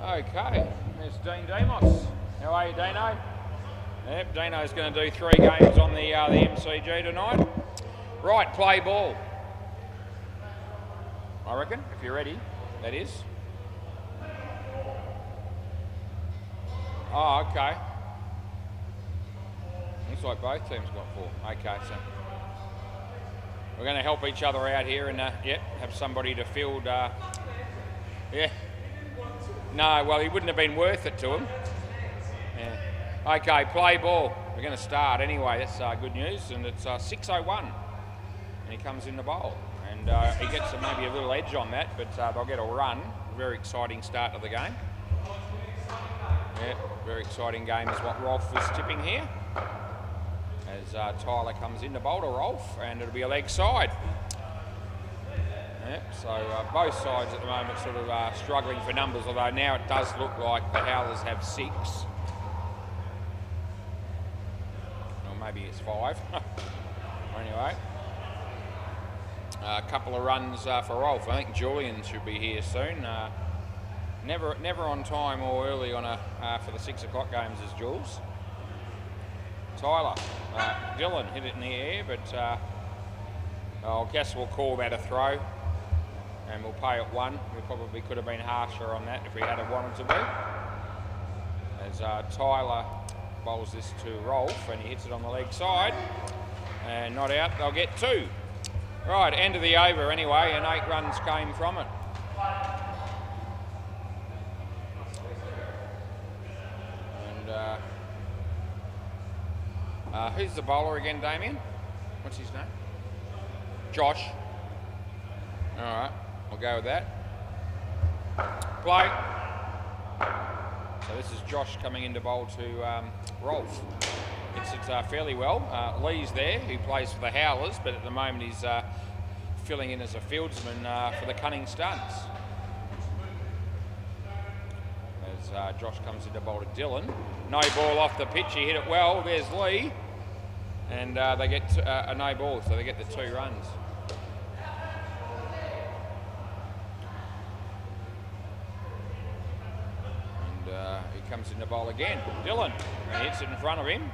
Okay, there's Dean Demos. How are you, Dino? Yep, Dino's going to do 3 games on the MCG tonight. Right, play ball. I reckon, if you're ready, that is. Oh, okay. Looks like both teams got 4. Okay, so we're going to help each other out here and, have somebody to field. Yeah. No, well, he wouldn't have been worth it to him. Yeah. Okay, play ball. We're going to start anyway. That's good news, and it's 6:01, and he comes in the bowl, and he gets maybe a little edge on that, but they'll get a run. Very exciting start to the game. Yeah, very exciting game is what Rolf was tipping here, as Tyler comes in to bowl to Rolf, and it'll be a leg side. Yeah, so both sides at the moment sort of struggling for numbers, although now it does look like the Howlers have 6. Or maybe it's 5. Anyway, a couple of runs for Rolf. I think Julian should be here soon. Never on time or early on for the 6 o'clock games as Jules. Tyler, Dylan hit it in the air, but I guess we'll call that a throw. And we'll pay it 1. We probably could have been harsher on that if we had wanted to be. As Tyler bowls this to Rolf, and he hits it on the leg side. And not out, they'll get 2. Right, end of the over anyway, and 8 runs came from it. And who's the bowler again, Damien? What's his name? Josh. All right. I'll go with that. Play. So this is Josh coming in to bowl to Rolf. Hits it fairly well. Lee's there, who plays for the Howlers, but at the moment he's filling in as a fieldsman for the Cunning Stuns. As Josh comes in to bowl to Dylan. No ball off the pitch, he hit it well. There's Lee. And they get a no ball, so they get the 2 runs. He comes in the bowl again. Dylan, and he hits it in front of him.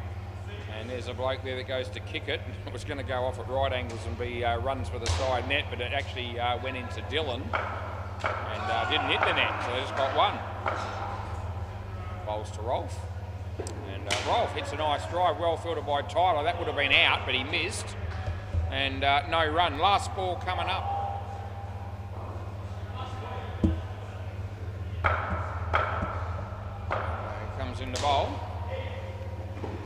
And there's a bloke there that goes to kick it. It was going to go off at right angles and be runs for the side net, but it actually went into Dylan and didn't hit the net, so they just got 1. Bowls to Rolf. And Rolf hits a nice drive, well fielded by Tyler. That would have been out, but he missed. And no run. Last ball coming up. In the bowl,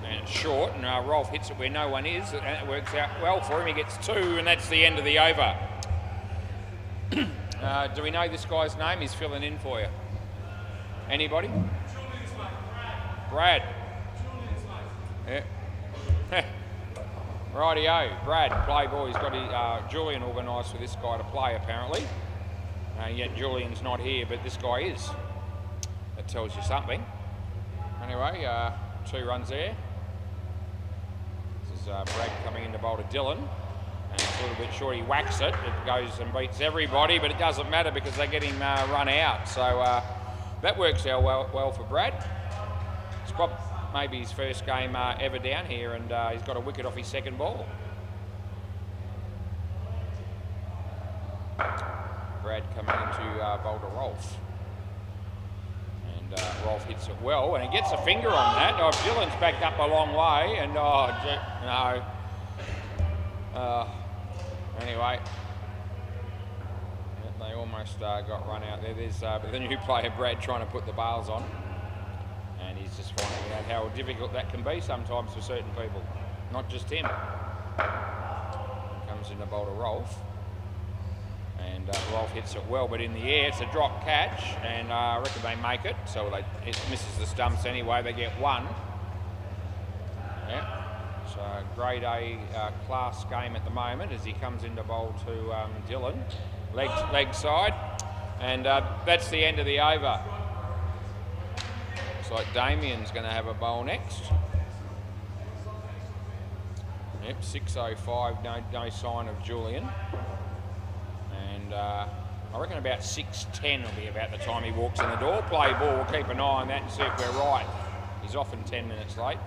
and it's short, and Rolf hits it where no one is, and it works out well for him. He gets 2, and that's the end of the over. Do we know this guy's name? He's filling in for you. Anybody? Brad. Yeah. Rightio, Brad, play ball. He's got Julian organised for this guy to play, apparently. Yet Julian's not here, but this guy is. That tells you something. Anyway, 2 runs there. This is Brad coming in to bowl to Dylan. And it's a little bit short, he whacks it. It goes and beats everybody, but it doesn't matter because they get him run out. So that works out well for Brad. It's maybe his first game ever down here, and he's got a wicket off his second ball. Brad coming into bowl to Rolf. Rolf hits it well, and he gets a finger on that. Oh, Dylan's backed up a long way, and no. Anyway, they almost got run out there. There's the new player, Brad, trying to put the bails on, and he's just finding out how difficult that can be sometimes for certain people, not just him. Comes in the bowl to Rolf. And Rolf hits it well, but in the air, it's a drop catch, and I reckon they make it. So it misses the stumps anyway. They get 1. Yeah. So grade A class game at the moment as he comes in to bowl to Dylan, leg side, and that's the end of the over. Looks like Damien's going to have a bowl next. Yep, 6:05. No sign of Julian. And I reckon about 6:10 will be about the time he walks in the door. Play ball, we'll keep an eye on that and see if we're right. He's often 10 minutes late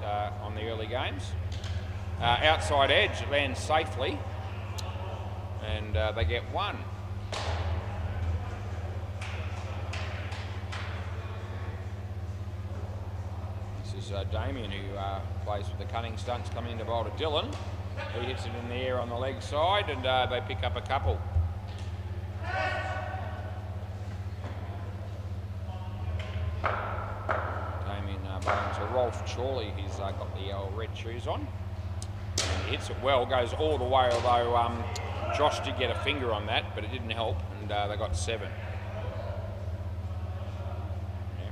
on the early games. Outside edge, it lands safely, and they get one. This is Damien, who plays with the cunning stunts, coming into bowl to Dylan. He hits it in the air on the leg side, and they pick up a couple. Damien bowling to Rolf Chorley. He's got the red shoes on. And he hits it well, goes all the way, although Josh did get a finger on that, but it didn't help, and they got 7. Yeah.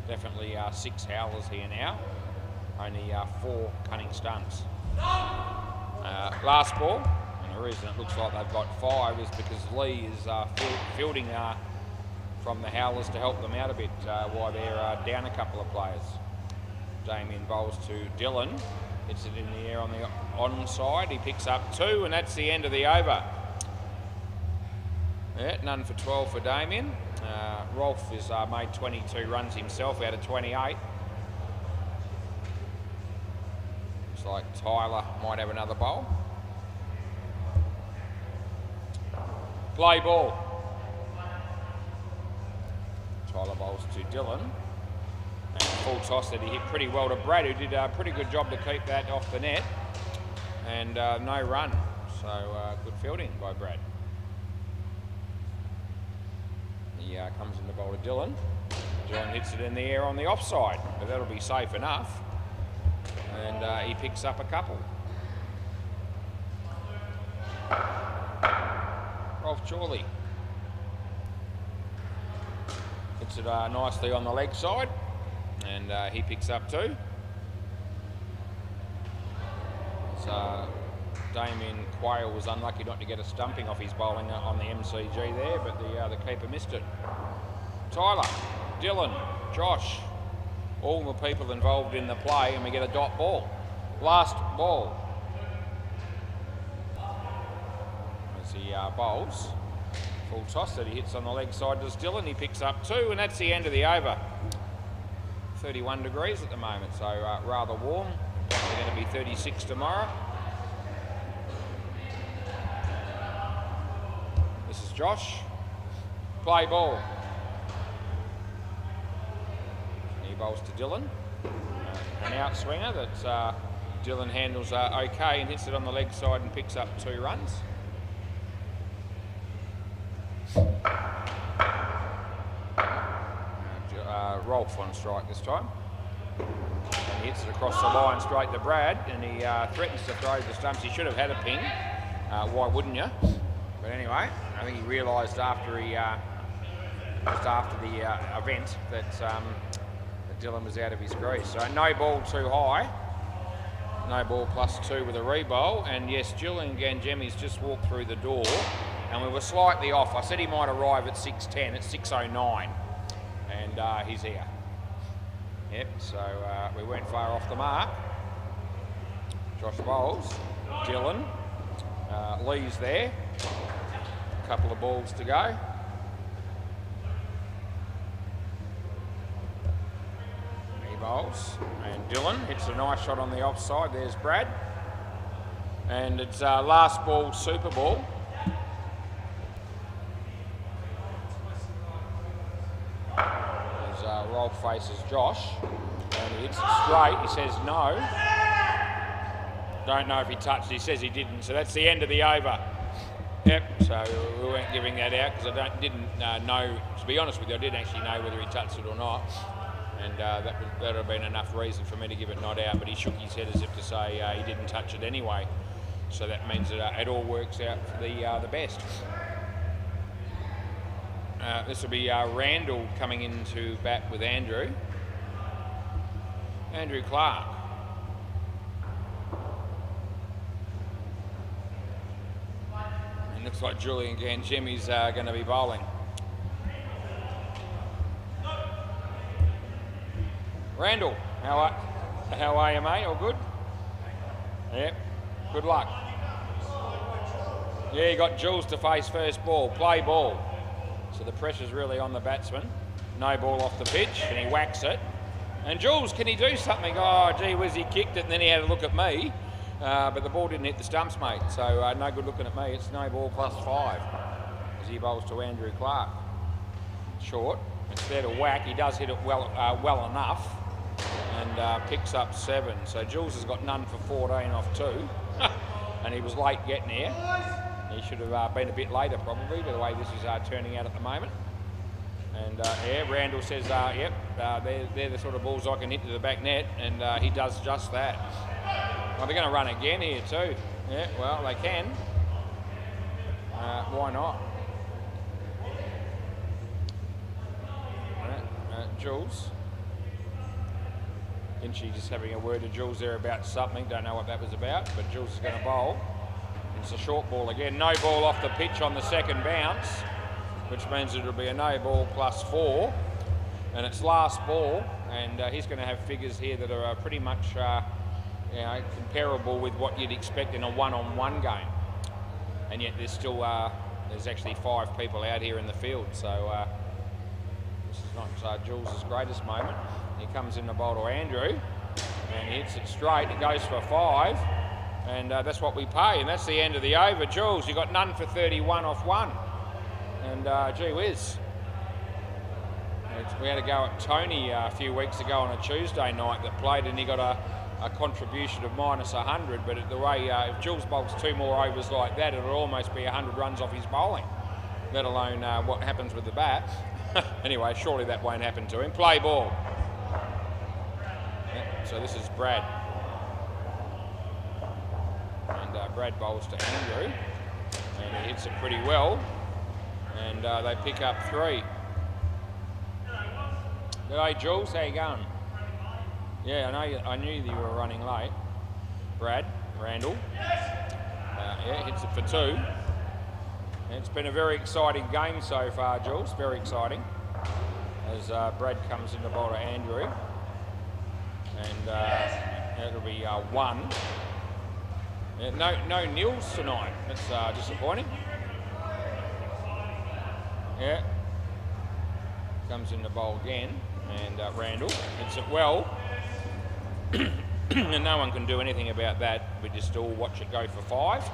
Definitely 6 howlers here now, only 4 cunning stunts. Last ball, and the reason it looks like they've got 5 is because Lee is fielding from the howlers to help them out a bit while they're down a couple of players. Damien bowls to Dylan, hits it in the air on the onside, he picks up 2, and that's the end of the over. Yeah, none for 12 for Damien. Rolf has made 22 runs himself out of 28. Looks like Tyler might have another bowl. Play ball. Tyler bowls to Dylan. And full toss that he hit pretty well to Brad, who did a pretty good job to keep that off the net. And no run. So good fielding by Brad. He comes in the bowl to Dylan. Dylan hits it in the air on the offside, but that'll be safe enough. And he picks up a couple. Rolf Chorley hits it nicely on the leg side, and he picks up 2. So Damien Quayle was unlucky not to get a stumping off his bowling on the MCG there, but the keeper missed it. Tyler, Dylan, Josh, all the people involved in the play, and we get a dot ball. Last ball. As he bowls, full toss that he hits on the leg side does Dylan, he picks up 2, and that's the end of the over. 31 degrees at the moment, so rather warm. They're going to be 36 tomorrow. This is Josh. Play ball. He bowls to Dylan. An outswinger that Dylan handles okay and hits it on the leg side and picks up 2 runs. Rolf on strike this time. And he hits it across the line straight to Brad, and he threatens to throw the stumps. He should have had a ping. Why wouldn't you? But anyway, I think he realised after just after the event that Dylan was out of his crease. So no ball too high. No ball +2 with a re-bowl. And yes, Julian Gangemi's just walked through the door, and we were slightly off. I said he might arrive at 6:10. It's 6:09, and he's here. Yep, so we weren't far off the mark. Josh bowls. Dylan. Lee's there. A couple of balls to go. He bowls. And Dylan hits a nice shot on the offside. There's Brad. And it's last ball, super ball. As Rolf faces Josh. And he hits it straight. He says no. Don't know if he touched. He says he didn't. So that's the end of the over. Yep. So we weren't giving that out because I didn't know. To be honest with you, I didn't actually know whether he touched it or not, and that would have been enough reason for me to give it not out. But he shook his head as if to say he didn't touch it anyway. So that means that it all works out for the best. This will be Randall coming into bat with Andrew. Andrew Clark. And looks like Julian Gangemi's going to be bowling. Randall, how are you, mate? All good? Yep. Good luck. Yeah, you got Jules to face first ball. Play ball. So the pressure's really on the batsman. No ball off the pitch, and he whacks it. And Jules, can he do something? Oh, gee whiz, he kicked it, and then he had a look at me. But the ball didn't hit the stumps, mate. So no good looking at me. It's no ball +5 as he bowls to Andrew Clark. Short. Instead of whack, he does hit it well enough and picks up 7. So Jules has got none for 14 off 2. And he was late getting here. He should have been a bit later probably, by the way this is turning out at the moment. And yeah, Randall says, yep, they're the sort of balls I can hit to the back net, and he does just that. Well, they're going to run again here too. Yeah, well, they can. Why not? Jules. Hinchy just having a word to Jules there about something. Don't know what that was about, but Jules is going to bowl. It's a short ball again. No ball off the pitch on the second bounce, which means it'll be a no ball +4. And it's last ball, and he's going to have figures here that are pretty much you know, comparable with what you'd expect in a one-on-one game. And yet there's still there's actually 5 people out here in the field, so this is not Jules' greatest moment. He comes in the bowl to Andrew, and he hits it straight. It goes for 5, and that's what we pay, and that's the end of the over. Jules, you got none for 31 off 1, and gee whiz. We had a go at Tony a few weeks ago on a Tuesday night that played, and he got a contribution of -100, but the way, if Jules bowls 2 more overs like that, it'll almost be 100 runs off his bowling, let alone what happens with the bat. Anyway, surely that won't happen to him. Play ball. Yeah, so this is Brad. And Brad bowls to Andrew, and he hits it pretty well, and they pick up 3. G'day Jules, how you going? Yeah, I knew you were running late. Brad, Randall. Yeah, hits it for 2. It's been a very exciting game so far, Jules. Very exciting. As Brad comes in the bowl to Andrew. And it'll be 1. Yeah, no nils tonight. That's disappointing. Yeah. Comes in the bowl again. And Randall hits it well. And no one can do anything about that. We just all watch it go for 5.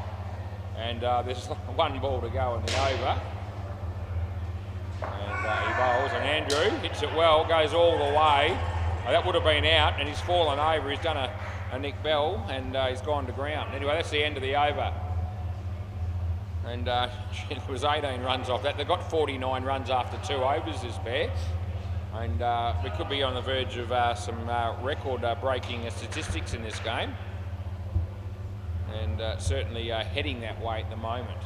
And there's 1 ball to go in the over. And he bowls, and Andrew hits it well, goes all the way. That would have been out, and he's fallen over. He's done a Nick Bell, and he's gone to ground. Anyway, that's the end of the over. And it was 18 runs off that. They've got 49 runs after 2 overs, this pair. And we could be on the verge of some record-breaking statistics in this game. And certainly heading that way at the moment.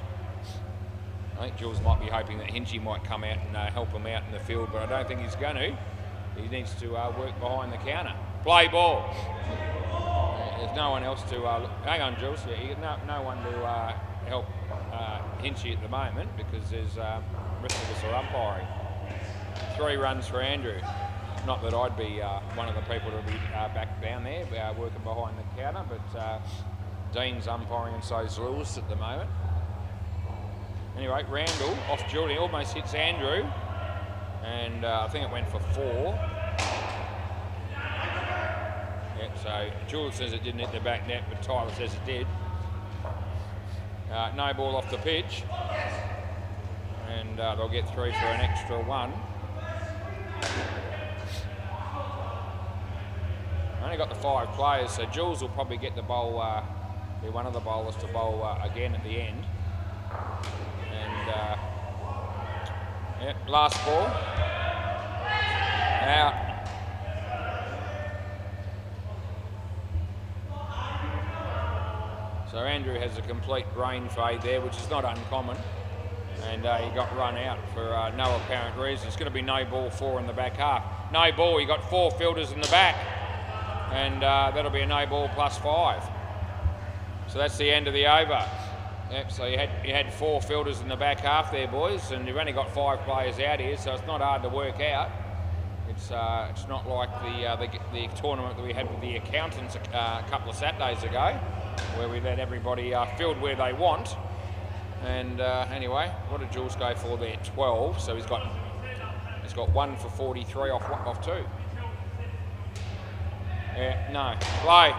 I think Jules might be hoping that Hinchy might come out and help him out in the field, but I don't think he's going to. He needs to work behind the counter. Play ball. There's no one else to... hang on, Jules. Yeah, you got no one to help Hinchy at the moment because there's the rest of us are umpiring. 3 runs for Andrew. Not that I'd be one of the people to be back down there working behind the counter, but Dean's umpiring and so's Lewis at the moment. Anyway, Randall off Julian, almost hits Andrew, and I think it went for 4. Yeah, so Jules says it didn't hit the back net, but Tyler says it did. No ball off the pitch, and they'll get 3 for an extra 1. Only got the 5 players, so Jules will probably get the bowl, be one of the bowlers to bowl again at the end. And yeah, last ball. Out. So Andrew has a complete brain fade there, which is not uncommon. And he got run out for no apparent reason. It's going to be no ball 4 in the back half. No ball, he got 4 fielders in the back. And that'll be a no ball +5. So that's the end of the over. Yep, so you had 4 fielders in the back half there, boys, and you've only got 5 players out here, so it's not hard to work out. It's not like the tournament that we had with the accountants a couple of Saturdays ago, where we let everybody field where they want. And anyway, what did Jules go for there? 12. So he's got 1 for 43 off 2. Yeah, no. Play.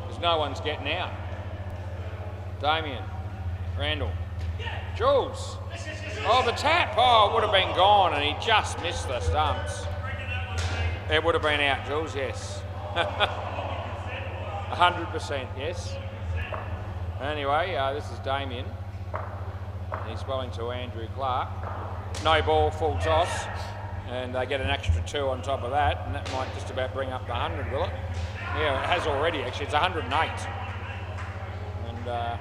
Because no one's getting out. Damien. Randall. Jules. Oh, the tap. Oh, it would have been gone and he just missed the stumps. It would have been out, Jules, yes. 100%, yes. Anyway, this is Damien. He's bowling to Andrew Clark. No ball, full toss. And they get an extra 2 on top of that. And that might just about bring up the 100, will it? Yeah, it has already, actually. It's 108. And, the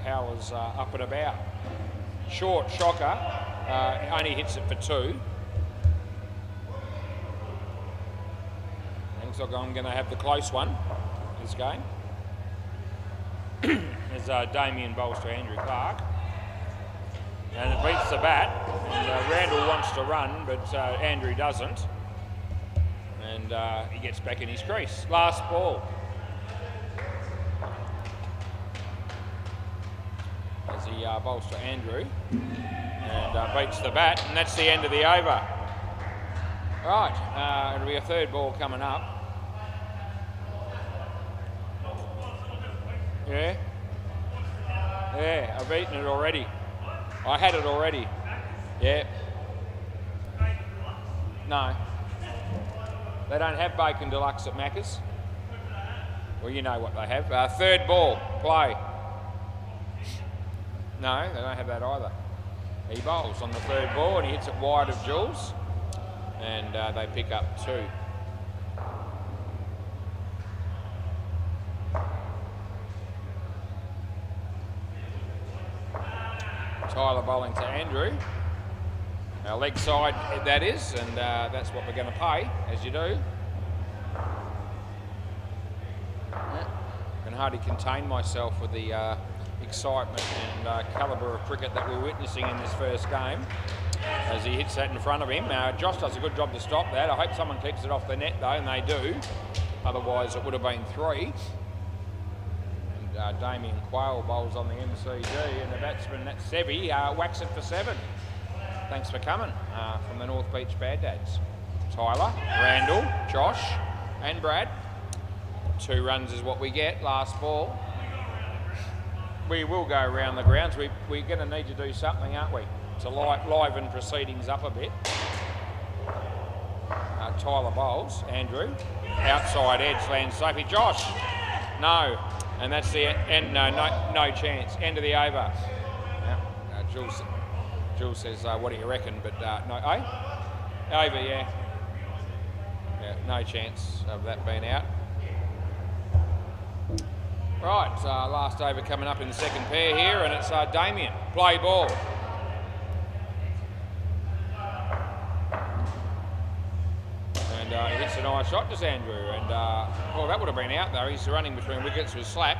Howler's up and about. Short shocker. Only hits it for 2. Looks like I'm going to have the close one this game. As Damien bowls to Andrew Clark. And it beats the bat. And Randall wants to run, but Andrew doesn't. And he gets back in his crease. Last ball. As he bowls to Andrew. And beats the bat. And that's the end of the over. Right, it'll be a third ball coming up. Yeah. Yeah, I've eaten it already. I had it already. Yeah. No. They don't have bacon deluxe at Macca's. Well, you know what they have. Third ball, play. No, they don't have that either. He bowls on the third ball and he hits it wide of Jules. And they pick up 2. Tyler bowling to Andrew. Our leg side, that is, and that's what we're going to pay, as you do. I can hardly contain myself with the excitement and calibre of cricket that we're witnessing in this first game. As he hits that in front of him. Josh does a good job to stop that. I hope someone keeps it off the net though, and they do. Otherwise it would have been 3. And Damien Quayle bowls on the MCG, and the batsman, that's Sevi, whacks it for 7. Thanks for coming from the North Beach Bad Dads. Tyler, Randall, Josh and Brad. 2 runs is what we get, last ball. We will go around the grounds. We're going to need to do something, aren't we? To liven proceedings up a bit. Tyler bowls, Andrew. Outside edge, lands safely. Josh, no. And that's the end, no chance. End of the over. Jules says, what do you reckon? But no, over, yeah. Yeah, no chance of that being out. Right, last over coming up in the second pair here, and it's Damien. Play ball. He hits a nice shot, does Andrew, and well, that would have been out though. He's running between wickets with slap,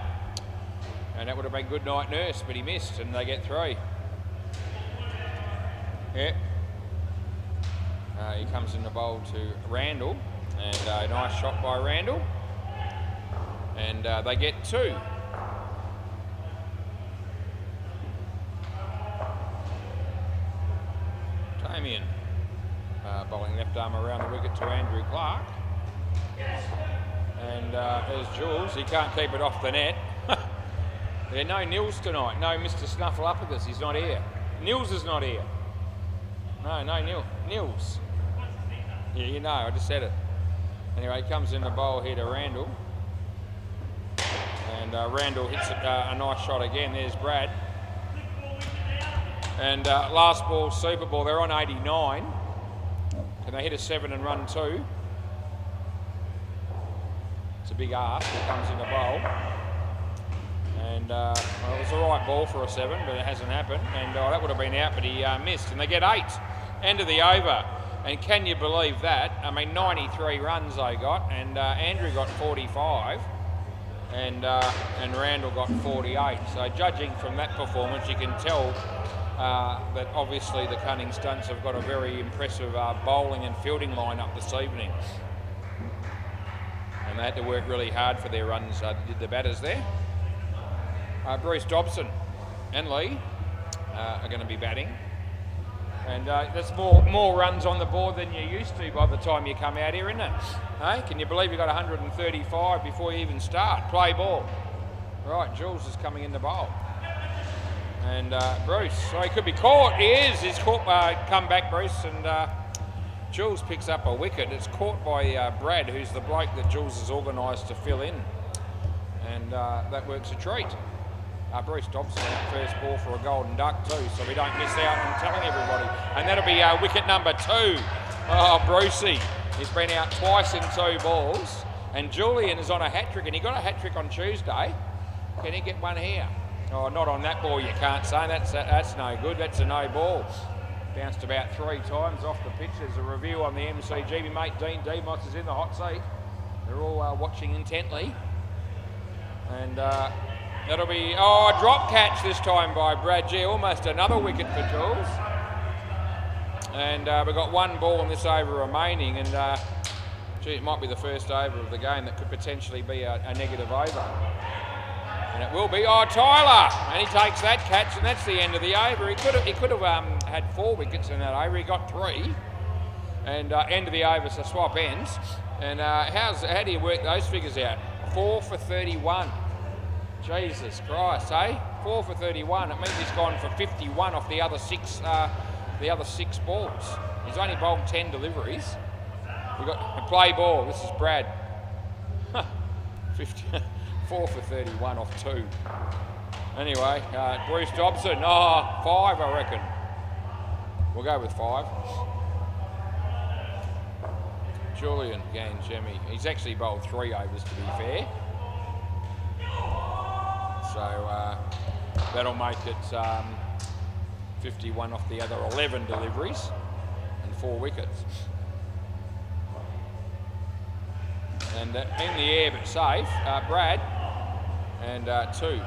and that would have been good night nurse, but he missed, and they get 3. Yeah. He comes in the bowl to Randall, and a nice shot by Randall, and they get 2. Damien. Bowling left arm around the wicket to Andrew Clark. And there's Jules. He can't keep it off the net. There are no Nils tonight. No Mr. Snuffleupagus. He's not here. Nils is not here. No Nils. Yeah, you know, I just said it. Anyway, he comes in the bowl here to Randall. And Randall hits a nice shot again. There's Brad. And last ball, super ball. They're on 89. Can they hit a 7 and run 2? It's a big ask. He comes in the bowl. And well, it was the right ball for a 7, but it hasn't happened. And that would have been out, but he missed. And they get 8. End of the over. And can you believe that? I mean, 93 runs they got, and Andrew got 45, and Randall got 48. So judging from that performance, you can tell that obviously the Cunning Stunts have got a very impressive bowling and fielding lineup this evening. And they had to work really hard for their runs, did the batters there. Bruce Dobson and Lee are going to be batting. And there's more runs on the board than you used to by the time you come out here, isn't it? Hey, can you believe you got 135 before you even start? Play ball. Right, Jules is coming in the bowl. And Bruce, so he could be caught. He is. He's caught. Come back, Bruce, and Jules picks up a wicket. It's caught by Brad, who's the bloke that Jules has organised to fill in. And that works a treat. Bruce Dobson out first ball for a golden duck too, so we don't miss out on telling everybody. And that'll be wicket number 2. Oh, Brucey. He's been out twice in 2 balls. And Julian is on a hat-trick, and he got a hat-trick on Tuesday. Can he get one here? Oh, not on that ball, you can't say. That's no good. That's a no ball. Bounced about 3 times off the pitch. There's a review on the MCG. My mate Dean Demos is in the hot seat. They're all watching intently. And that'll be, a drop catch this time by Brad G. Almost another wicket for Jules. And we've got 1 ball in this over remaining. And it might be the first over of the game that could potentially be a negative over. And it will be, Tyler, and he takes that catch, and that's the end of the over. He could have had 4 wickets in that over. He got 3, and end of the over, so swap ends. And how do you work those figures out? 4 for 31. Jesus Christ, eh? 4 for 31. It means he's gone for 51 off the other 6 balls. He's only bowled 10 deliveries. We got a play ball. This is Brad. 4 for 31 off 2. Anyway, Bruce Dobson, 5 I reckon. We'll go with 5. Julian Ganjemi, he's actually bowled 3 overs to be fair. So that'll make it 51 off the other 11 deliveries and 4 wickets. And in the air but safe, Brad, and 2.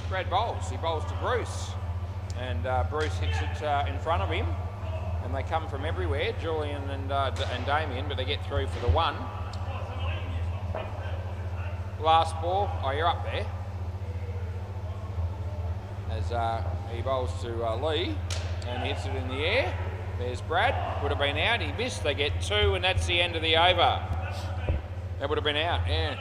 Brad bowls. He bowls to Bruce. And Bruce hits it in front of him. And they come from everywhere, Julian and Damien, but they get through for the 1. Last ball. You're up there. As he bowls to Lee. And hits it in the air. There's Brad. Would have been out. He missed. They get 2, and that's the end of the over. That would have been out. Yeah.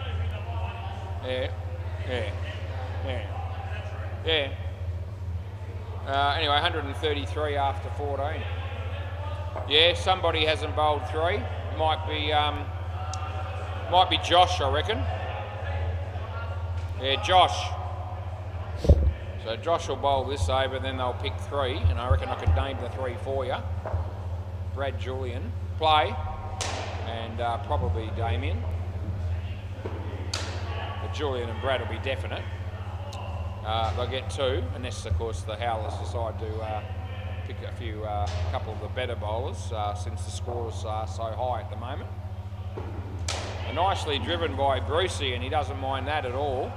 Anyway, 133 after 14. Yeah, somebody hasn't bowled 3. Might be Josh, I reckon. Yeah, Josh. So Josh will bowl this over, then they'll pick 3, and I reckon I could name the 3 for you. Brad, Julian, play, and probably Damien. But Julian and Brad will be definite. They'll get 2, unless of course the Howlers decide to pick a couple of the better bowlers since the scores are so high at the moment. Nicely driven by Brucey, and he doesn't mind that at all.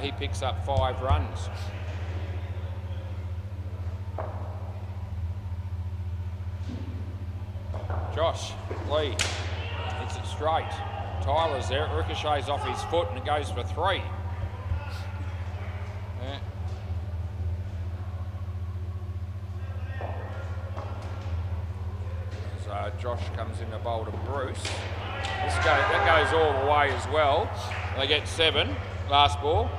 He picks up 5 runs. Josh Lee hits it straight. Tyler's there. It ricochets off his foot and it goes for 3. Yeah. So Josh comes in to bowl to Bruce. That goes all the way as well. They get 7. Last ball.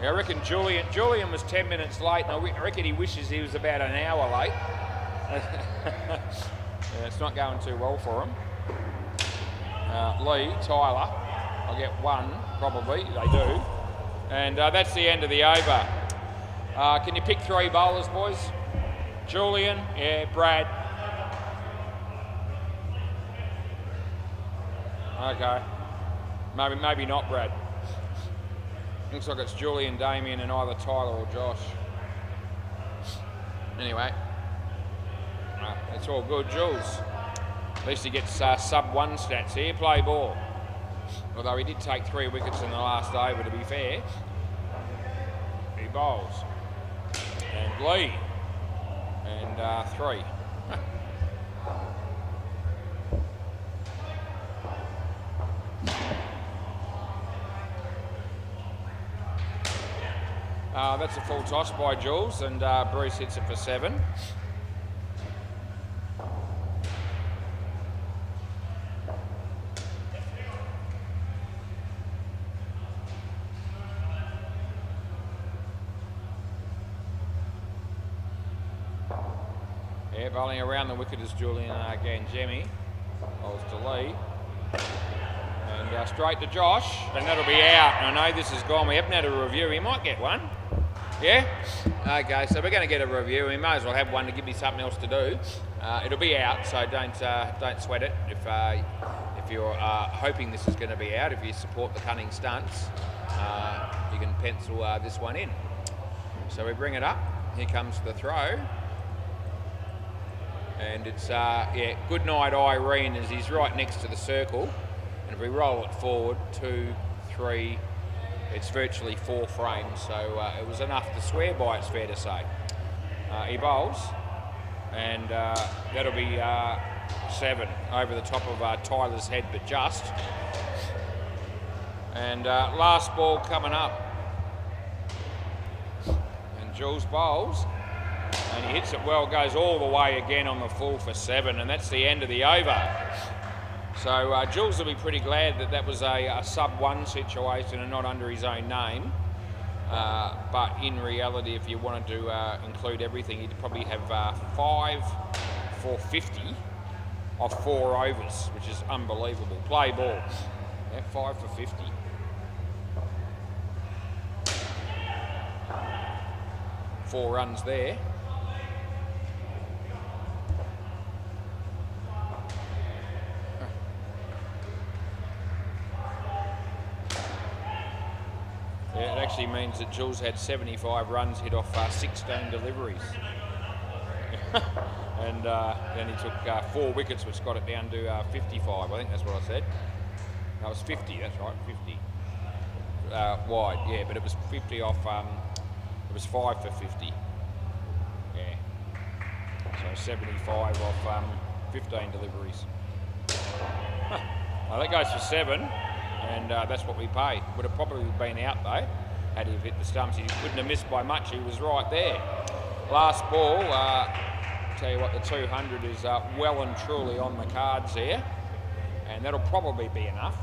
Yeah, I reckon Julian was 10 minutes late, and I reckon he wishes he was about an hour late. Yeah, it's not going too well for him. Lee, Tyler, I'll get 1, probably. They do. And that's the end of the over. Can you pick 3 bowlers, boys? Julian, yeah, Brad. Okay. Maybe not Brad. Looks like it's Julian, Damien, and either Tyler or Josh. Anyway, it's all good. Jules, at least he gets sub 1 stats here. Play ball. Although he did take 3 wickets in the last over, to be fair. He bowls. And Lee. And 3. That's a full toss by Jules, and Bruce hits it for 7. Yeah, bowling around the wicket is Julian Gangemi. Bowls to Lee. And straight to Josh, and that'll be out. I know this has gone. We haven't had a review. He might get one. Yeah? Okay, so we're going to get a review. We may as well have one to give me something else to do. It'll be out, so don't sweat it. If you're hoping this is going to be out, if you support the cunning stunts, you can pencil this one in. So we bring it up. Here comes the throw. And it's, yeah, good night Irene, as he's right next to the circle. And if we roll it forward, 2, 3, it's virtually 4 frames. So it was enough to swear by, it's fair to say. He bowls, and that'll be 7 over the top of Tyler's head, but just. And last ball coming up. And Jules bowls. And he hits it well, goes all the way again on the full for 7, and that's the end of the over. So Jules will be pretty glad that that was a sub-1 situation and not under his own name. But in reality, if you wanted to include everything, he'd probably have 5 for 50 off 4 overs, which is unbelievable. Play ball. Yeah, 5 for 50. Four runs there. Yeah, it actually means that Jules had 75 runs hit off 16 deliveries. And then he took 4 wickets, which got it down to 55. I think that's what I said. No, it was 50, that's right, 50. Wide, yeah, but it was 50 off, it was 5 for 50. Yeah. So 75 off 15 deliveries. Well, that goes for 7. And that's what we paid. Would have probably been out though, had he hit the stumps. He couldn't have missed by much, he was right there. Last ball, tell you what, the 200 is well and truly on the cards here. And that'll probably be enough.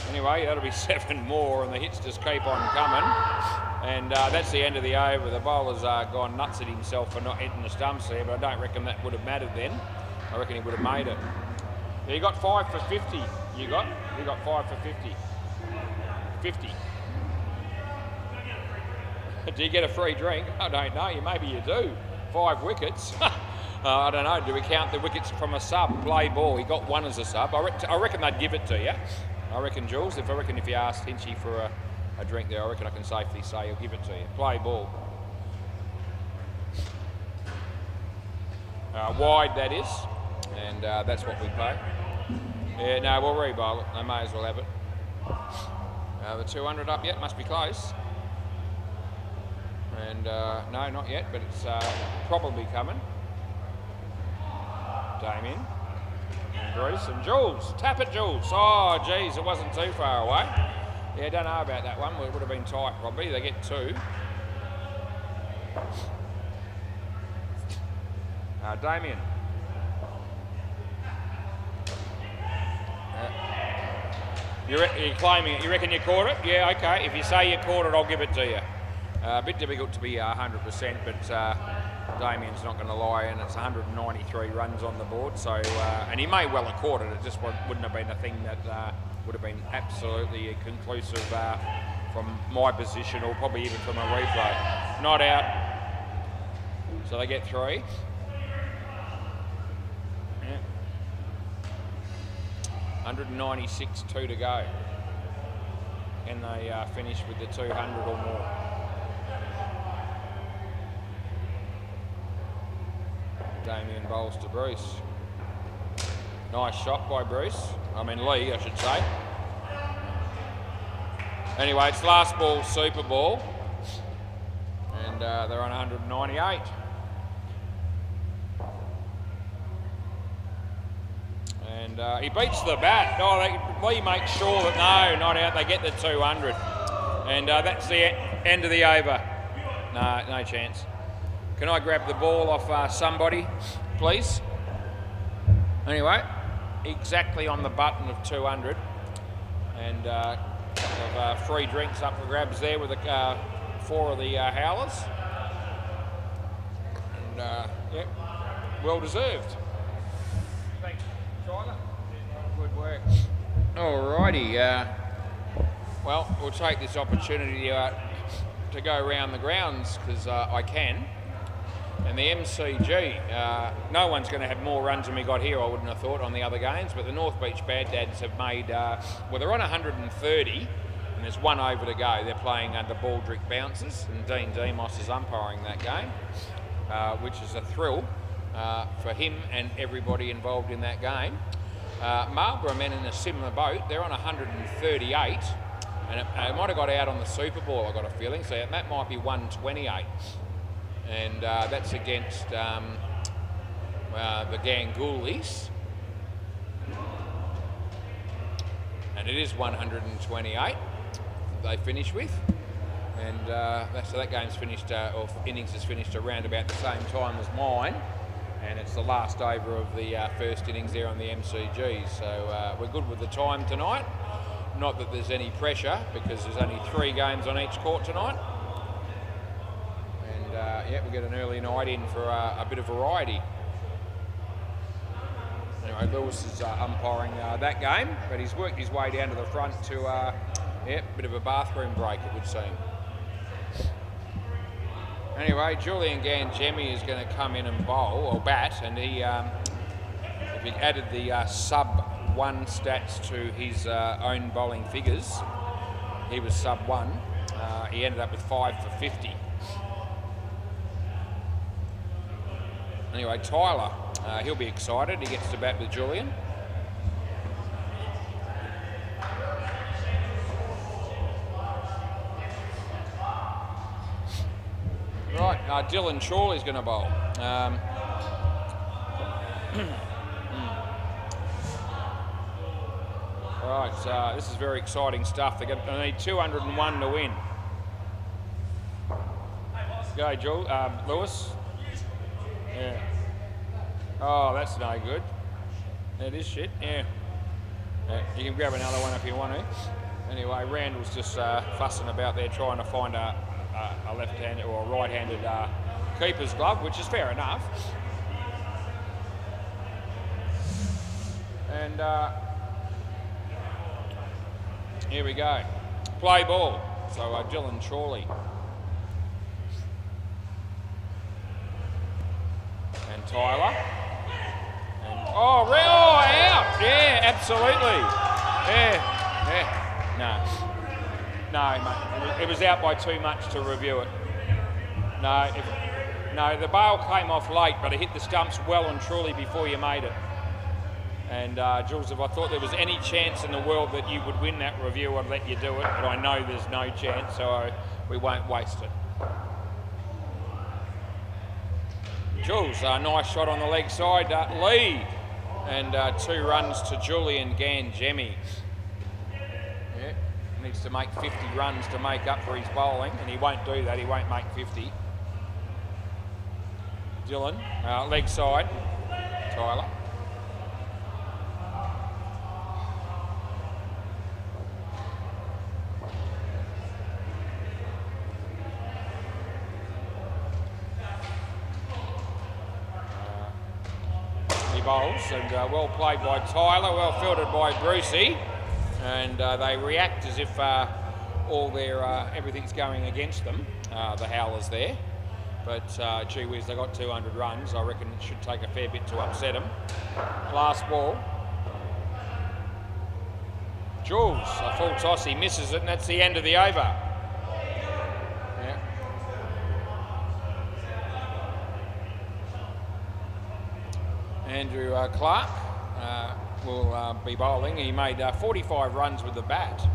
Anyway, that'll be 7 more, and the hits just keep on coming. And that's the end of the over. The bowler's gone nuts at himself for not hitting the stumps there, but I don't reckon that would have mattered then. I reckon he would have made it. Yeah, you got 5 for 50. You got 5 for 50. 50. Do you get a free drink? I don't know. Maybe you do. 5 wickets. I don't know. Do we count the wickets from a sub? Play ball. He got 1 as a sub. I reckon they'd give it to you. I reckon, Jules. If you asked Hinchy for a drink there, I reckon I can safely say he'll give it to you. Play ball. Wide, that is. And that's what we pay. Yeah, no, we'll re-bowl it. I may as well have it. The 200 up yet, must be close. And no, not yet, but it's probably coming. Damien, and Bruce, and Jules. Tap it, Jules. Oh, geez, it wasn't too far away. Yeah, don't know about that one. It would have been tight, probably. They get 2. Damien. You're claiming it. You reckon you caught it? Yeah, okay. If you say you caught it, I'll give it to you. A bit difficult to be 100%, but Damien's not going to lie, and it's 193 runs on the board. So, and he may well have caught it. It just wouldn't have been a thing that would have been absolutely conclusive from my position, or probably even from a replay. Not out. So they get 3. 196, 2 to go. And they finish with the 200 or more. Damien bowls to Bruce. Nice shot by Bruce. I mean Lee, I should say. Anyway, it's last ball, super ball. And they're on 198. And he beats the bat. Oh, Lee makes sure that no, not out. They get the 200. And that's the end of the over. No chance. Can I grab the ball off somebody, please? Anyway, exactly on the button of 200. And a couple of free drinks up for grabs there with 4 of the howlers. And, yeah, well deserved. Thanks, Tyler. Good work. Alrighty. Well, we'll take this opportunity to go around the grounds because I can. And the MCG, no one's going to have more runs than we got here, I wouldn't have thought, on the other games. But the North Beach Bad Dads have made, well, they're on 130, and there's 1 over to go. They're playing the Baldrick Bouncers, and Dean Demos is umpiring that game, which is a thrill for him and everybody involved in that game. Marlborough men in a similar boat, they're on 138, and it might have got out on the Super Bowl, I've got a feeling, so that might be 128. And that's against the Gangulis. And it is 128 they finish with. And so that game's finished, or innings is finished around about the same time as mine. And it's the last over of the first innings there on the MCG. So we're good with the time tonight. Not that there's any pressure because there's only 3 games on each court tonight. Yeah, we'll get an early night in for a bit of variety. Anyway, Lewis is umpiring that game, but he's worked his way down to the front to, yeah, a bit of a bathroom break, it would seem. Anyway, Julian Gangemi is going to come in and bowl, or bat, and he, if he added the sub-1 stats to his own bowling figures, he was sub-1. He ended up with 5 for 50. Anyway, Tyler, he'll be excited. He gets to bat with Julian. Right, Dylan Chorley's going to bowl. Right, this is very exciting stuff. They need 201 to win. Go, Lewis. Yeah. Oh, that's no good. That is shit, yeah. You can grab another one if you want to. Anyway, Randall's just fussing about there trying to find a left-handed or a right-handed keeper's glove, which is fair enough. And here we go. Play ball. So Dylan Chorley. And Tyler. And, out! Yeah, absolutely. Yeah. No, mate. It was out by too much to review it. No, the bail came off late, but it hit the stumps well and truly before you made it. And Jules, if I thought there was any chance in the world that you would win that review, I'd let you do it. But I know there's no chance, so we won't waste it. Jules, nice shot on the leg side, lead, and 2 runs to Julian Gangemi. Yeah, needs to make 50 runs to make up for his bowling, and he won't do that, he won't make 50. Dylan, leg side, Tyler. Bowls, and well played by Tyler, well fielded by Brucey, and they react as if all their everything's going against them, the howlers there, but gee whiz, they got 200 runs. I reckon it should take a fair bit to upset them. Last ball, Jules, a full toss, he misses it, and that's the end of the over. Andrew Clark will be bowling. He made 45 runs with the bat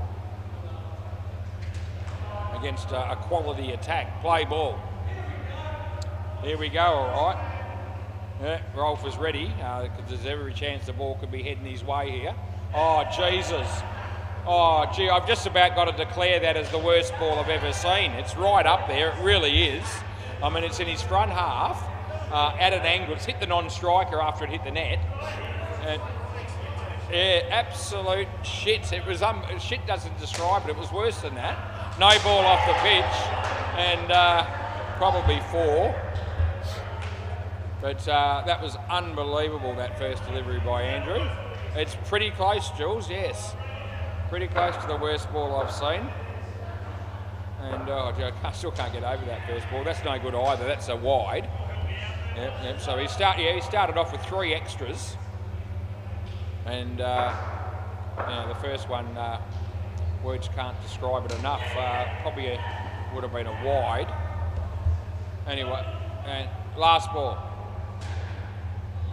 against a quality attack. Play ball. Here we go, all right. Yeah, Rolf is ready because there's every chance the ball could be heading his way here. Oh, Jesus. Oh, gee, I've just about got to declare that as the worst ball I've ever seen. It's right up there, it really is. I mean, it's in his front half at an angle. It's hit the non-striker after it hit the net. Yeah, absolute shit. It was shit doesn't describe it. It was worse than that. No ball off the pitch, and probably 4. But that was unbelievable, that first delivery by Andrew. It's pretty close, Jules, yes. Pretty close to the worst ball I've seen. And I still can't get over that first ball. That's no good either. That's a wide. Yep. So he started off with 3 extras. And the first one, words can't describe it enough. Probably would have been a wide. Anyway, and last ball.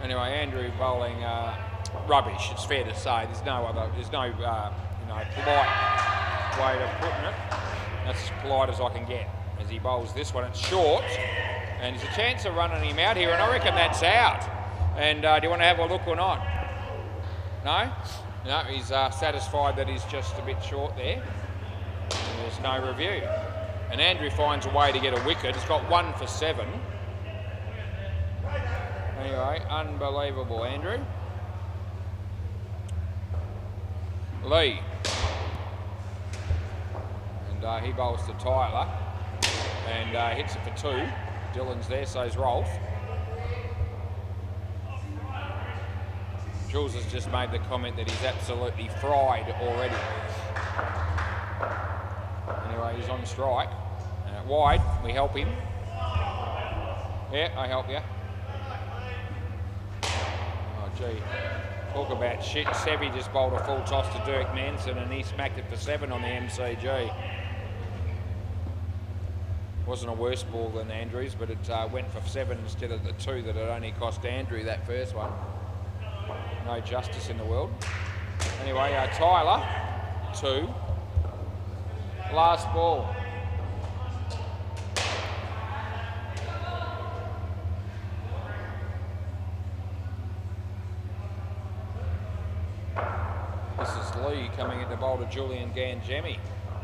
Anyway, Andrew bowling rubbish. It's fair to say. There's no polite way of putting it. That's as polite as I can get. As he bowls this one, it's short, and there's a chance of running him out here, and I reckon that's out. And do you want to have a look or not? No? No, he's satisfied that he's just a bit short there. And there's no review. And Andrew finds a way to get a wicket. He's got 1 for 7. Anyway, unbelievable, Andrew. Lee. And he bowls to Tyler. And hits it for 2. Dylan's there, so's Rolf. Jules has just made the comment that he's absolutely fried already. Anyway, he's on strike. Wide, we help him. Yeah, I help you. Oh, gee. Talk about shit. Sevi just bowled a full toss to Dirk Manson and he smacked it for 7 on the MCG. Wasn't a worse ball than Andrew's, but it went for 7 instead of the 2 that it only cost Andrew, that first one. No justice in the world. Anyway, Tyler, 2. Last ball. This is Lee coming into bowl to Julian Ganjemi.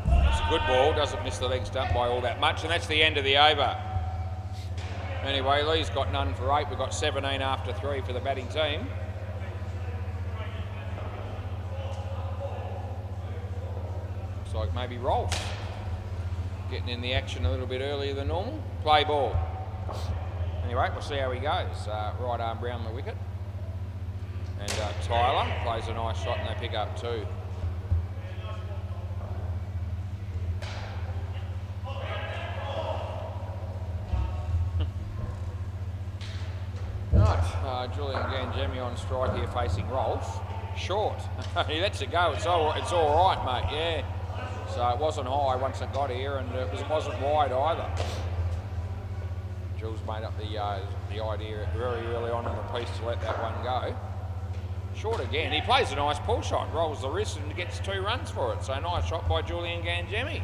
It's a good ball, doesn't miss the leg stump by all that much, and that's the end of the over. Anyway, Lee's got none for 8. We've got 17 after 3 for the batting team. Looks like maybe Rolf getting in the action a little bit earlier than normal. Play ball. Anyway, we'll see how he goes. Right arm round the wicket. And Tyler plays a nice shot and they pick up 2. Right, Julian Ganjemi on strike here facing Rolf. Short. He lets it go. It's all right, mate. Yeah. So it wasn't high once it got here, and it wasn't wide either. Jules made up the idea very early on in the piece to let that one go. Short again. He plays a nice pull shot, rolls the wrist and gets 2 runs for it. So nice shot by Julian Ganjemi.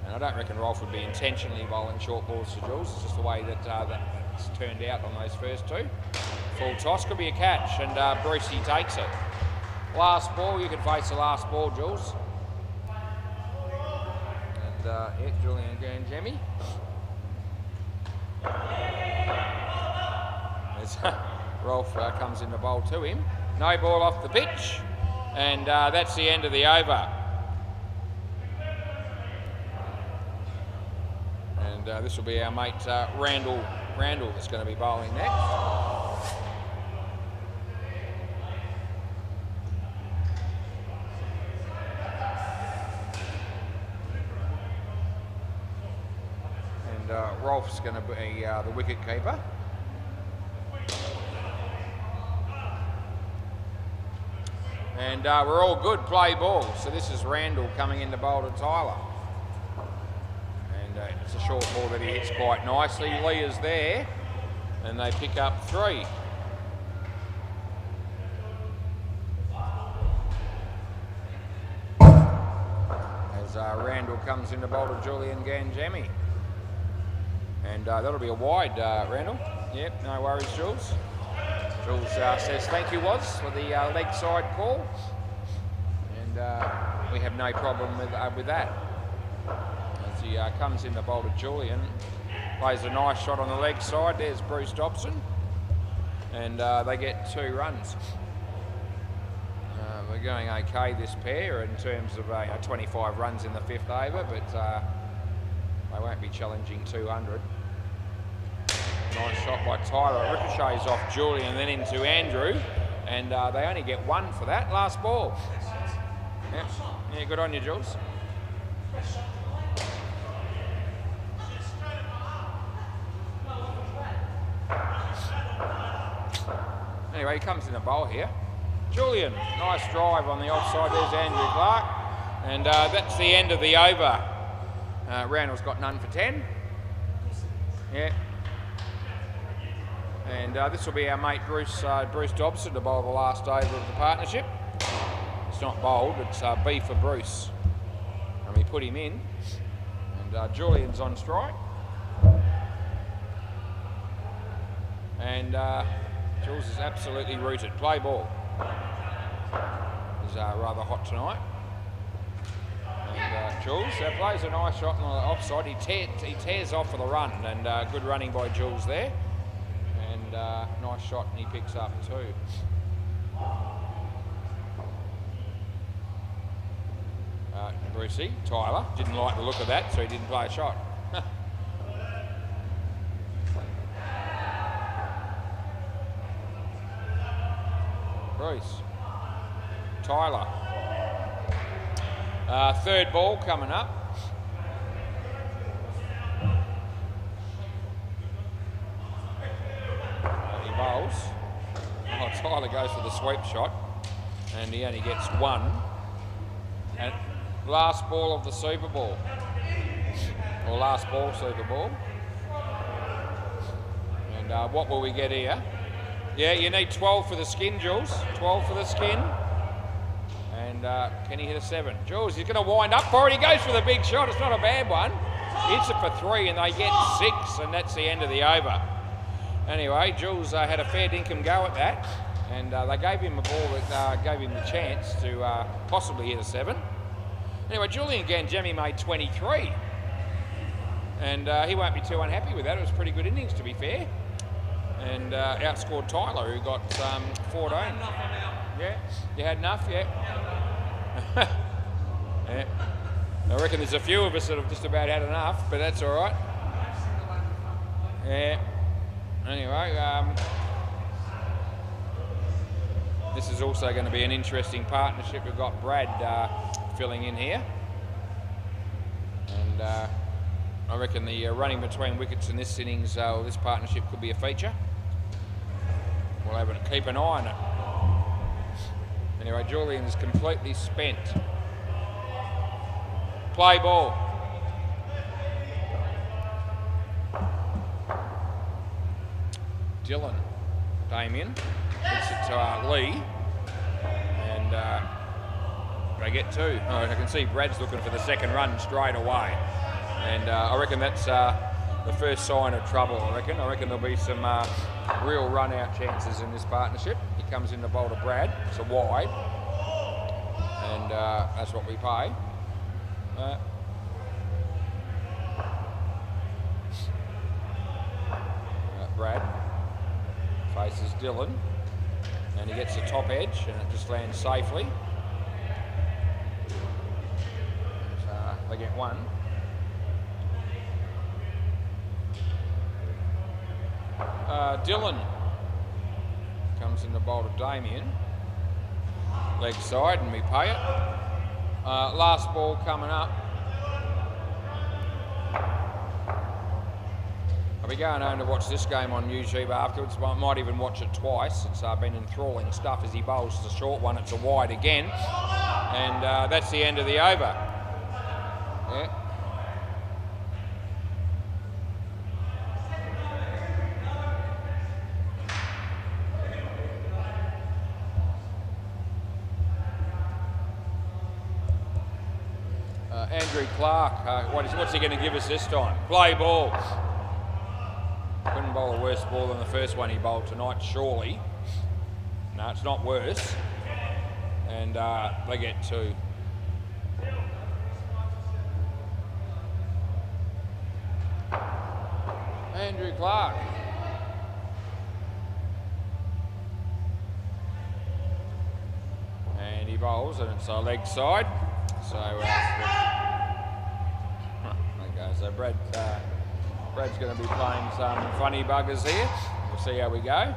And I don't reckon Rolf would be intentionally bowling short balls to Jules. It's just the way that that's turned out on those first 2. Full toss could be a catch, and Brucey takes it. Last ball, you can face the last ball, Jules. And yeah, Julian Ganjemi. Rolf comes in the bowl to him. No ball off the pitch, and that's the end of the over. And this will be our mate Randall that's going to be bowling next. And Rolf's going to be the wicket keeper. And we're all good, play ball. So this is Randall coming in to bowl to Tyler. And it's a short ball that he hits quite nicely. Lee is there, and they pick up 3. As Randall comes in to bowl to Julian Ganjemi. And And that'll be a wide, Randall. Yep, no worries, Jules. Jules says thank you, Woz, for the leg side call. And we have no problem with that. As he comes in the bowl to Julian, plays a nice shot on the leg side. There's Bruce Dobson. And they get 2 runs. We're going okay, this pair, in terms of 25 runs in the 5th over, but they won't be challenging 200. Nice shot by Tyler. It ricochets off Julian and then into Andrew, and they only get 1 for that. Last ball. Yep. Yeah, good on you, Jules. Anyway, he comes in the bowl here. Julian, nice drive on the offside. There's Andrew Clark. And that's the end of the over. Randall's got none for 10. Yeah. And this will be our mate Bruce Dobson to bowl the last over of the partnership. It's not bowled, it's B for Bruce. And we put him in. And Julian's on strike. And Jules is absolutely rooted. Play ball. Is rather hot tonight. And Jules plays a nice shot on the offside. He tears off for the run, and good running by Jules there. And nice shot, and he picks up 2. Brucey, Tyler, didn't like the look of that, so he didn't play a shot. Bruce, Tyler. 3rd ball coming up. He bowls. Oh, Tyler goes for the sweep shot, and he only gets 1. And last ball of the Super Bowl, or last ball Super Bowl. And what will we get here? Yeah, you need 12 for the skin, Jules. 12 for the skin. And can he hit a 7? Jules, he's going to wind up for it. He goes for the big shot. It's not a bad one. He hits it for 3, and they get 6, and that's the end of the over. Anyway, Jules had a fair dinkum go at that, and they gave him a ball that gave him the chance to possibly hit a 7. Anyway, Julian Gangemi made 23, and he won't be too unhappy with that. It was a pretty good innings, to be fair. And outscored Tyler, who got 14. Yeah, you had enough, yeah. Yeah. I reckon there's a few of us that have just about had enough, but that's all right. Yeah. Anyway, this is also going to be an interesting partnership. We've got Brad filling in here, and I reckon the running between wickets in this innings, this partnership could be a feature. We'll have to keep an eye on it. Anyway, Julian's completely spent. Play ball. Dylan, Damien, hits it to Lee, and they get 2. Oh, I can see Brad's looking for the 2nd run straight away, and I reckon that's the first sign of trouble. I reckon there'll be some real run-out chances in this partnership. He comes in the bowl to Brad. It's a wide, and that's what we pay. Brad faces Dylan, and he gets the top edge, and it just lands safely. And, they get 1. Dylan comes in the bowl to Damien. Leg side, and we pay it. Last ball coming up. I'll be going home to watch this game on YouTube afterwards. I might even watch it twice. It's been enthralling stuff as he bowls the short one. It's a wide again. And that's the end of the over. Yeah. Andrew Clark, what's he going to give us this time? Play ball. Couldn't bowl a worse ball than the first one he bowled tonight, surely. No, it's not worse. And they get 2. Andrew Clark. And he bowls, and it's a leg side. So, okay, so Brad's going to be playing some funny buggers here. We'll see how we go.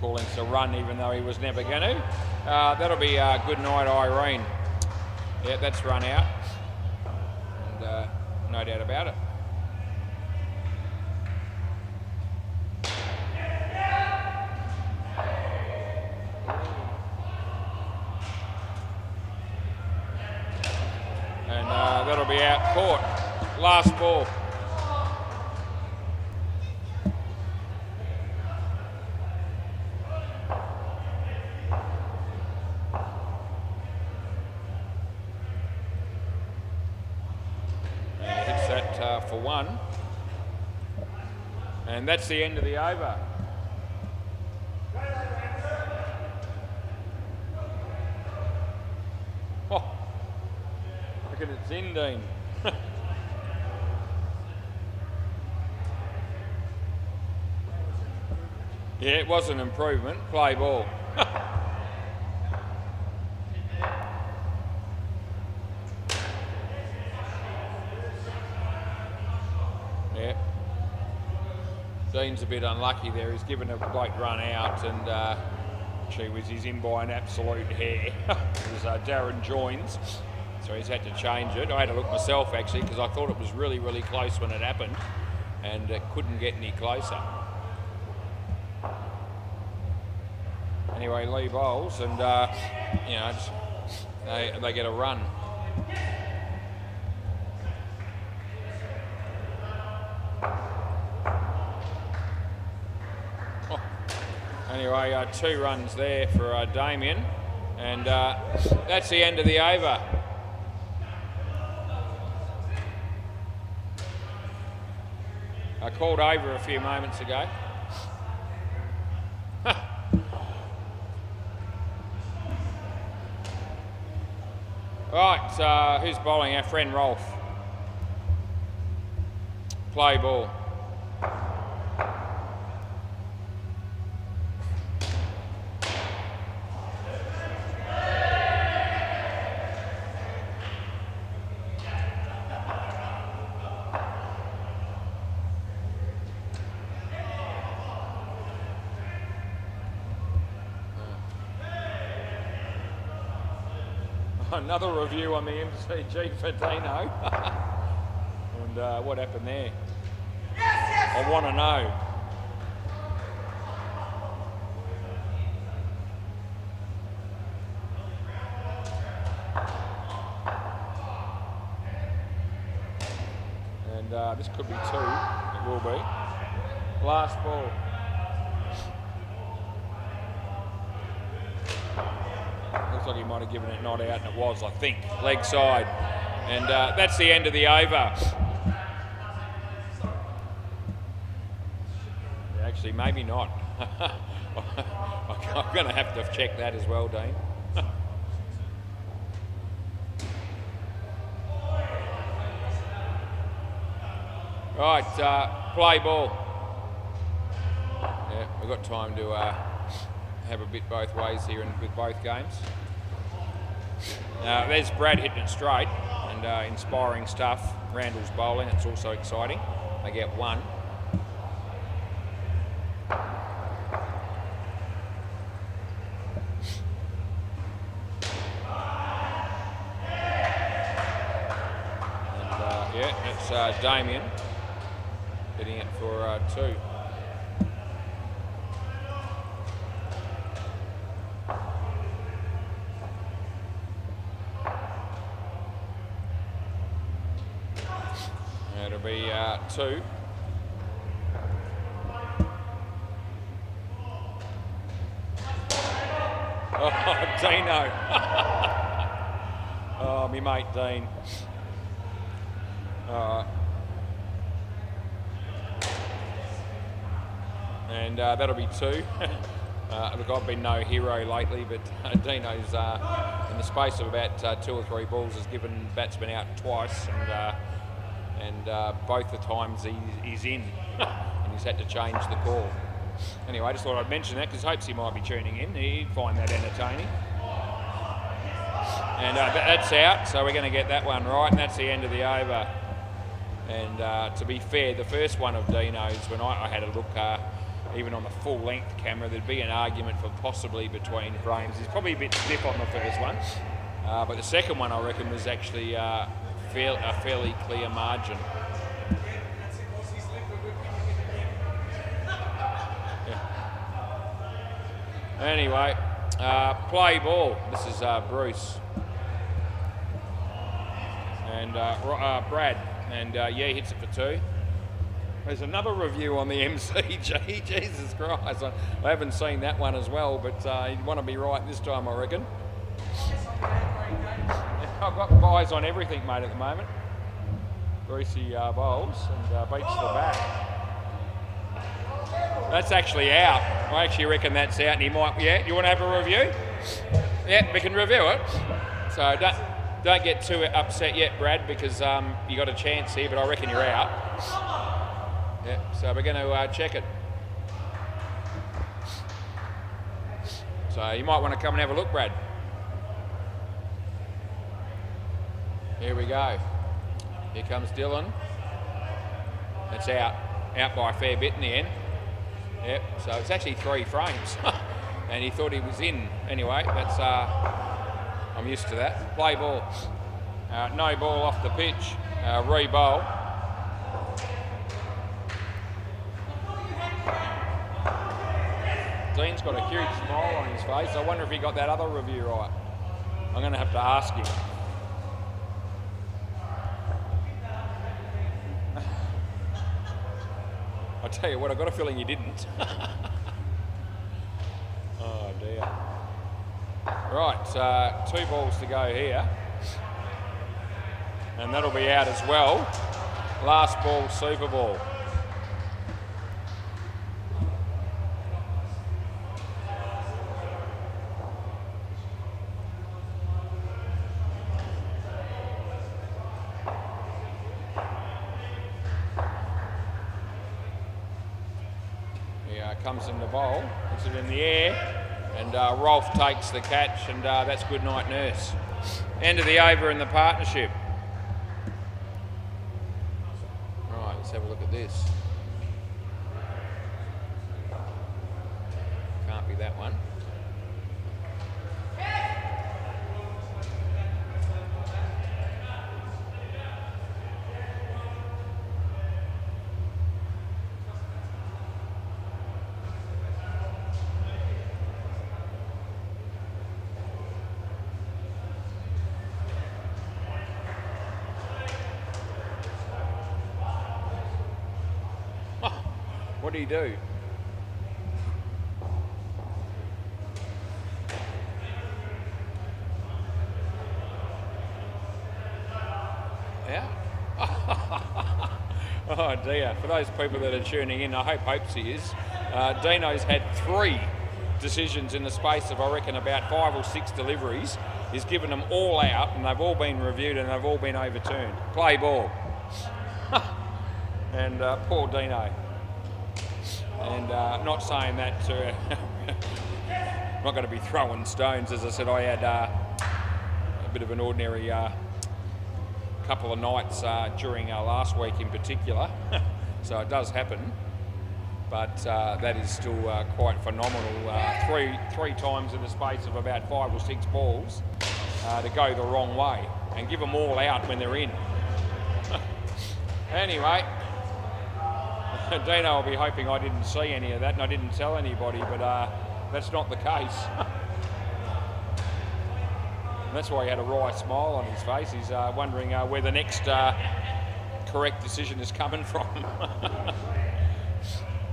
Calling us a run, even though he was never going to. That'll be good night, Irene. Yeah, that's run out. And no doubt about it. And that'll be out court. Last ball. And he hits that for 1. And that's the end of the over. Oh, look at it's in, Dean. Yeah, it was an improvement. Play ball. Yeah. Dean's a bit unlucky there. He's given a late run out, and he's in by an absolute hair. It was Darren Joins, so he's had to change it. I had to look myself, actually, because I thought it was really, really close when it happened, and it couldn't get any closer. Anyway, Lee bowls, and you know, they get a run. Oh. Anyway, 2 runs there for Damien, and that's the end of the over. I called over a few moments ago. Right, who's bowling? Our friend Rolf. Play ball. Another review on the MCG for Dino. And what happened there? I want to know. And this could be 2. It will be. Last ball. Looks like he might have given it not out, and it was, I think. Leg side. And that's the end of the over. Actually, maybe not. I'm going to have to check that as well, Dean. Right, play ball. Yeah, we've got time to have a bit both ways here and with both games. There's Brad hitting it straight, and inspiring stuff. Randall's bowling, it's also exciting. They get 1. And yeah, it's Damien hitting it for 2. It'll be 2. Oh, Dino. Oh, me mate Dean. And that'll be 2. Look, I've been no hero lately, but Dino's in the space of about 2 or 3 balls has given batsmen out twice, and both the times he's in, and he's had to change the call. Anyway, I just thought I'd mention that because hopes he might be tuning in. He'd find that entertaining. And that's out, so we're going to get that one right, and that's the end of the over. And to be fair, the first one of Dino's, when I had a look, even on the full-length camera, there'd be an argument for possibly between frames. He's probably a bit stiff on the first one, but the second one, I reckon, was actually a fairly clear margin. Yeah. Anyway, play ball. This is Bruce. And Brad, and yeah, he hits it for 2. There's another review on the MCG, Jesus Christ. I haven't seen that one as well, but you'd want to be right this time, I reckon. I've got buys on everything, mate, at the moment. Brucey bowls and beats the bat. That's actually out. I actually reckon that's out, and he might, yeah, you want to have a review? Yeah, we can review it. So don't get too upset yet, Brad, because you got a chance here, but I reckon you're out. Yeah, so we're going to check it. So you might want to come and have a look, Brad. Here we go. Here comes Dylan. It's out. Out by a fair bit in the end. Yep, so it's actually 3 frames. And he thought he was in. Anyway, that's I'm used to that. Play ball. No ball off the pitch. Re-bowl. Dean's got a huge smile on his face. I wonder if he got that other review right. I'm going to have to ask him. I tell you what, I've got a feeling you didn't. Oh dear. Right, 2 balls to go here. And that'll be out as well. Last ball, super ball. Comes in the bowl, puts it in the air, and Rolf takes the catch, and that's good night, nurse. End of the over in the partnership. Right, let's have a look at this. Can't be that one. What do you do? Yeah? Oh dear. For those people that are tuning in, I hope Hopesy is. Dino's had 3 decisions in the space of, I reckon, about 5 or 6 deliveries. He's given them all out, and they've all been reviewed, and they've all been overturned. Play ball. And poor Dino. And not saying that to... I'm not going to be throwing stones. As I said, I had a bit of an ordinary couple of nights during last week in particular. So it does happen. But that is still quite phenomenal. Three times in the space of about 5 or 6 balls to go the wrong way and give them all out when they're in. Anyway, Dino will be hoping I didn't see any of that and I didn't tell anybody, but that's not the case. And that's why he had a wry smile on his face. He's wondering where the next correct decision is coming from.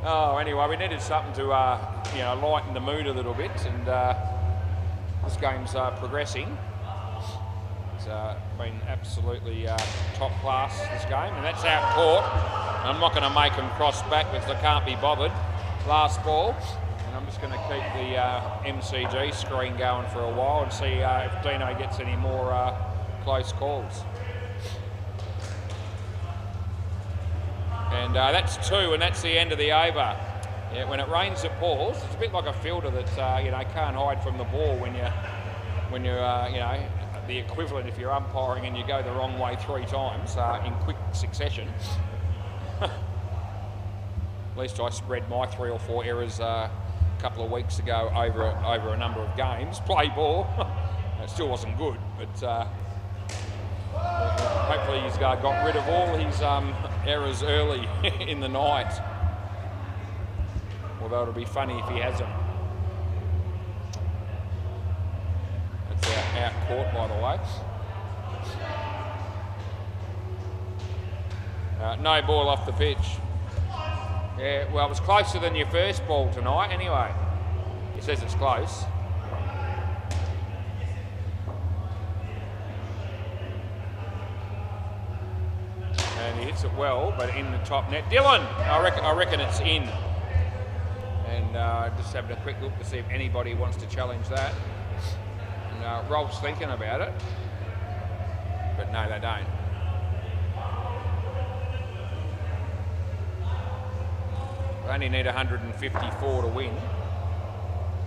Oh, anyway, we needed something to lighten the mood a little bit, and this game's progressing. It's been absolutely top class, this game, and that's out court. I'm not going to make them cross back because I can't be bothered. Last ball. And I'm just going to keep the MCG screen going for a while and see if Dino gets any more close calls. And that's 2, and that's the end of the over. Yeah, when it rains, it pours. It's a bit like a fielder that can't hide from the ball when you're the equivalent if you're umpiring and you go the wrong way 3 times in quick succession. At least I spread my 3 or 4 errors a couple of weeks ago over a number of games. Play ball. It still wasn't good, but hopefully he's got rid of all his errors early in the night. Although it'll be funny if he hasn't. That's out court, by the way. No ball off the pitch. Yeah, well, it was closer than your first ball tonight anyway. He says it's close. And he hits it well, but in the top net. Dylan, I reckon it's in. And just having a quick look to see if anybody wants to challenge that. And Rolf's thinking about it, but no, they don't. They only need 154 to win.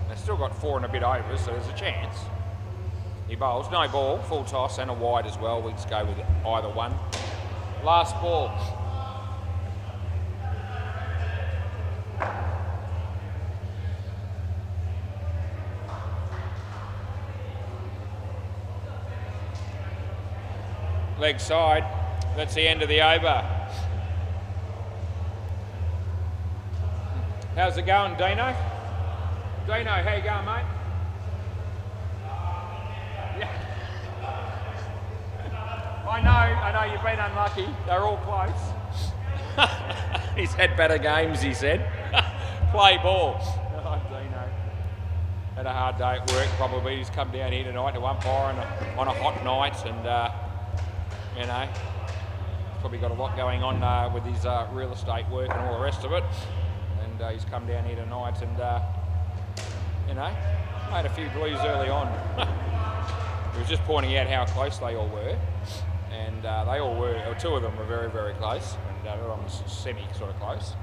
They've still got 4 and a bit over, so there's a chance. He bowls, no ball, full toss and a wide as well. We just go with either one. Last ball. Leg side. That's the end of the over. How's it going, Dino? Dino, how you going, mate? Yeah. I know you've been unlucky. They're all close. He's had better games, he said. Play ball. Oh, Dino. Had a hard day at work, probably. He's come down here tonight to umpire on a hot night, and probably got a lot going on with his real estate work and all the rest of it. And he's come down here tonight and, made a few blues early on. He was just pointing out how close they all were. And they all were, or 2 of them were very, very close. And the other one was semi sort of close.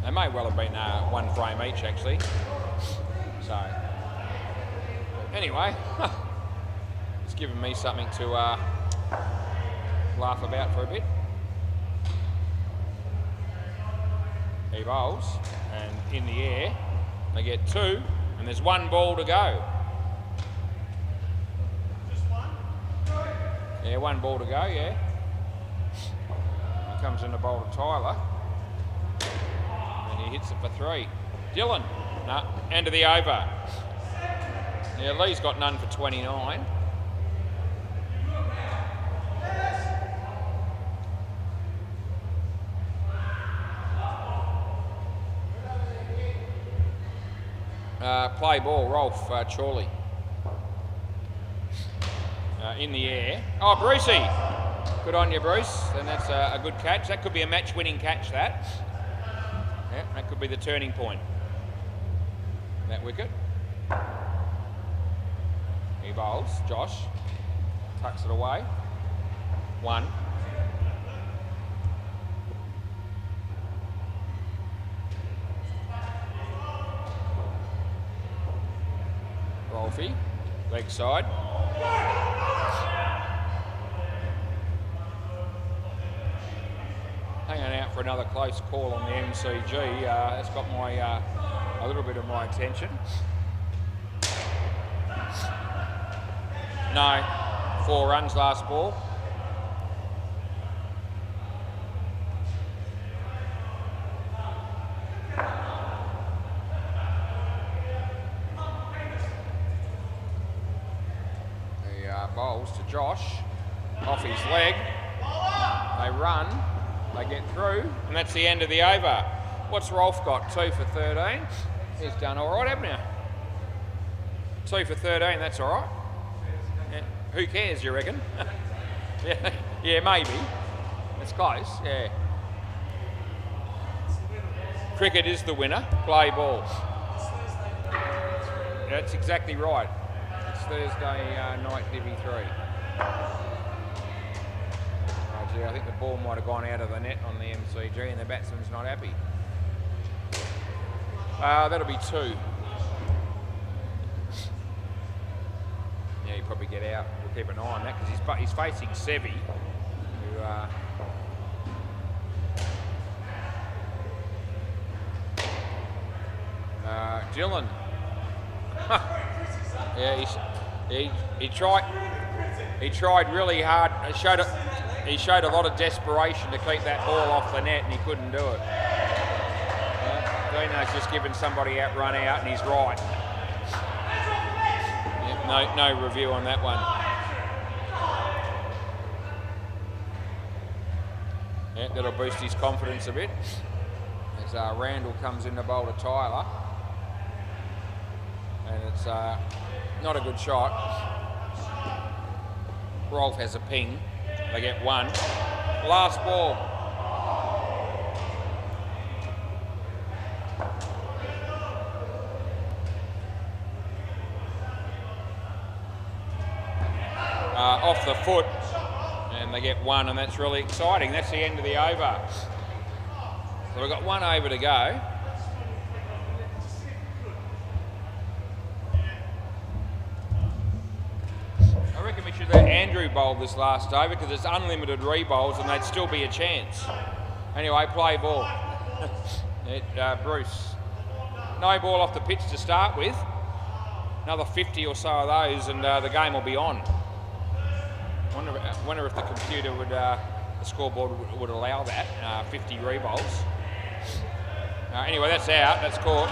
They may well have been 1 frame each, actually. So, anyway, it's given me something to laugh about for a bit. He bowls, and in the air, they get 2, and there's 1 ball to go. Just 1? Yeah, 1 ball to go, yeah. He comes in the bowl to Tyler, and he hits it for 3. Dylan, no, end of the over. Yeah, Lee's got none for 29. Play ball, Rolf Chorley. In the air. Oh, Brucey! Good on you, Bruce. And that's a good catch. That could be a match-winning catch, that. Yeah, that could be the turning point. That wicket. He bowls. Josh tucks it away. 1. Rolfie, leg side. Hanging out for another close call on the MCG. That's got my a little bit of my attention. No, 4 runs last ball. Bowls to Josh, off his leg, they run, they get through, and that's the end of the over. What's Rolf got? 2 for 13. He's done all right, haven't you? 2 for 13, that's all right. Yeah. Who cares, you reckon? Yeah, maybe. It's close, yeah. Cricket is the winner. Play ball. That's exactly right. It's Thursday night Divi 3. Oh, gee, I think the ball might have gone out of the net on the MCG and the batsman's not happy. That'll be 2. Yeah, he'll probably get out. We'll keep an eye on that because he's facing Sevi, who Dylan. Yeah, he tried really hard. He showed a lot of desperation to keep that ball off the net, and he couldn't do it. Dino's just given somebody run out, and he's right. Yeah, no review on that one. Yeah, that'll boost his confidence a bit. As Randall comes in to bowl to Tyler. And it's not a good shot. Rolf has a ping. They get 1. Last ball. Off the foot. And they get 1, and that's really exciting. That's the end of the over. So we've got 1 over to go. I reckon we should let Andrew bowl this last over because it's unlimited re-bowls and they'd still be a chance. Anyway, play ball. Bruce. No ball off the pitch to start with. Another 50 or so of those and the game will be on. Wonder if the computer would, the scoreboard would allow that, 50 re-bowls. Anyway, that's out, that's caught.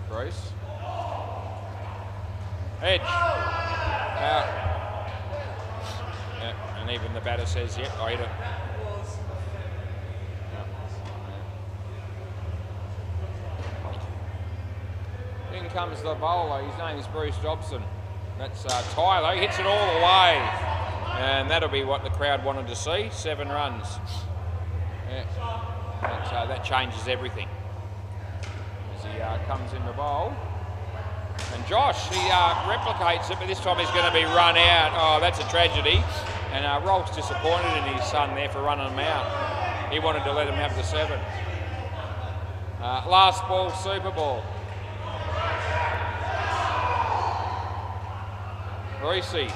Bruce. Edge. Out. Yeah, and even the batter says, yep, I hit it. In comes the bowler, his name is Bruce Dobson. That's Tyler, he hits it all the way. And that'll be what the crowd wanted to see, 7 runs. Yeah. That changes everything. As he comes in the bowl. And Josh, he replicates it, but this time he's going to be run out. Oh, that's a tragedy. And Rolf's disappointed in his son there for running him out. He wanted to let him have the 7. Last ball, Super Ball. Greasy.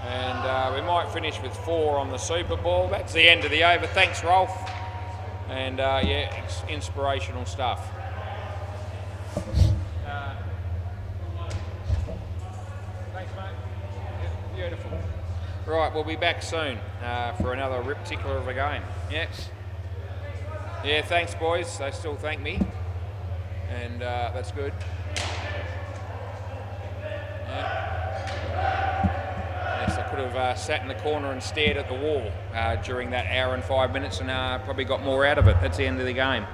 And we might finish with 4 on the Super Ball. That's the end of the over. Thanks, Rolf. And yeah, inspirational stuff. Thanks, mate. Yeah, beautiful. Right, we'll be back soon for another rip tickler of a game. Yeah. Yeah, thanks, boys. They still thank me. And that's good. Yes, I could have sat in the corner and stared at the wall during that hour and 5 minutes and probably got more out of it. That's the end of the game.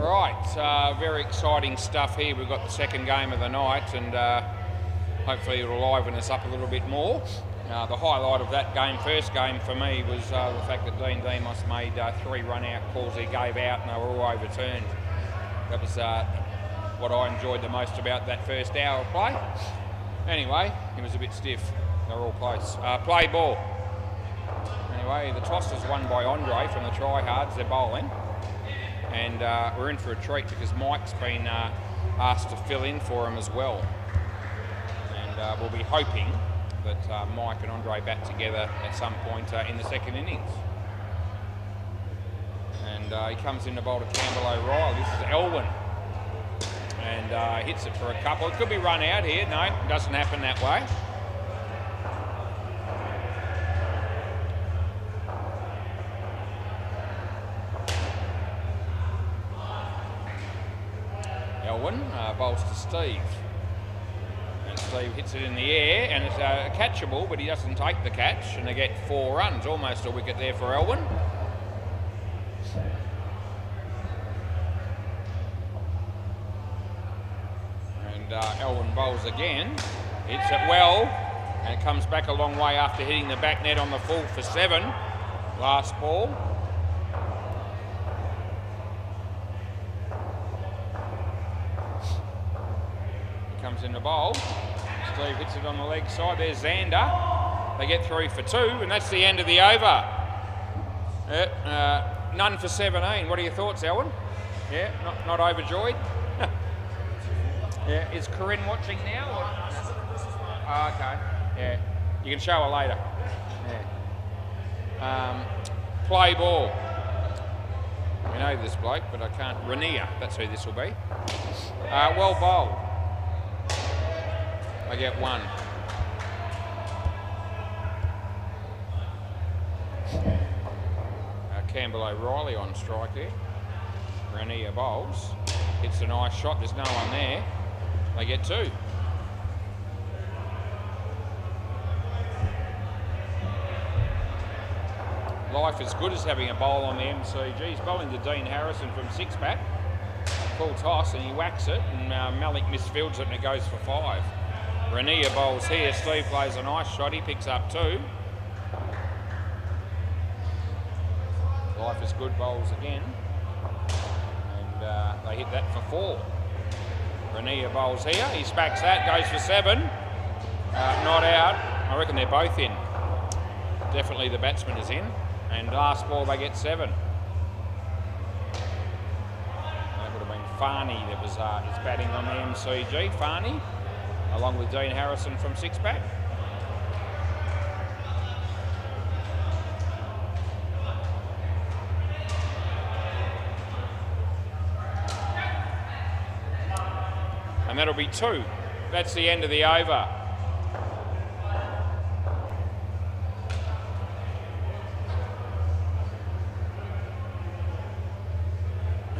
Right, very exciting stuff here. We've got the second game of the night, and hopefully it'll liven us up a little bit more. The highlight of that game, first game for me, was the fact that Dean Demos made 3 run-out calls he gave out, and they were all overturned. That was what I enjoyed the most about that first hour of play. Anyway, he was a bit stiff. They were all close. Play ball. Anyway, the toss is won by Andre from the tryhards. They're bowling. And we're in for a treat because Mike's been asked to fill in for him as well. And we'll be hoping that Mike and Andre bat together at some point in the second innings. And he comes in to bowl to Campbell O'Reilly. This is Elwyn. And hits it for a couple. It could be run out here. No, it doesn't happen that way. Elwyn bowls to Steve. And Steve hits it in the air, and it's catchable, but he doesn't take the catch, and they get 4 runs. Almost a wicket there for Elwyn. And Elwyn bowls again. Hits it well, and it comes back a long way after hitting the back net on the full for 7. Last ball. Comes in the bowl. Steve hits it on the leg side. There's Xander. They get 3 for 2, and that's the end of the over. None for 17. What are your thoughts, Elwyn? Yeah, not overjoyed? Yeah, is Corinne watching now? Or? Okay, yeah. You can show her later. Yeah. Play ball. We know this bloke, but I can't. Rainier, that's who this will be. Well bowled. I get 1. Campbell O'Reilly on strike here. Rainier bowls. Hits a nice shot. There's no one there. They get 2. Life is good as having a bowl on the MCG. He's bowling to Dean Harrison from 6-back. Full toss, and he whacks it, and Malik misfields it, and it goes for 5. Rainier bowls here. Steve plays a nice shot. He picks up 2. Life is good bowls again. And they hit that for 4. Rainier bowls here. He smacks that. Goes for 7. Not out. I reckon they're both in. Definitely the batsman is in. And last ball they get 7. That would have been Farney that was is batting on the MCG. Farney, along with Dean Harrison from 6-back. And that'll be 2. That's the end of the over.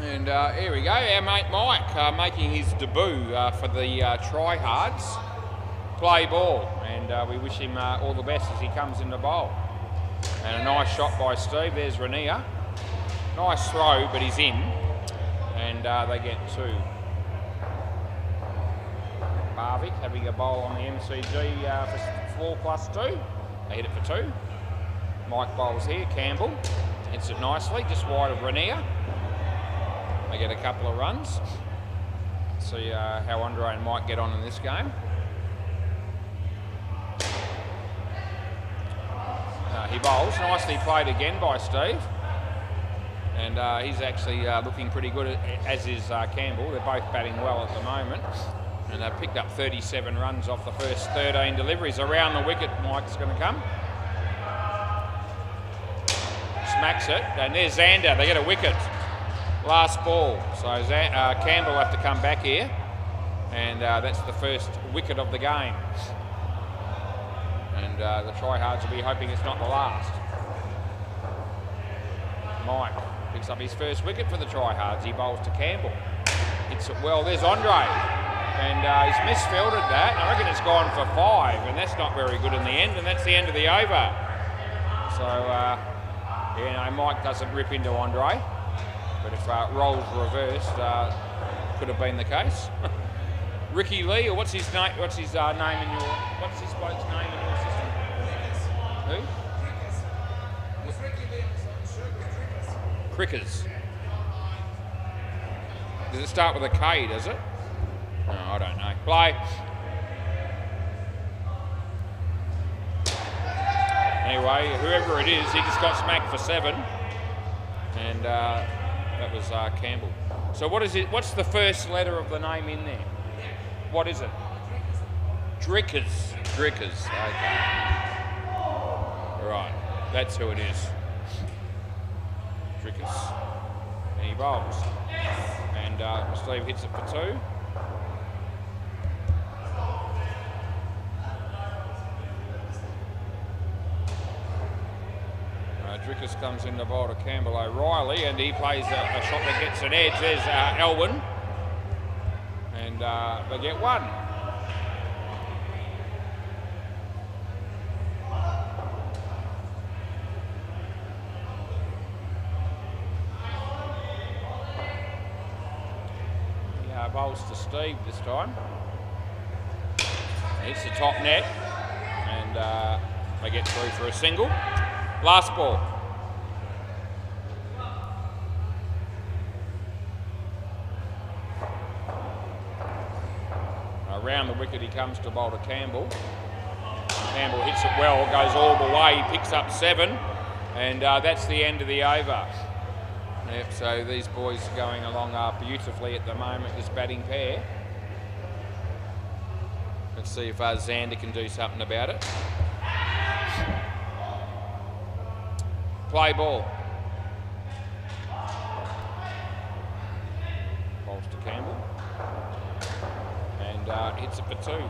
And here we go, our mate Mike making his debut for the tryhards. Play ball, and we wish him all the best as he comes into bowl. And a nice shot by Steve. There's Rainier. Nice throw, but he's in, and they get 2. Barvik having a bowl on the MCG for 4+2. They hit it for 2. Mike bowls here. Campbell hits it nicely, just wide of Rainier. They get a couple of runs. See how Andre and Mike get on in this game. He bowls. Nicely played again by Steve. And he's actually looking pretty good, as is Campbell. They're both batting well at the moment. And they've picked up 37 runs off the first 13 deliveries. Around the wicket, Mike's going to come. Smacks it. And there's Xander. They get a wicket. Last ball. So Campbell will have to come back here. And that's the first wicket of the game. And the tryhards will be hoping it's not the last. Mike picks up his first wicket for the tryhards. He bowls to Campbell. Hits it well. There's Andre. And he's misfielded that. I reckon it's gone for 5. And that's not very good in the end. And that's the end of the over. So, Mike doesn't rip into Andre. But if roles reversed, could have been the case. Ricky Lee, or what's his name? What's this bloke's name in your system? Who? Crickers. Does it start with a K, does it? No, I don't know. Play. Anyway, whoever it is, he just got smacked for 7. And that was Campbell. So what is it? What's the first letter of the name in there? What is it? Drickers. Drickers. Okay. Right. That's who it is. Drickers. And he bowls. And Steve hits it for 2. Drickers comes in to bowl to Campbell O'Reilly, and he plays a shot that gets an edge. There's Elwyn, and they get 1. He bowls to Steve this time. Hits the top net, and they get through for a single. Last ball. Around the wicket he comes to bowl to Campbell. Campbell hits it well, goes all the way, he picks up 7, and that's the end of the over. Yep, so these boys are going along beautifully at the moment, this batting pair. Let's see if Xander can do something about it. Play ball. Bowls to Campbell. And hits it for 2.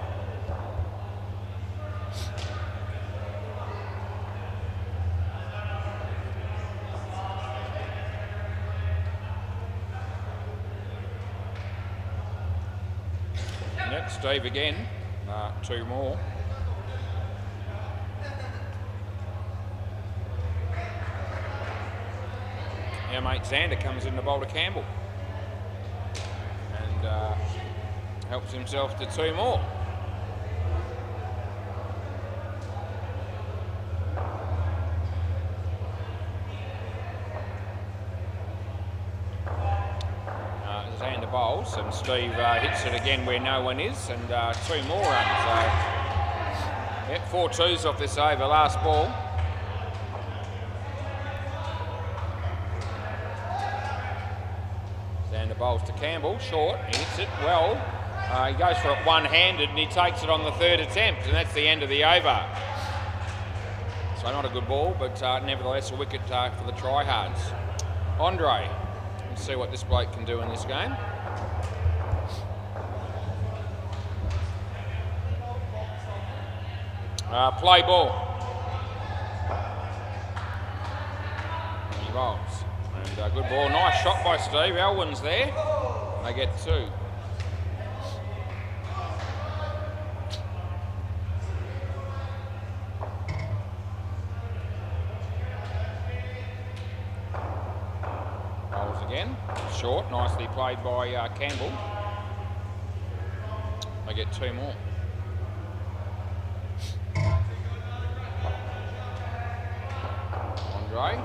Next, Steve again. 2 more. Our mate Xander comes in to bowl to Campbell and helps himself to 2 more. Xander bowls and Steve hits it again where no one is, and 2 more runs. So, yep, 4 twos off this over. Last ball. Xander bowls to Campbell, short, he hits it well. He goes for it one-handed and he takes it on the 3rd attempt, and that's the end of the over. So not a good ball, but nevertheless a wicket for the tryhards. Andre, let's see what this bloke can do in this game. Play ball. He bowls. And good ball. Nice shot by Steve. Elwyn's there. They get 2. Bowls again. Short. Nicely played by Campbell. They get 2 more. Andre.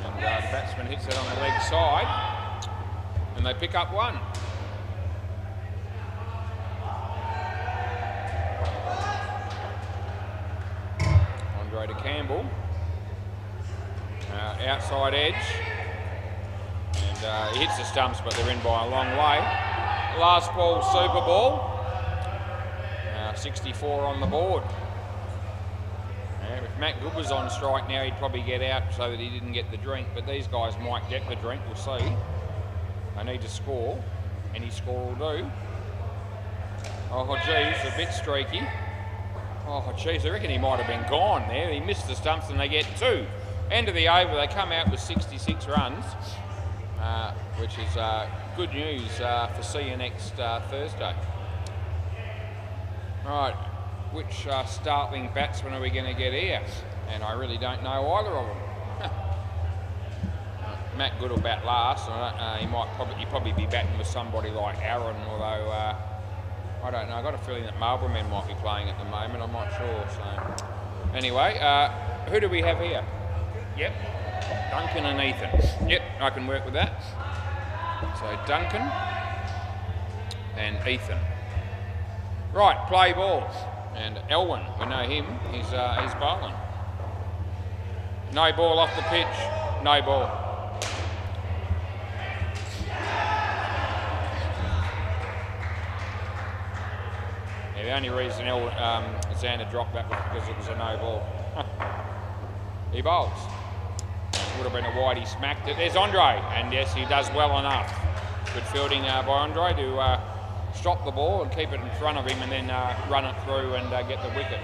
And the batsman hits it on the leg side, and they pick up 1. Andre to Campbell, outside edge, and he hits the stumps, but they're in by a long way. Last ball, super ball, 64 on the board. If Matt Good was on strike now, he'd probably get out so that he didn't get the drink, but these guys might get the drink, we'll see. They need to score. Any score will do. Oh, geez, a bit streaky. Oh, geez, I reckon he might have been gone there. He missed the stumps and they get 2. End of the over, they come out with 66 runs, which is good news for see you next Thursday. Right. Which startling batsman are we going to get here? And I really don't know either of them. Matt Good will bat last. He probably be batting with somebody like Aaron, although I don't know. I've got a feeling that Marlborough men might be playing at the moment. I'm not sure. So anyway, who do we have here? Yep, Duncan and Ethan. Yep, I can work with that. So Duncan and Ethan. Right, play ball. And Elwyn, we know him. He's bowling. No ball off the pitch. No ball. Yeah, the only reason Xander dropped that was because it was a no ball. He bowls. Would have been a wide, he smacked it. There's Andre, and yes, he does well enough. Good fielding by Andre to stop the ball and keep it in front of him and then run it through and get the wicket.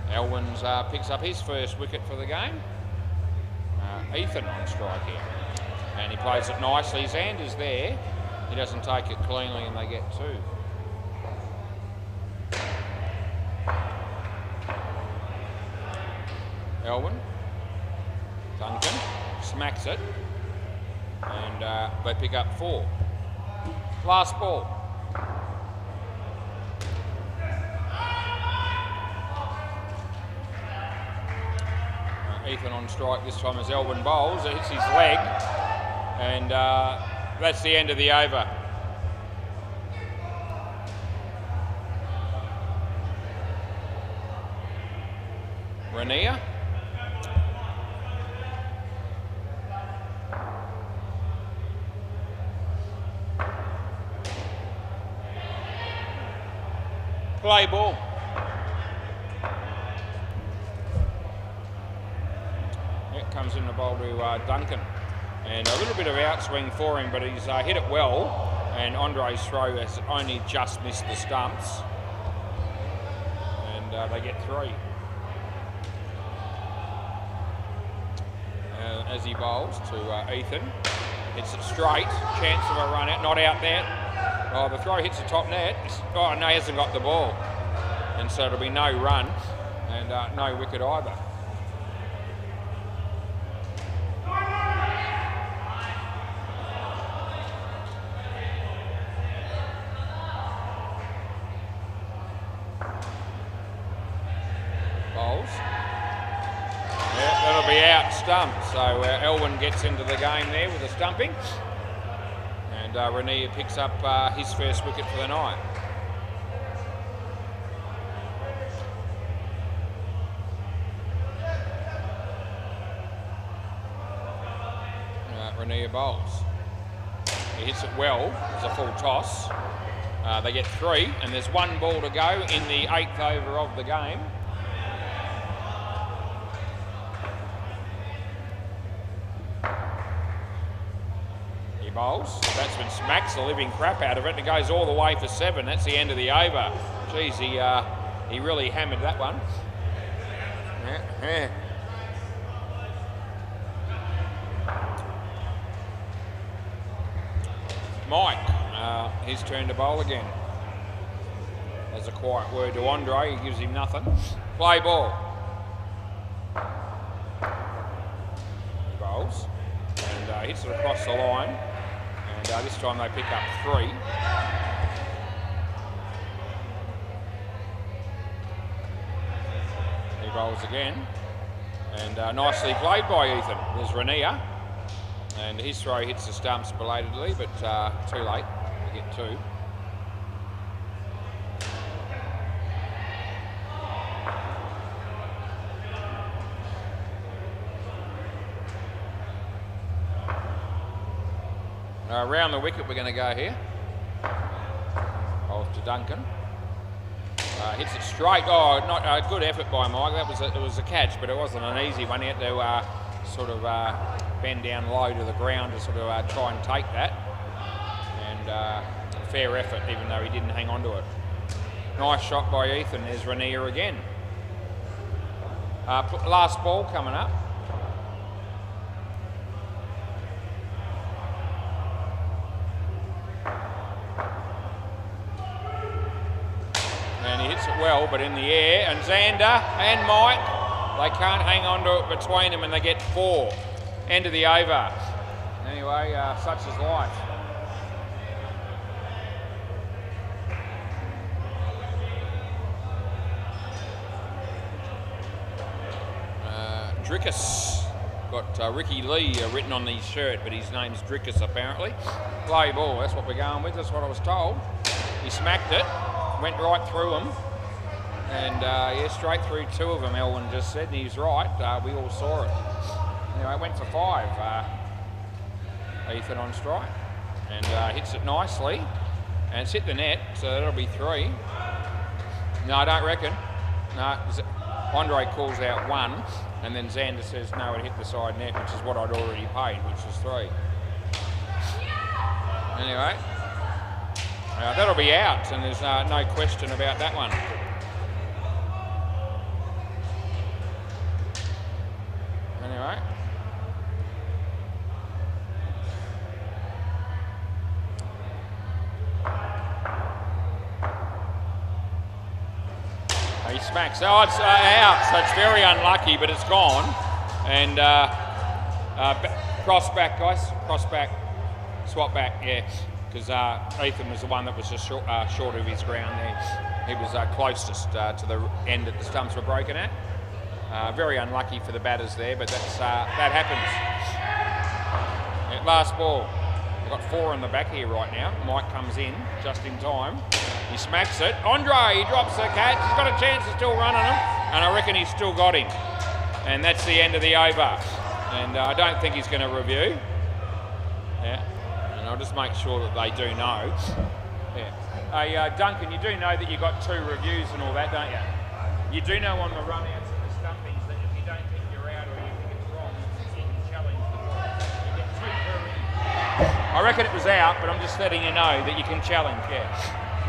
Elwyn's picks up his first wicket for the game. Ethan on strike here. And he plays it nicely. Xander's there. He doesn't take it cleanly and they get two. Elwyn. Duncan smacks it. And they pick up four. Last ball. Ethan on strike this time as Elwyn bowls. It hits his leg. And that's the end of the over. Rainier. Play ball. It comes in the bowl to Duncan. And a little bit of outswing for him, but he's hit it well. And Andre's throw has only just missed the stumps. And they get three. As he bowls to Ethan. Hits it straight. Chance of a run out. Not out there. Oh, the throw hits the top net. Oh, no, he hasn't got the ball. And so it'll be no run and no wicket either. Bowls. Yeah, that'll be out stumped. So Elwyn gets into the game there with a stumping. And Rainier picks up his first wicket for the night. Rainier bowls. He hits it well. It's a full toss. They get three, and there's one ball to go in the 8th over of the game. Bowls. The batsman smacks the living crap out of it and it goes all the way for 7. That's the end of the over. Geez, he really hammered that one. Mike, his turn to bowl again. That's a quiet word to Andre, he gives him nothing. Play ball. He bowls and hits it across the line. And this time they pick up 3. He bowls again. And nicely played by Ethan. There's Rainier. And his throw hits the stumps belatedly, but too late. We get 2. Around the wicket we're going to go here. Off to Duncan. Hits it straight. Oh, not a good effort by Mike. It was a catch, but it wasn't an easy one. He had to sort of bend down low to the ground to sort of try and take that. And fair effort, even though he didn't hang on to it. Nice shot by Ethan. There's Rainier again. Last ball coming up. Well, but in the air, and Xander and Mike, they can't hang on to it between them and they get 4. End of the over. Anyway, such is life. Drickus. Got Ricky Lee written on his shirt, but his name's Drickus apparently. Play ball, that's what we're going with, that's what I was told. He smacked it, went right through him, and yeah, straight through two of them, Elwyn just said, and he's right, we all saw it. Anyway, it went for 5. Ethan on strike, and hits it nicely, and it's hit the net, so that'll be 3. No, I don't reckon. No, Andre calls out 1, and then Xander says no, it hit the side net, which is what I'd already paid, which was 3. Anyway, that'll be out, and there's no question about that one. Anyway. He smacks. Oh, it's out, so it's very unlucky, but it's gone. And cross back, guys. Cross back. Swap back, yeah. Because Ethan was the one that was just short of his ground there. He was closest to the end that the stumps were broken at. Very unlucky for the batters there, but that happens. Yeah, last ball. We've got 4 in the back here right now. Mike comes in just in time. He smacks it. Andre, he drops the catch. He's got a chance to still run on him, and I reckon he's still got him. And that's the end of the over. And I don't think he's going to review. Yeah. And I'll just make sure that they do know. Yeah. Hey, Duncan, you do know that you got 2 reviews and all that, don't you? You do know on the run-outs and the stumpings that if you don't think you're out or you think it's wrong, you can challenge the ball. You get 2 per inning. I reckon it was out, but I'm just letting you know that you can challenge, yeah.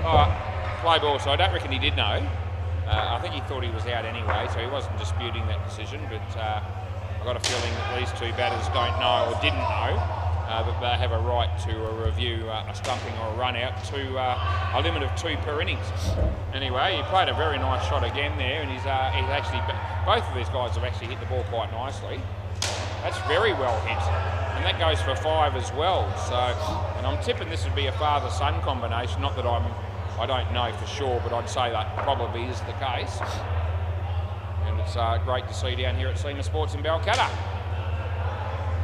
All right, play ball, so I don't reckon he did know. I think he thought he was out anyway, so he wasn't disputing that decision, but I've got a feeling that these 2 batters don't know or didn't know that they have a right to review a stumping or a run out to a limit of 2 per innings. Anyway, he played a very nice shot again there, and he's actually, both of these guys have actually hit the ball quite nicely. That's very well hit, and that goes for 5 as well. So, and I'm tipping this would be a father-son combination, not that I don't know for sure, but I'd say that probably is the case. And it's great to see down here at SEMA Sports in Balcatta.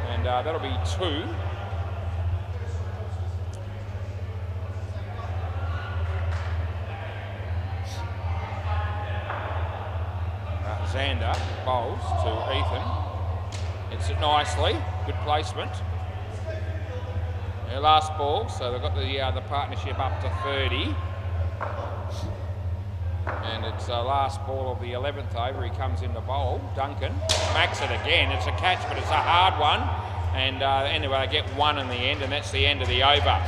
And that'll be 2. Xander bowls to Ethan. Hits it nicely, good placement. Their last ball, so they've got the partnership up to 30. And it's the last ball of the 11th over. He comes in to bowl. Duncan smacks it again. It's a catch, but it's a hard one. And anyway, they get 1 in the end, and that's the end of the over.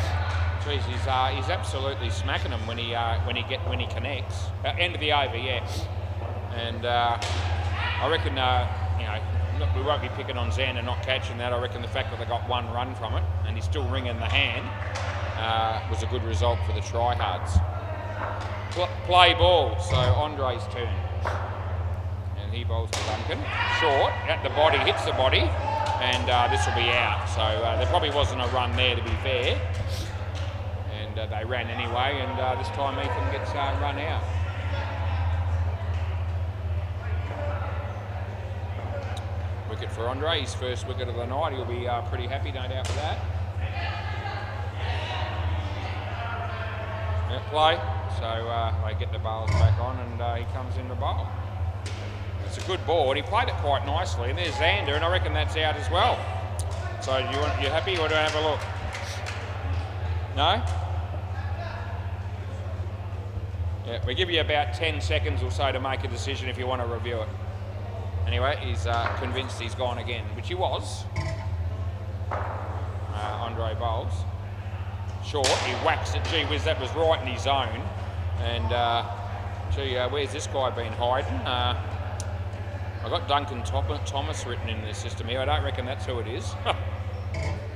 Jeez, he's absolutely smacking them when he connects. End of the over, yeah. And I reckon we won't be picking on Xander not catching that. I reckon the fact that they got 1 run from it and he's still ringing the hand was a good result for the tryhards. Play ball, so Andre's turn. And he bowls to Duncan. Short, at the body, hits the body, and this will be out. So there probably wasn't a run there, to be fair. And they ran anyway, and this time Ethan gets run out. Wicket for Andre, his first wicket of the night. He'll be pretty happy, no doubt for that. Yeah, play. So they get the bowls back on, and he comes in to bowl. It's a good ball, and he played it quite nicely. And there's Xander, and I reckon that's out as well. So you happy, or do I have a look? No? Yeah, we give you about 10 seconds or so to make a decision if you want to review it. Anyway, he's convinced he's gone again, which he was. Andre bowls. Short, he whacks it. Gee whiz, that was right in his zone. And where's this guy been hiding? I've got Duncan Thomas written in the system here. I don't reckon that's who it is. I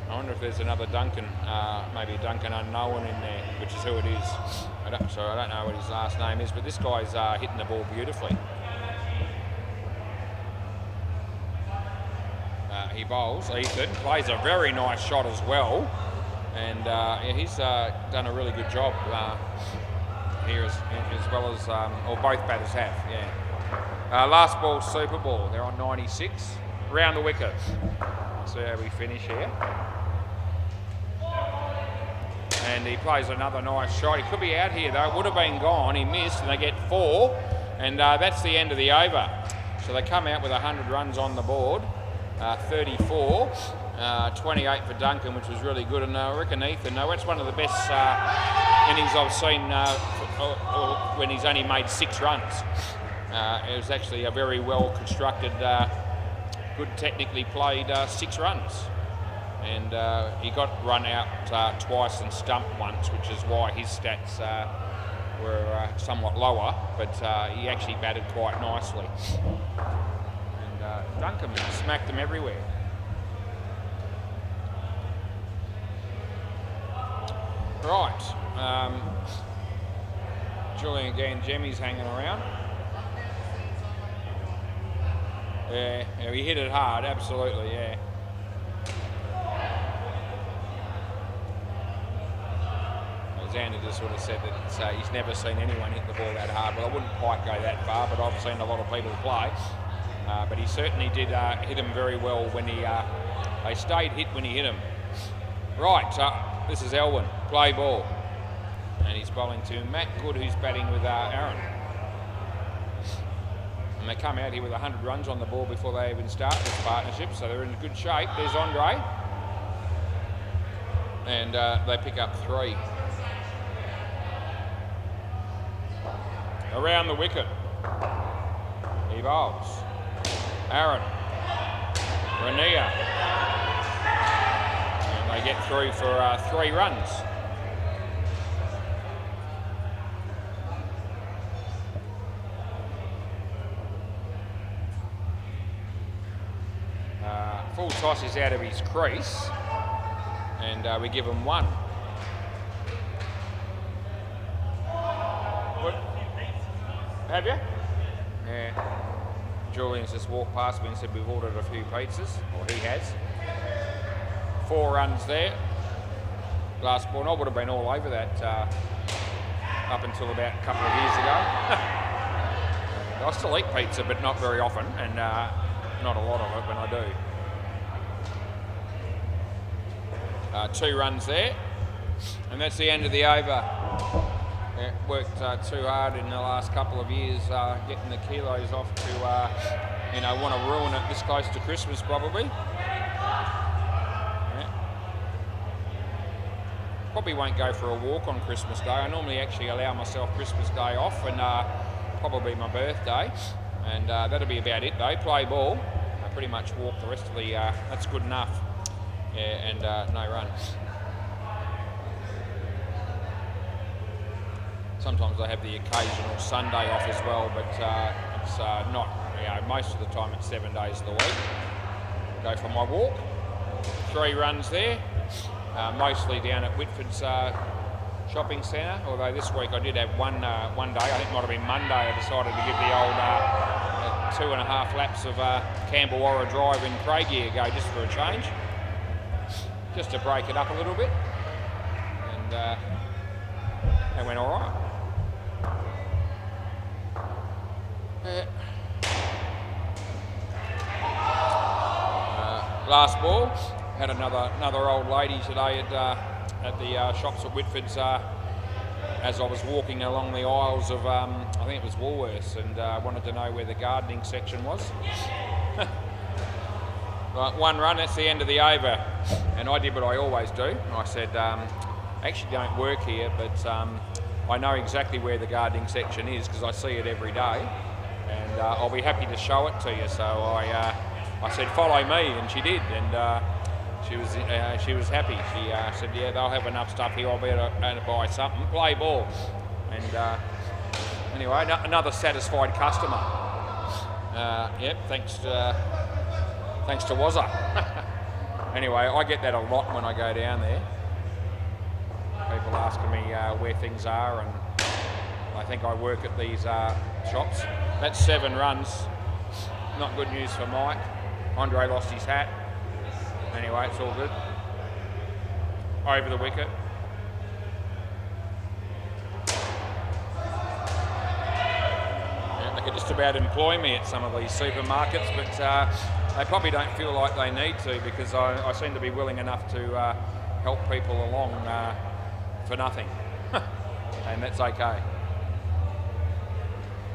wonder if there's another Duncan, maybe Duncan Unknown in there, which is who it is. I don't know what his last name is, but this guy's hitting the ball beautifully. he bowls. Ethan plays a very nice shot as well. And he's done a really good job here as well as, or both batters have, yeah. Last ball, Super Ball. They're on 96. Round the wicket. See how we finish here. And he plays another nice shot. He could be out here though. It would have been gone. He missed and they get 4. And that's the end of the over. So they come out with 100 runs on the board. 34. 28 for Duncan, which was really good. And I reckon Ethan, that's one of the best innings I've seen when he's only made 6 runs. It was actually a very well constructed, good technically played 6 runs. And he got run out twice and stumped once, which is why his stats were somewhat lower, but he actually batted quite nicely. And Duncan smacked them everywhere. Right, Julian again, Jemmy's hanging around. Yeah, he hit it hard, absolutely, yeah. Xander just sort of said that he's never seen anyone hit the ball that hard. Well, I wouldn't quite go that far, but I've seen a lot of people play. But he certainly did hit them very well when they stayed hit when he hit them. Right, this is Elwyn, play ball. And he's bowling to Matt Good, who's batting with Aaron. And they come out here with 100 runs on the ball before they even start this partnership, so they're in good shape. There's Andre. And they pick up 3. Around the wicket. He bowls. Aaron. Rania. And they get through for 3 runs. Full toss is out of his crease. And we give him 1. What? Have you? Yeah. Julian's just walked past me and said we've ordered a few pizzas, or he has. 4 runs there. Last ball, and I would have been all over that up until about a couple of years ago. I still eat pizza, but not very often, and not a lot of it when I do. 2 runs there, and that's the end of the over. Yeah, worked too hard in the last couple of years getting the kilos off to, want to ruin it this close to Christmas probably. Yeah. Probably won't go for a walk on Christmas Day. I normally actually allow myself Christmas Day off and probably my birthday. And that'll be about it though, play ball. I pretty much walk the rest of the, that's good enough. Yeah, and no runs. Sometimes I have the occasional Sunday off as well, but it's not, most of the time it's 7 days of the week. Go for my walk. 3 runs there, mostly down at Whitford's shopping centre, although this week I did have one day, I think it might have been Monday, I decided to give the old 2.5 laps of Camberwarra Drive in Craigie a go just for a change, just to break it up a little bit, and that went all right. Last ball, had another old lady today at the shops at Whitford's as I was walking along the aisles of I think it was Woolworths, and wanted to know where the gardening section was. Right, 1 run, that's the end of the over, and I did what I always do. I said, I actually don't work here, but I know exactly where the gardening section is because I see it every day, and I'll be happy to show it to you. So I said, follow me, and she did, and she was happy. She said, yeah, they'll have enough stuff here, I'll be able to buy something. Play ball. And anyway, another satisfied customer. Yep, thanks to WACA. Anyway, I get that a lot when I go down there. People asking me where things are, and I think I work at these shops. That's 7 runs. Not good news for Mike. Andre lost his hat. Anyway, it's all good. Over the wicket. Yeah, they could just about employ me at some of these supermarkets, but they probably don't feel like they need to, because I seem to be willing enough to help people along for nothing. And that's okay.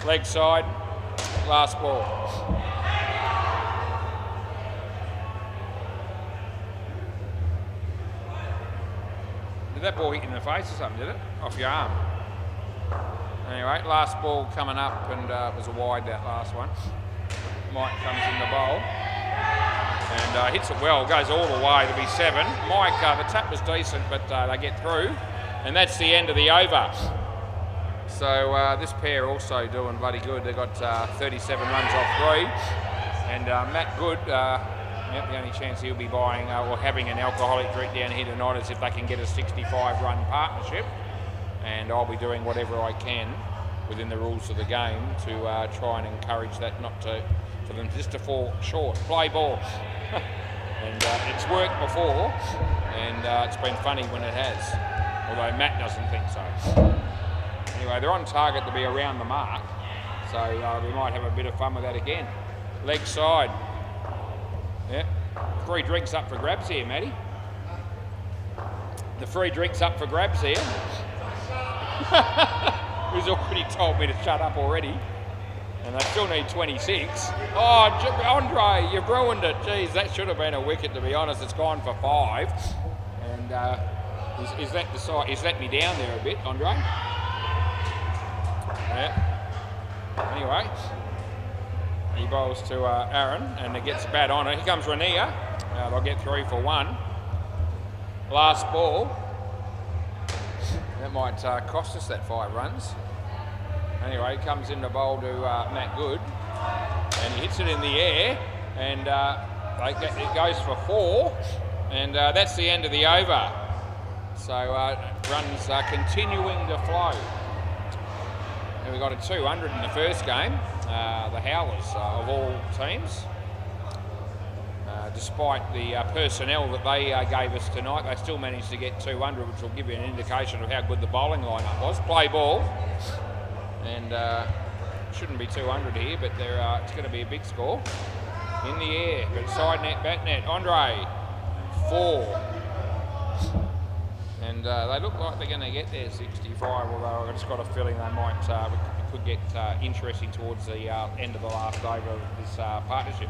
Leg side, last ball. Did that ball hit you in the face or something, did it? Off your arm? Anyway, last ball coming up, and it was a wide, that last one. Mike comes in the bowl and hits it well, goes all the way to be 7. Mike, the tap was decent, but they get through, and that's the end of the over. So this pair also doing bloody good. They got 37 runs off 3, and Matt Good, the only chance he'll be buying or having an alcoholic drink down here tonight is if they can get a 65-run partnership, and I'll be doing whatever I can within the rules of the game to try and encourage that for them just to fall short. Play ball. And it's worked before, and it's been funny when it has, although Matt doesn't think so. Anyway, they're on target to be around the mark, so we might have a bit of fun with that again. Leg side. Yeah, free drinks up for grabs here, Matty. The free drinks up for grabs here. He's already told me to shut up already. And they still need 26. Oh, Andre, you've ruined it. Geez, that should have been a wicket, to be honest. It's gone for 5. And is that me down there a bit, Andre? Yeah. Anyway, he bowls to Aaron, and it gets a bat on it. Here comes Rainier. They'll get 3 for 1. Last ball. That might cost us that 5 runs. Anyway, he comes in the bowl to Matt Good, and he hits it in the air, and it goes for 4, and that's the end of the over. So runs are continuing to flow. And we got a 200 in the first game, the Howlers of all teams. Despite the personnel that they gave us tonight, they still managed to get 200, which will give you an indication of how good the bowling lineup was. Play ball. And shouldn't be 200 here, but it's going to be a big score. In the air, but side net, back net. Andre, 4. And they look like they're going to get their 65, although I've just got a feeling they might could get interesting towards the end of the last over of this partnership.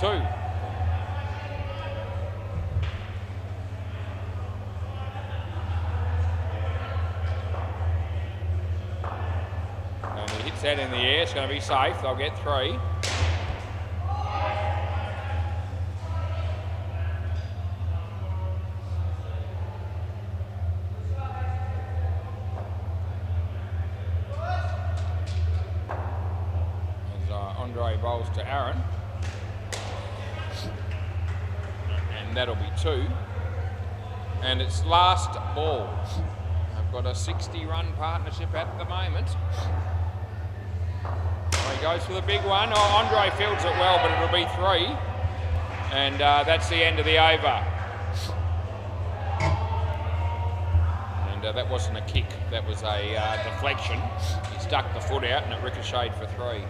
2. And he hits that in the air. It's going to be safe. They'll get 3. As Andre bowls to Aaron. And that'll be 2. And it's last ball. I've got a 60-run partnership at the moment. He goes for the big one. Oh, Andre fields it well, but it'll be 3. And that's the end of the over. And that wasn't a kick, that was a deflection. He stuck the foot out and it ricocheted for 3.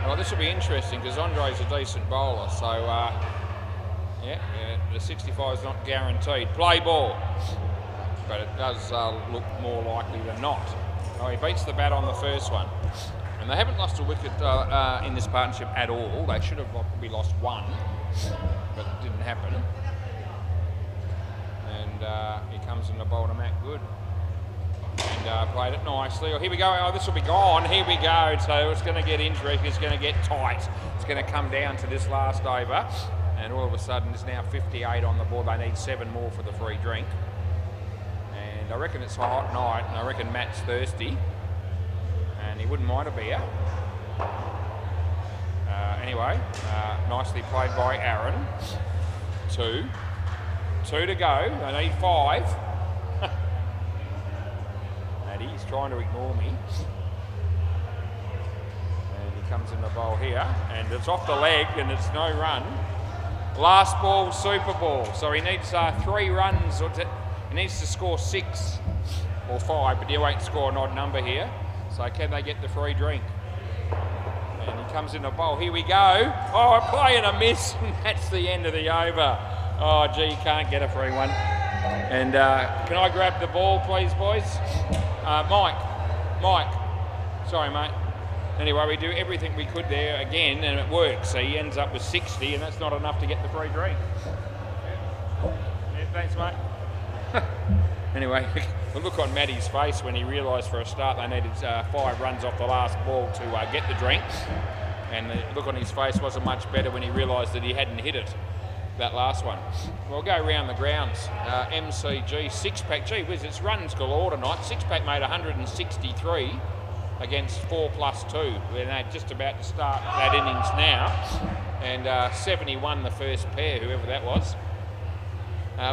Well, this will be interesting because Andre's a decent bowler, so yeah, the 65 is not guaranteed. Play ball. But it does look more likely than not. Oh, he beats the bat on the first one. And they haven't lost a wicket in this partnership at all. They should have probably lost 1, but it didn't happen. And he comes in the bowl to Matt Good. And played it nicely. Oh, here we go. Oh, this will be gone. Here we go. So it's going to get interesting. It's going to get tight. It's going to come down to this last over. And all of a sudden, there's now 58 on the board. They need 7 more for the free drink. I reckon it's a hot night, and I reckon Matt's thirsty, and he wouldn't mind a beer. Anyway, nicely played by Aaron. 2 to go. They need 5. Matty's trying to ignore me. comes in the bowl here, and it's off the leg, and it's no run. Last ball, Super Ball. So he needs 3 runs. He needs to score 6 or 5, but he won't score an odd number here. So can they get the free drink? And he comes in the bowl. Here we go. Oh, a play and a miss, and that's the end of the over. Oh, gee, can't get a free one. And can I grab the ball, please, boys? Mike. Sorry, mate. Anyway, we do everything we could there again, and it works. So he ends up with 60, and that's not enough to get the free drink. Yeah, thanks, mate. Anyway, the look on Matty's face when he realised for a start they needed 5 runs off the last ball to get the drink. And the look on his face wasn't much better when he realised that he hadn't hit it, that last one. We'll go round the grounds. MCG, 6-pack. Gee whiz, it's runs galore tonight. 6-pack made 163 against 4+2. They're just about to start that innings now. And 71 the first pair, whoever that was.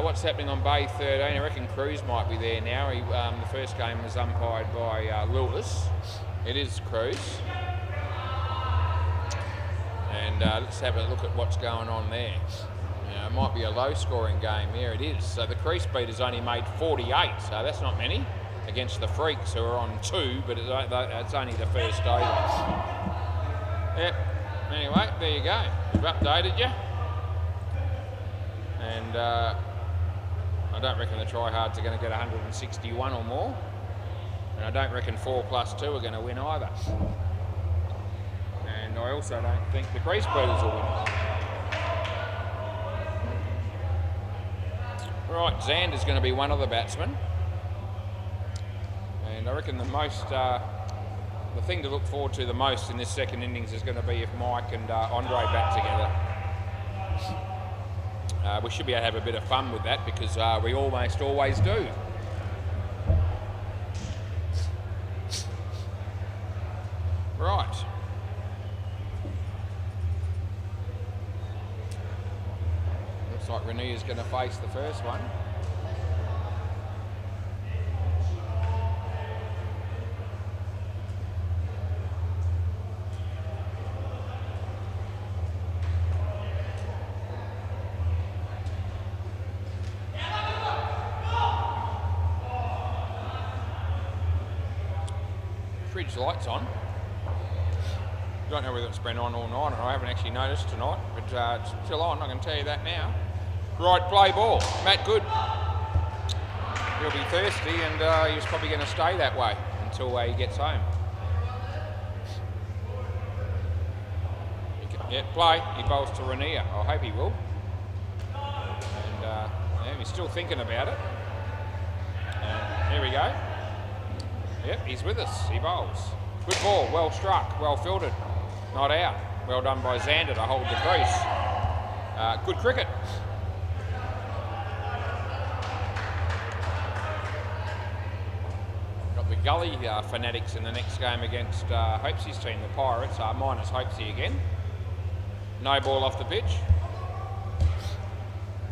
What's happening on Bay 13? I reckon Cruz might be there now. The first game was umpired by Lewis. It is Cruz. And let's have a look at what's going on there. It might be a low-scoring game. There it is. So the crease beaters only made 48, so that's not many, against the freaks who are on 2, but it's only the first over. Yep. Anyway, there you go. We've updated you. And I don't reckon the tryhards are going to get 161 or more. And I don't reckon 4+2 are going to win either. And I also don't think the crease beaters will win. Right, Xander's going to be one of the batsmen. And I reckon the thing to look forward to the most in this second innings is going to be if Mike and Andre bat together. We should be able to have a bit of fun with that because we almost always do. Right. Looks like Rainia's going to face the first one. Fridge lights on. Don't know whether it's been on all night, and I haven't actually noticed tonight, but it's still on, I can tell you that now. Right, play ball. Matt Good. He'll be thirsty, and he's probably going to stay that way until he gets home. Yeah, play. He bowls to Rania. I hope he will. And yeah, he's still thinking about it. And here we go. Yep, he's with us. He bowls. Good ball, well struck, well fielded. Not out. Well done by Xander to hold the crease. Good cricket. Got the Gully fanatics in the next game against Hopesy's team, the Pirates, minus Hopesy again. No ball off the pitch.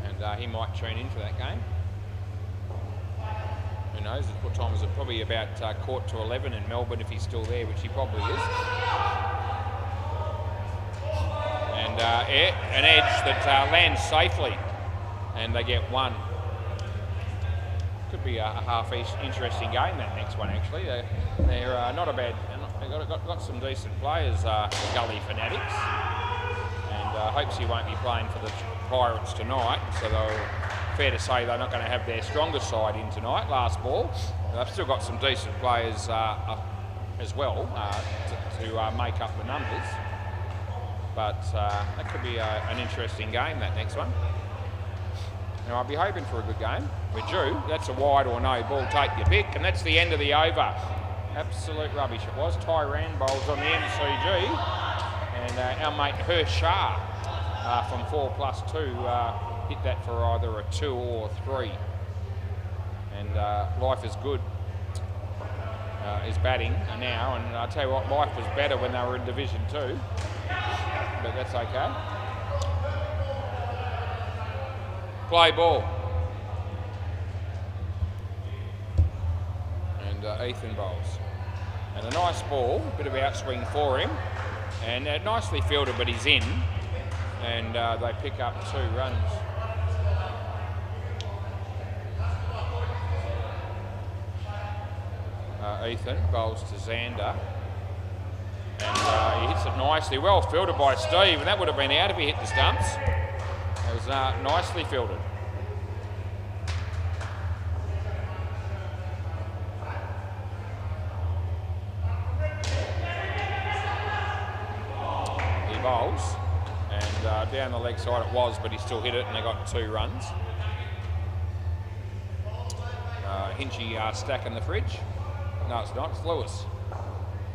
And he might tune in for that game. Who knows? What time is it? Probably about 11:15 in Melbourne if he's still there, which he probably is. And an edge that lands safely, and they get 1. Could be a half interesting game, that next one actually. They're not a bad. They've got some decent players, the Gully fanatics, and hopes he won't be playing for the Pirates tonight. So fair to say they're not going to have their strongest side in tonight. Last ball. They've still got some decent players as well to make up the numbers. But that could be an interesting game, that next one. Now, I'll be hoping for a good game. We're due. That's a wide or no ball. Take your pick. And that's the end of the over. Absolute rubbish it was. Tyran bowls on the MCG. And our mate Hershar from 4+2 hit that for either a 2 or 3. And Life is Good is batting now. And I'll tell you what, Life was better when they were in Division 2. But that's okay. Play ball. And Ethan bowls. And a nice ball, bit of outswing for him. And nicely fielded, but he's in. And they pick up 2 runs. Ethan bowls to Xander. And he hits it nicely. Well fielded by Steve, and that would have been out if he hit the stumps. It was nicely fielded. He bowls, and down the leg side it was, but he still hit it, and they got 2 runs. Hinchy stack in the fridge. No, it's not. It's Lewis.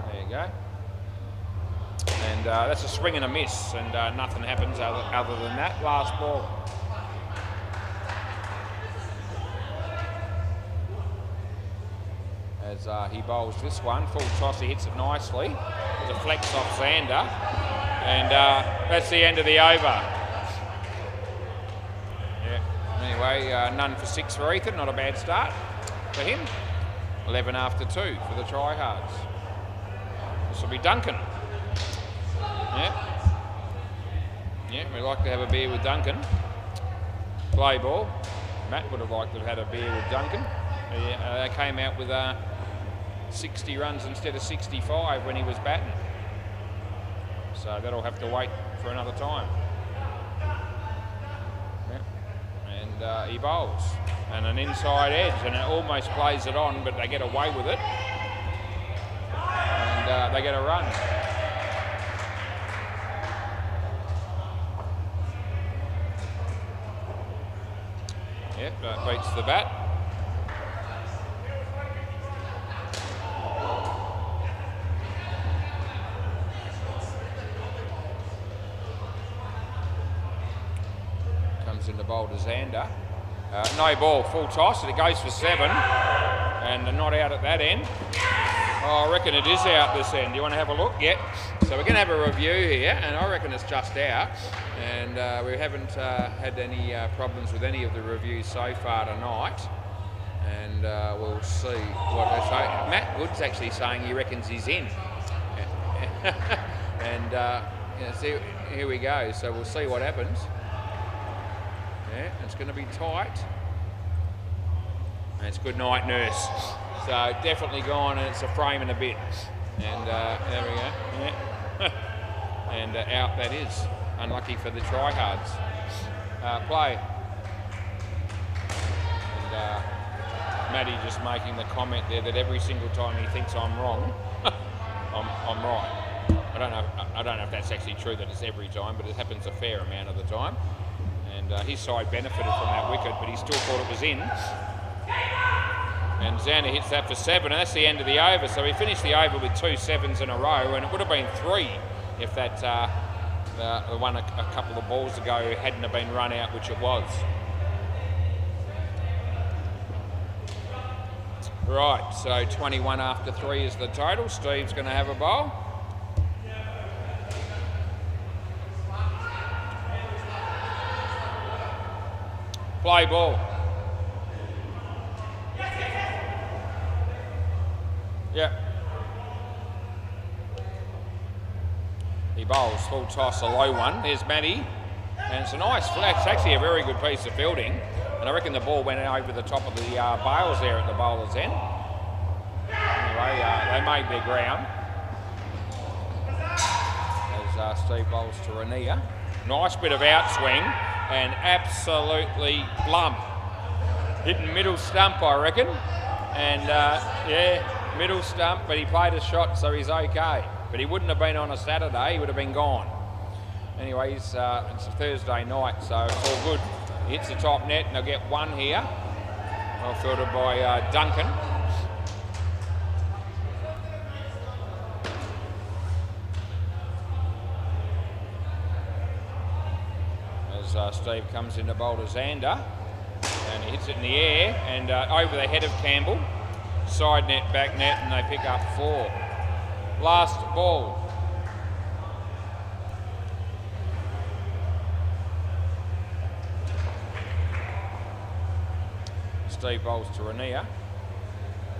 There you go. And that's a swing and a miss, and nothing happens other than that. Last ball. As he bowls this one, full toss, he hits it nicely. Deflects off Xander, and that's the end of the over. Yeah. Anyway, none for 6 for Ethan. Not a bad start for him. 11 after 2 for the tryhards. This will be Duncan. Yeah, we like to have a beer with Duncan. Play ball. Matt would have liked to have had a beer with Duncan. They came out with 60 runs instead of 65 when he was batting. So that'll have to wait for another time. Yeah. And he bowls. And an inside edge, and it almost plays it on, but they get away with it. And they get a run. Yep, that beats the bat. Comes in the bowl to Xander. No ball, full toss, and it goes for 7. And not out at that end. Oh, I reckon it is out this end. Do you want to have a look? Yep. So we're going to have a review here, and I reckon it's just out. And we haven't had any problems with any of the reviews so far tonight. And we'll see what they say. Matt Wood's actually saying he reckons he's in. And see, here we go. So we'll see what happens. Yeah, it's going to be tight. And it's good night, nurse. So definitely gone, and it's a frame and a bit. And there we go. Yeah. And out that is. Unlucky for the tryhards. Play. And Matty just making the comment there that every single time he thinks I'm wrong, I'm right. I don't know if that's actually true that it's every time, but it happens a fair amount of the time. And his side benefited from that wicket, but he still thought it was in. And Xander hits that for 7, and that's the end of the over. So we finished the over with 2 7s in a row, and it would have been 3 if that the one a couple of balls ago hadn't have been run out, which it was. Right, so 21 after 3 is the total. Steve's going to have a bowl. Play ball. Yeah. He bowls, full toss, a low one. There's Matty. And it's a nice flat. It's actually a very good piece of fielding. And I reckon the ball went over the top of the bails there at the bowler's end. Anyway, they made their ground. As Steve bowls to Rania. Nice bit of outswing and absolutely plumb. Hitting middle stump, I reckon. And yeah, middle stump, but he played a shot, so he's okay. But he wouldn't have been on a Saturday, he would have been gone. Anyway, it's a Thursday night, so it's all good. He hits the top net, and they'll get 1 here. Well fielded by Duncan. As Steve comes in to bowl to Xander, and he hits it in the air, and over the head of Campbell. Side net, back net, and they pick up 4. Last ball. Steve bowls to Rania.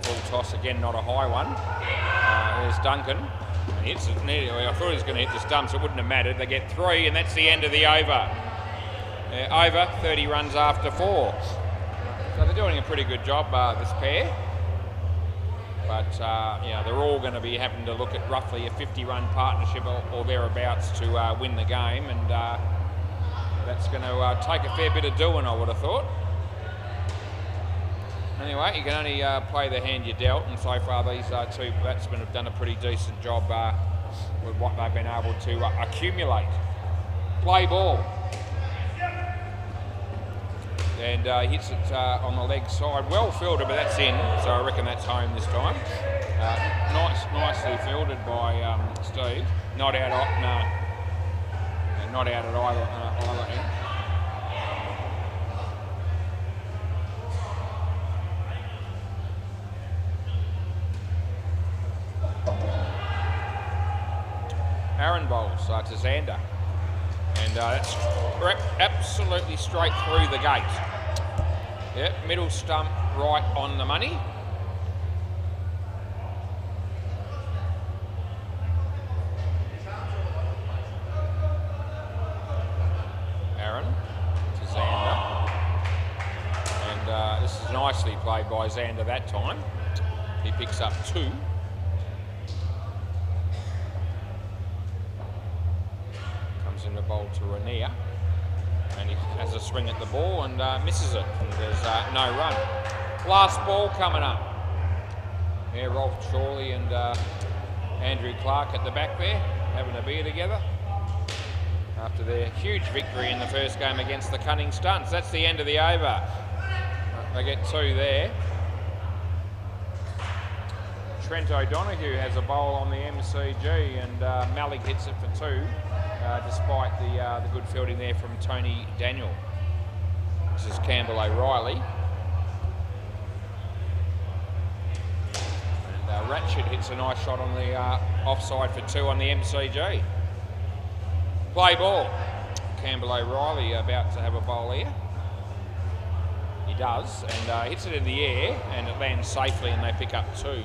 Full toss again, not a high one. There's Duncan. And hits it. I thought he was going to hit the stumps. It wouldn't have mattered. They get 3, and that's the end of the over. Over 30 runs after 4. So they're doing a pretty good job, this pair. But they're all going to be having to look at roughly a 50-run partnership or thereabouts to win the game, and that's going to take a fair bit of doing, I would have thought. Anyway, you can only play the hand you dealt, and so far these two batsmen have done a pretty decent job with what they've been able to accumulate. Play ball. And hits it on the leg side. Well fielded, but that's in, so I reckon that's home this time. Nicely fielded by Steve. Not out not out at either end. Aaron bowls to Xander. And that's absolutely straight through the gate. Yep, middle stump right on the money. Aaron to Xander. And this is nicely played by Xander that time. He picks up 2. In the bowl to Rainier, and he has a swing at the ball and misses it, and there's no run. Last ball coming up. Yeah, Rolf Chorley and Andrew Clark at the back there having a beer together after their huge victory in the first game against the Cunning Stunts. That's the end of the over. They get 2 there. Trent O'Donoghue has a bowl on the MCG, and Malik hits it for 2. Despite the good fielding there from Tony Daniel. This is Campbell O'Reilly. And Ratchet hits a nice shot on the offside for 2 on the MCG. Play ball. Campbell O'Reilly about to have a bowl here. He does, and hits it in the air, and it lands safely, and they pick up 2.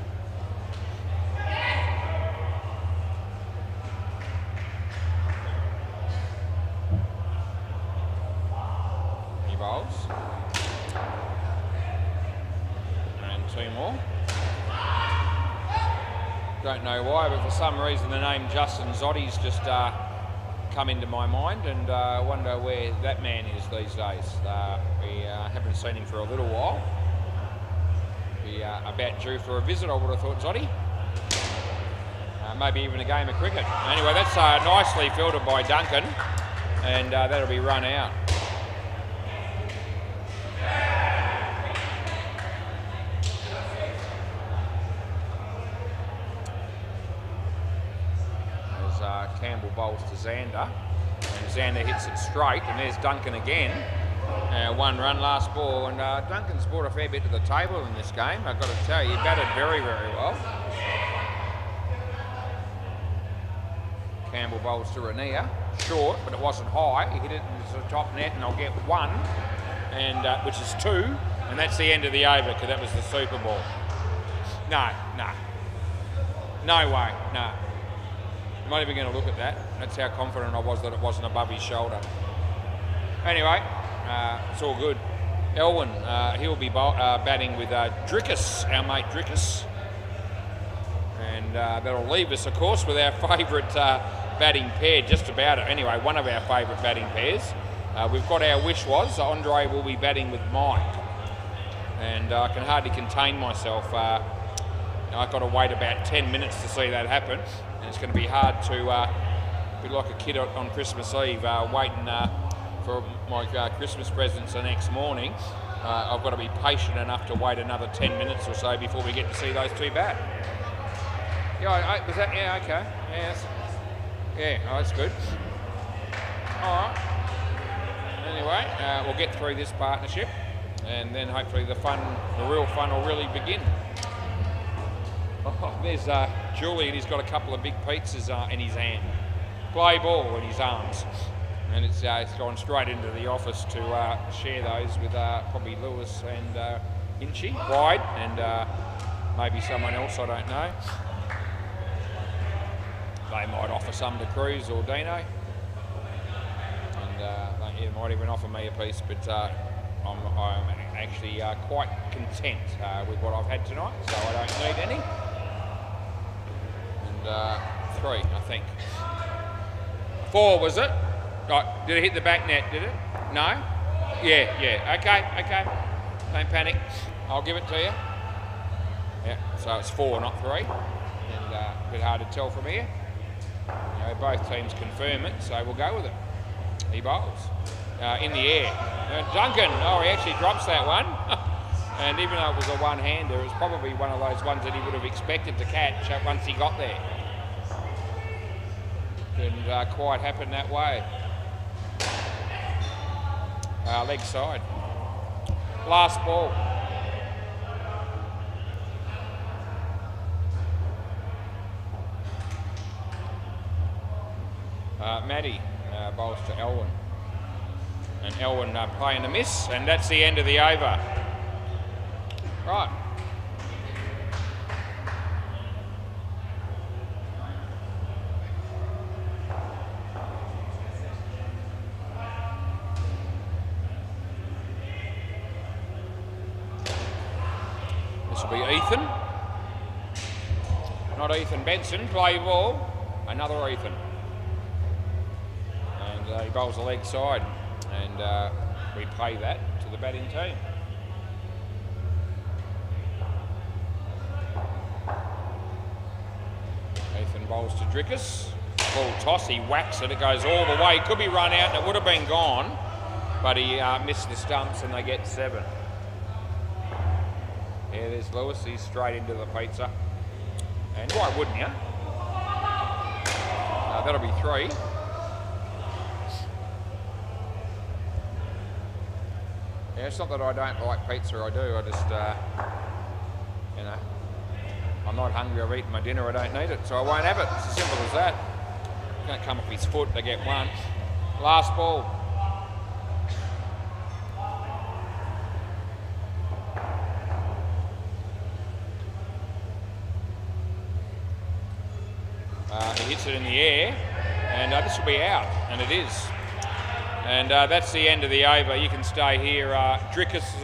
And 2 more. Don't know why, but for some reason the name Justin Zotti's just come into my mind, and I wonder where that man is these days. We haven't seen him for a little while. Be about due for a visit, I would have thought, Zotti. Maybe even a game of cricket. Anyway, that's nicely fielded by Duncan, and that'll be run out. Campbell bowls to Xander, and Xander hits it straight, and there's Duncan again. 1 run last ball, and Duncan's brought a fair bit to the table in this game. I've got to tell you, he batted very, very well. Campbell bowls to Rainier, short, but it wasn't high. He hit it into the top net, and I'll get 1, and which is 2, and that's the end of the over, because that was the Super Bowl. No way, no. I'm not even going to look at that. That's how confident I was that it wasn't above his shoulder. Anyway, it's all good. Elwyn, he'll be batting with Drickus, our mate Drickus. And that'll leave us, of course, with our favourite batting pair, just about it. Anyway, one of our favourite batting pairs. We've got our wish was Andre will be batting with Mike. And I can hardly contain myself. I've got to wait about 10 minutes to see that happen. And it's going to be hard to be like a kid on Christmas Eve waiting for my Christmas presents the next morning. I've got to be patient enough to wait another 10 minutes or so before we get to see those 2 bat. Yeah, was that? Yeah, okay. Yeah, that's good. All right. Anyway, we'll get through this partnership, and then hopefully the real fun will really begin. Oh, there's Julian. He's got a couple of big pizzas in his hand. Play ball in his arms. And it's gone straight into the office to share those with probably Lewis and Inchie, wide, and maybe someone else, I don't know. they might offer some to Cruz or Dino. And they might even offer me a piece, but I'm actually quite content with what I've had tonight, so I don't need any. And 3, I think. 4, was it? Right, did it hit the back net, did it? No? Yeah, okay. Don't panic. I'll give it to you. Yeah, so it's 4, not 3. And a bit hard to tell from here. You know, both teams confirm it, so we'll go with it. He bowls. In the air. Duncan, he actually drops that one. And even though it was a one-hander, it was probably one of those ones that he would have expected to catch once he got there. Didn't quite happen that way. Leg side. Last ball. Maddie bowls to Elwyn. And Elwyn playing a miss, and that's the end of the over. Right. This will be Ethan. Not Ethan Benson, play ball. Another Ethan. And he bowls the leg side. And we play that to the batting team. Ethan bowls to Drickus. Ball toss, he whacks it, it goes all the way. Could be run out and it would have been gone. But he missed the stumps and they get 7. Yeah, there's Lewis, he's straight into the pizza. And why wouldn't you? That'll be 3. Yeah, it's not that I don't like pizza, I do. I just, you know, I'm not hungry, I've eaten my dinner, I don't need it, so I won't have it. It's as simple as that. Can't come off his foot, they get 1. Last ball. He hits it in the air, and this will be out, and it is. And that's the end of the over. You can stay here. Drickus is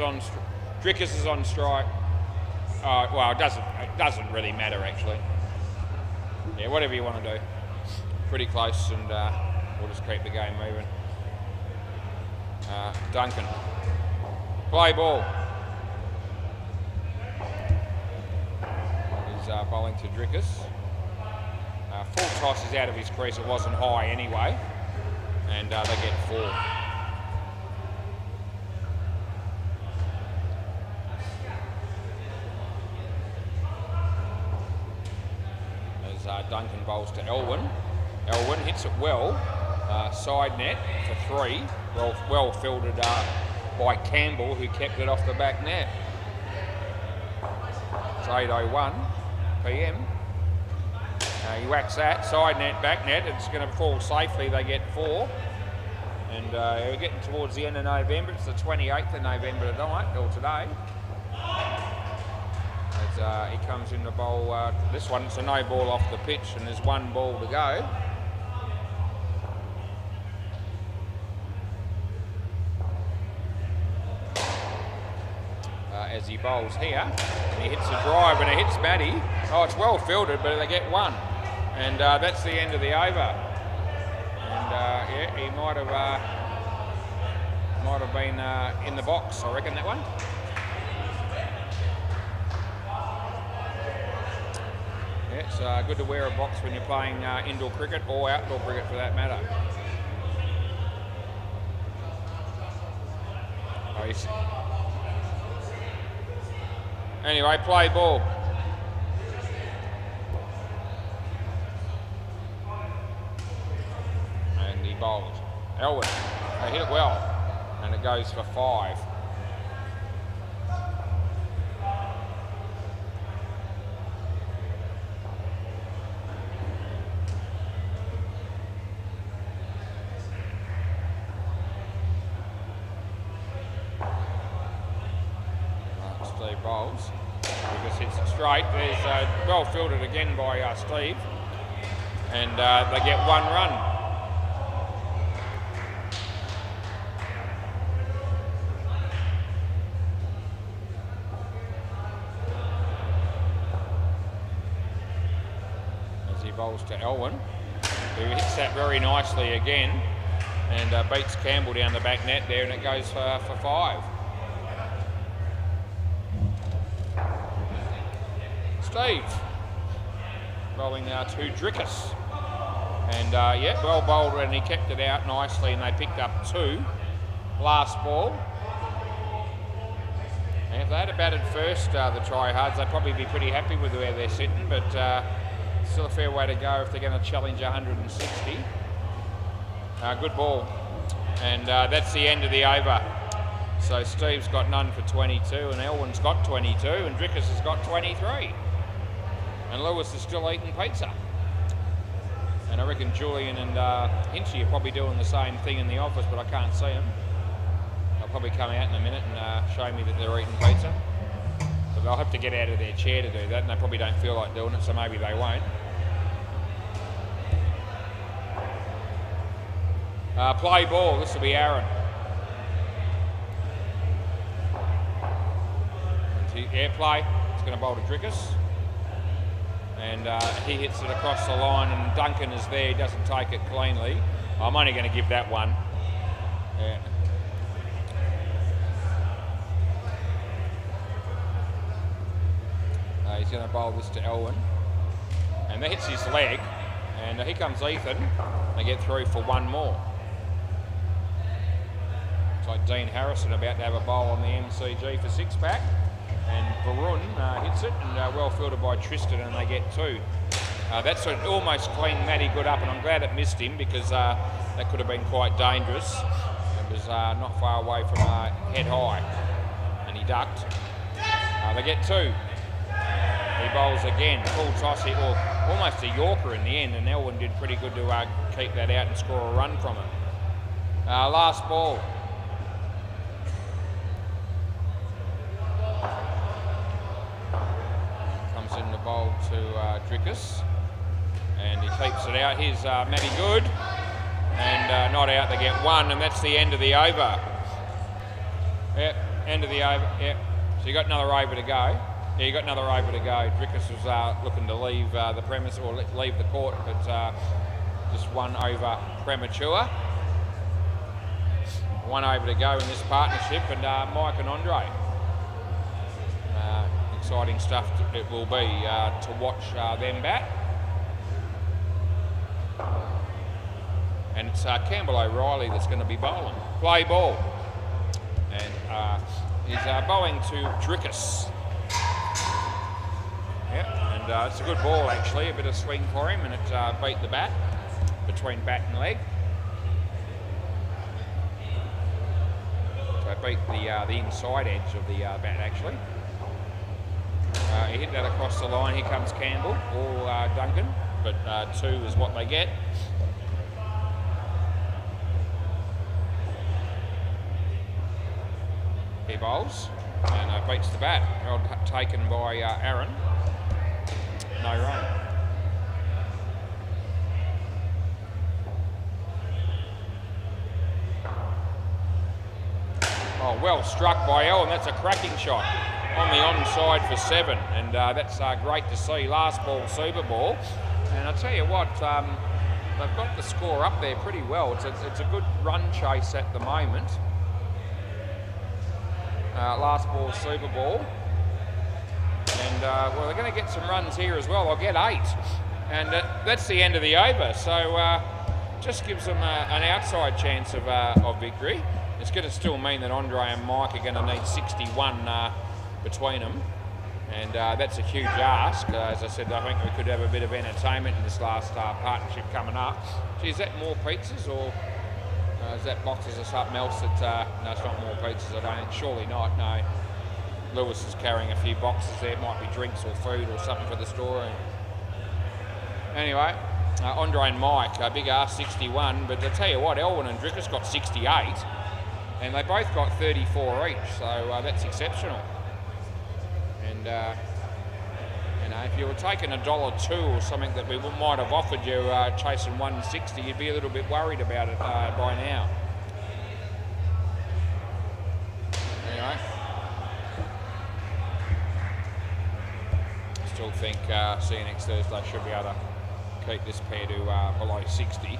on strike. Well, it doesn't really matter actually. Yeah, whatever you want to do. Pretty close, and we'll just keep the game moving. Duncan, play ball. He's bowling to Drickus. Full toss is out of his crease. It wasn't high anyway. And they get 4. As Duncan bowls to Elwyn. Elwyn hits it well. Side net for 3. Well fielded by Campbell, who kept it off the back net. It's 8:01 PM. He whacks that, side net, back net, it's going to fall safely, they get 4. And we're getting towards the end of November, it's the 28th of November tonight, or today. As he comes in to bowl, this one, it's a no ball off the pitch, and there's 1 ball to go. As he bowls here, and he hits a drive, and it hits Maddie. Oh, it's well fielded, but they get 1. And that's the end of the over. And yeah, he might have been in the box, I reckon, that one. Yeah, it's good to wear a box when you're playing indoor cricket or outdoor cricket for that matter. Anyway, play ball. And he bowls. Elwyn, they hit it well, and it goes for 5. Steve bowls. He just hits it straight. There's well fielded again by Steve. and they get 1 run. As he bowls to Elwyn, who hits that very nicely again, and beats Campbell down the back net there, and it goes for 5. Steve bowling now to Drickus, and yeah, well bowled, and he kept it out nicely, and they picked up 2. Last ball. And if they had batted first, the tryhards, they'd probably be pretty happy with where they're sitting, but still a fair way to go if they're going to challenge 160. Good ball, and that's the end of the over. So Steve's got none for 22, and Elwyn's got 22, and Drickus has got 23. And Lewis is still eating pizza. And I reckon Julian and Hinchy are probably doing the same thing in the office, but I can't see them. They'll probably come out in a minute and show me that they're eating pizza. But they'll have to get out of their chair to do that, and they probably don't feel like doing it, so maybe they won't. Play ball, this will be Aaron. Airplay, it's going to bowl to Drickus. And he hits it across the line, and Duncan is there, he doesn't take it cleanly. I'm only going to give that one. Yeah. He's going to bowl this to Elwyn. And that hits his leg, and here comes Ethan. They get through for 1 more. It's like Dean Harrison about to have a bowl on the MCG for 6-pack. And Varun hits it, and well fielded by Tristan, and they get 2. That's almost cleaned Matty good up, and I'm glad it missed him, because that could have been quite dangerous. It was not far away from head high, and he ducked. They get 2. He bowls again, full toss hit, or almost a Yorker in the end, and Elwyn did pretty good to keep that out and score a run from it. Last ball. In the bowl to Drickus, and he keeps it out. Here's Matty Good, and not out. They get 1, and that's the end of the over. Yep, end of the over. Yep. So you got another over to go. Yeah, you got another over to go. Drickus was looking to leave the premise, or leave the court, but just 1 over premature. 1 over to go in this partnership, and Mike and Andre. Exciting stuff it will be to watch them bat. And it's Campbell O'Reilly that's going to be bowling. Play ball. And he's bowling to Drickus. Yep, and it's a good ball actually, a bit of swing for him, and it beat the bat, between bat and leg. So it beat the inside edge of the bat actually. He hit that across the line. Here comes Campbell, or Duncan, but 2 is what they get. He bowls and beats the bat. Well taken by Aaron. No run. Oh, well struck by Elwyn. That's a cracking shot. On the onside for 7, and that's great to see. Last ball, super ball, and I tell you what, they've got the score up there pretty well. It's a good run chase at the moment. Last ball, super ball, and well, they're going to get some runs here as well. I'll get 8, and that's the end of the over. So just gives them an outside chance of victory. It's going to still mean that Andre and Mike are going to need 61. Between them, and that's a huge ask. As I said, I think we could have a bit of entertainment in this last partnership coming up. Gee, is that more pizzas, or is that boxes of something else that, no, it's not more pizzas, I don't think. Surely not, no. Lewis is carrying a few boxes there. It might be drinks or food or something for the store. And anyway, Andre and Mike, big ask 61, but I tell you what, Elwyn and Drickus got 68, and they both got 34 each, so that's exceptional. And You know, if you were taking $1.02 or something that we might have offered you chasing 160, you'd be a little bit worried about it by now. Anyway, still think see you next Thursday should be able to keep this pair to below 60.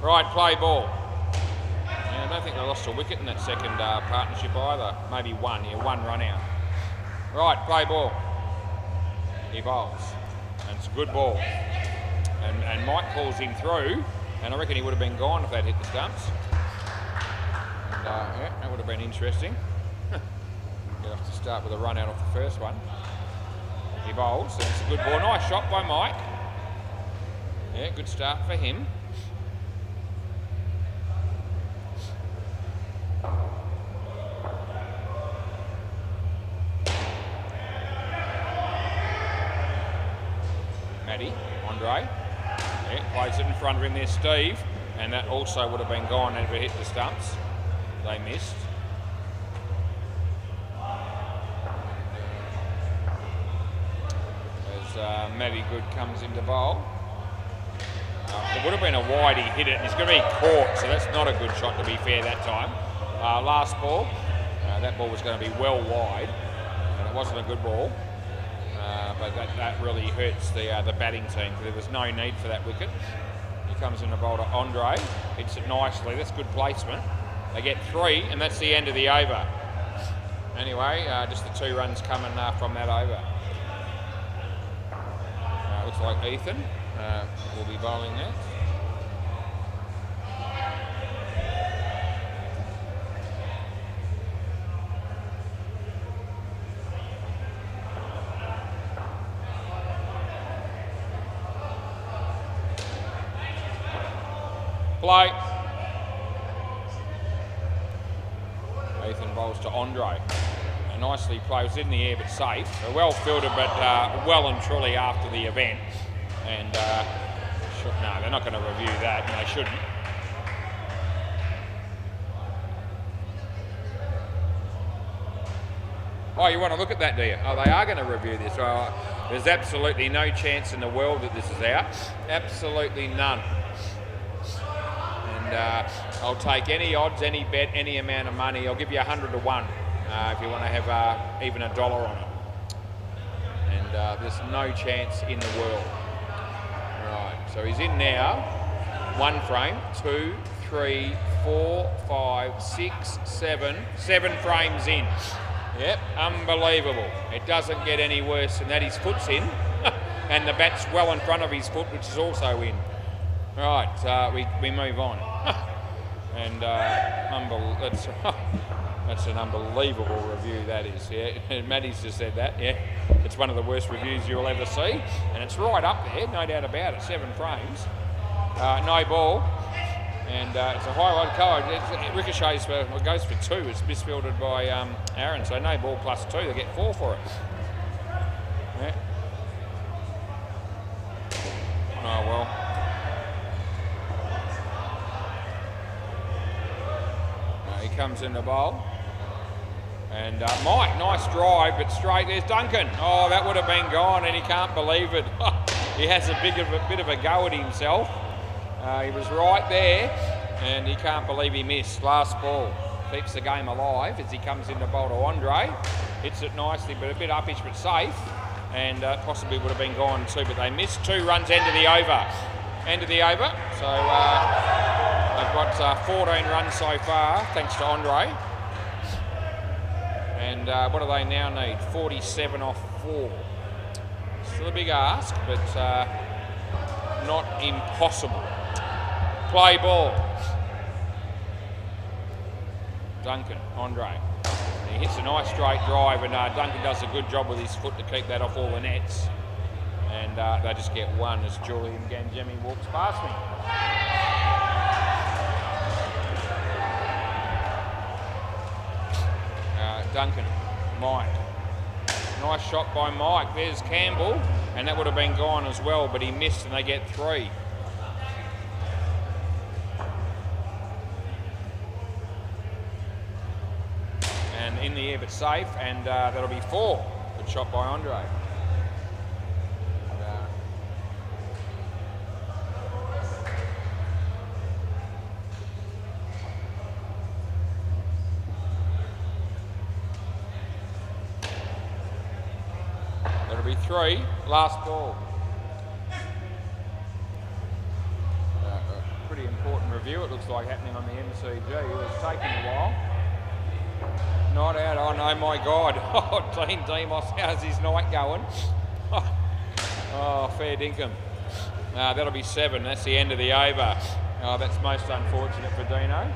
Right, play ball. Yeah, I don't think they lost a wicket in that second partnership either. Maybe one, yeah, one run out. Right, play ball. He bowls. And it's a good ball. And Mike calls him through, and I reckon he would have been gone if they'd hit the stumps. And yeah, that would have been interesting. You'll have to start with a run out off the first one. He bowls, and it's a good ball. Nice shot by Mike. Yeah, good start for him. Andre, yeah, plays it in front of him there, Steve, and that also would have been gone if it hit the stumps. They missed. As Matty Good comes into bowl. It would have been a wide, he hit it, and he's going to be caught, so that's not a good shot to be fair that time. Last ball, that ball was going to be well wide, and it wasn't a good ball. But that really hurts the batting team. There was no need for that wicket. He comes in the bowl to Andre, hits it nicely. That's good placement. They get 3, and that's the end of the over. Anyway, just the 2 runs coming from that over. Looks like Ethan will be bowling that. Play. Ethan bowls to Andre. And nicely plays in the air but safe. Well fielded but well and truly after the event. And no, they're not going to review that, and they shouldn't. Oh, you want to look at that, do you? Oh, they are going to review this. There's absolutely no chance in the world that this is out. Absolutely none. And I'll take any odds, any bet, any amount of money. I'll give you 100 to 1 if you want to have even $1 on it. And there's no chance in the world. Right, so he's in now. 1 frame, 2, 3, 4, 5, 6, 7. 7 frames in. Yep, unbelievable. It doesn't get any worse than that. His foot's in, and the bat's well in front of his foot, which is also in. Right, we move on. And that's an unbelievable review, that is. Yeah, Matty's just said that. Yeah, it's one of the worst reviews you'll ever see, and it's right up there, no doubt about it. 7 frames, no ball, and it's a highlight colour. It ricochets for, it goes for 2. It's misfielded by Aaron, so no ball plus 2. They get 4 for it. Yeah. Oh well. He comes in the bowl. And Mike, nice drive, but straight. There's Duncan. Oh, that would have been gone, and he can't believe it. He has a bit of a go at himself. He was right there, and he can't believe he missed. Last ball keeps the game alive as he comes in the bowl to Andre. Hits it nicely, but a bit uppish, but safe. And possibly would have been gone too, but they missed. 2 runs, end of the over. End of the over. So they've got 14 runs so far, thanks to Andre. And what do they now need? 47 off 4. Still a big ask, but not impossible. Play ball. Duncan, Andre. He hits a nice straight drive, and Duncan does a good job with his foot to keep that off all the nets. And they just get 1 as Julian Ganjemi walks past me. Duncan, Mike. Nice shot by Mike. There's Campbell, and that would have been gone as well, but he missed, and they get 3. And in the air, but safe, and that'll be 4 for Good shot by Andre. That'll be 3. Last ball. Pretty important review, it looks like, happening on the MCG. It was taking a while. Not out. Oh no, my God. Oh, Dean Demos, how's his night going? Oh, fair dinkum. That'll be 7. That's the end of the over. Oh, that's most unfortunate for Dino.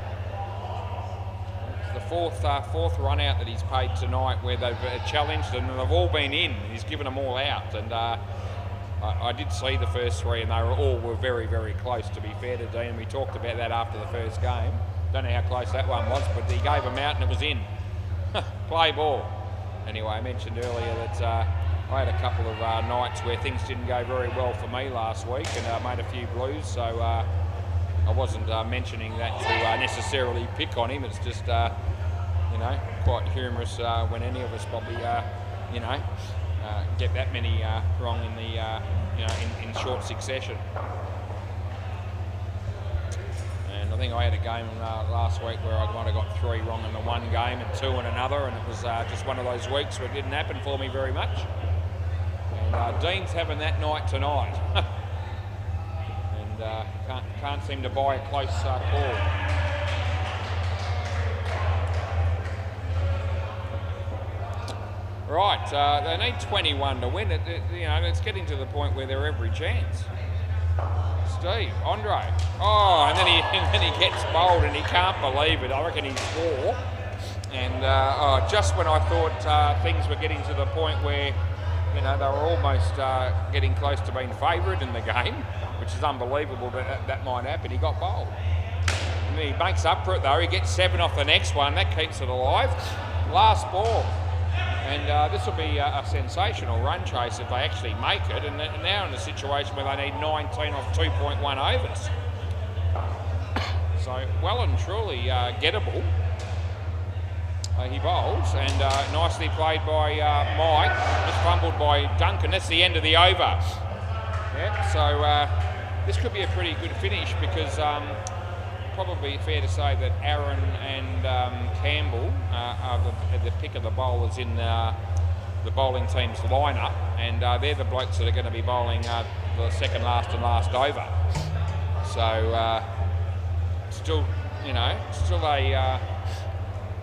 It's the fourth run out that he's paid tonight where they've challenged and they've all been in. He's given them all out. And I did see the first 3 and they were very, very close, to be fair to Dean. We talked about that after the first game. Don't know how close that one was, but he gave them out and it was in. Play ball. Anyway, I mentioned earlier that I had a couple of nights where things didn't go very well for me last week and I made a few blues, so I wasn't mentioning that to necessarily pick on him. It's just, you know, quite humorous when any of us probably, you know, get that many wrong in the, you know, in short succession. And I think I had a game last week where I might have got 3 wrong in the one game and 2 in another, and it was just one of those weeks where it didn't happen for me very much. And Dean's having that night tonight. And can't seem to buy a close call. Right, they need 21 to win it. You know, it's getting to the point where they're every chance. Steve, Andre. Oh, and then he gets bowled and he can't believe it. I reckon he's 4. And just when I thought things were getting to the point where, you know, they were almost getting close to being favourite in the game, which is unbelievable that might happen, he got bowled. And he makes up for it though. He gets 7 off the next one. That keeps it alive. Last ball. And this will be a sensational run chase if they actually make it. And now in a situation where they need 19 off 2.1 overs. So well and truly gettable. He bowls and nicely played by Mike. Just fumbled by Duncan. That's the end of the over. Yeah, so this could be a pretty good finish because probably fair to say that Aaron and Campbell are the pick of the bowlers in the bowling team's lineup, and they're the blokes that are going to be bowling the second last and last over. So still, you know, still a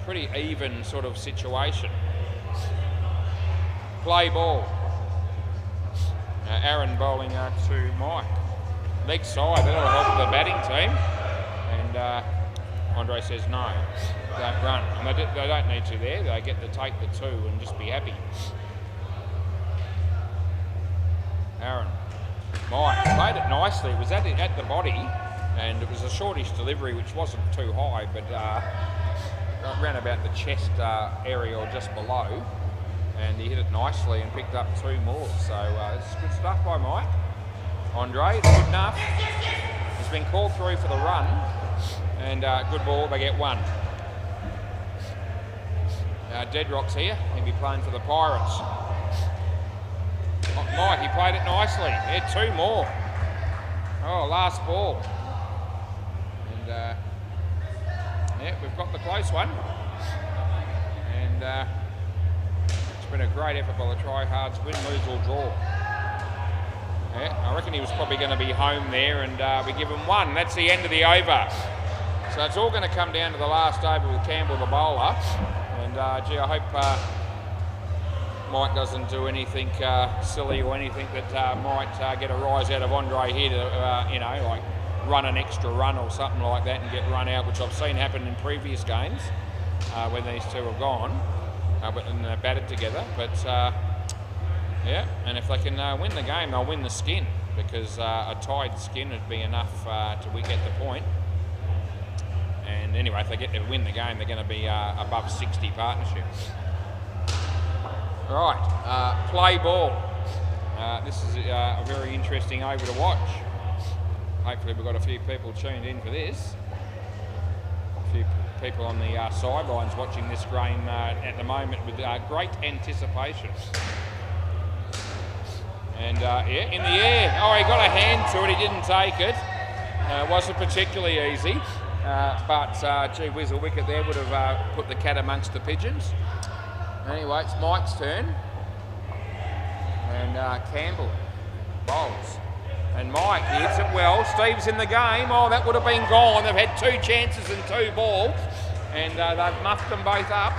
pretty even sort of situation. Play ball. Aaron bowling to Mike. Leg side, that'll help the batting team. And Andre says no, don't run. And they don't need to there, they get to take the 2 and just be happy. Aaron. Mike played it nicely, it was at the body, and it was a shortish delivery which wasn't too high, but ran about the chest area or just below, and he hit it nicely and picked up 2 more. So it's good stuff by Mike. Andre, it's good enough. He's been called through for the run, and good ball, they get 1. Deadrock's here, he'll be playing for the Pirates. Mike, he played it nicely. Yeah, 2 more. Oh, last ball. And yeah, we've got the close one. And it's been a great effort by the tryhards. Win, lose or draw. Yeah, I reckon he was probably going to be home there, and we give him 1. That's the end of the over. So it's all going to come down to the last over with Campbell the bowler. And gee, I hope Mike doesn't do anything silly or anything that might get a rise out of Andre here to, you know, like run an extra run or something like that and get run out, which I've seen happen in previous games when these two have gone and they're batted together. But yeah, and if they can win the game, they'll win the skin, because a tied skin would be enough to get the point. And anyway, if they get to win the game, they're going to be above 60 partnership. Right, play ball. This is a very interesting over to watch. Hopefully we've got a few people tuned in for this. A few people on the sidelines watching this game at the moment with great anticipation. And yeah, in the air. Oh, he got a hand to it. He didn't take it. Wasn't particularly easy. But gee whiz, a wicket there would have put the cat amongst the pigeons. Anyway, it's Mike's turn. And Campbell bowls. And Mike hits it well. Steve's in the game. Oh, that would have been gone. They've had 2 chances and 2 balls. And they've muffed them both up.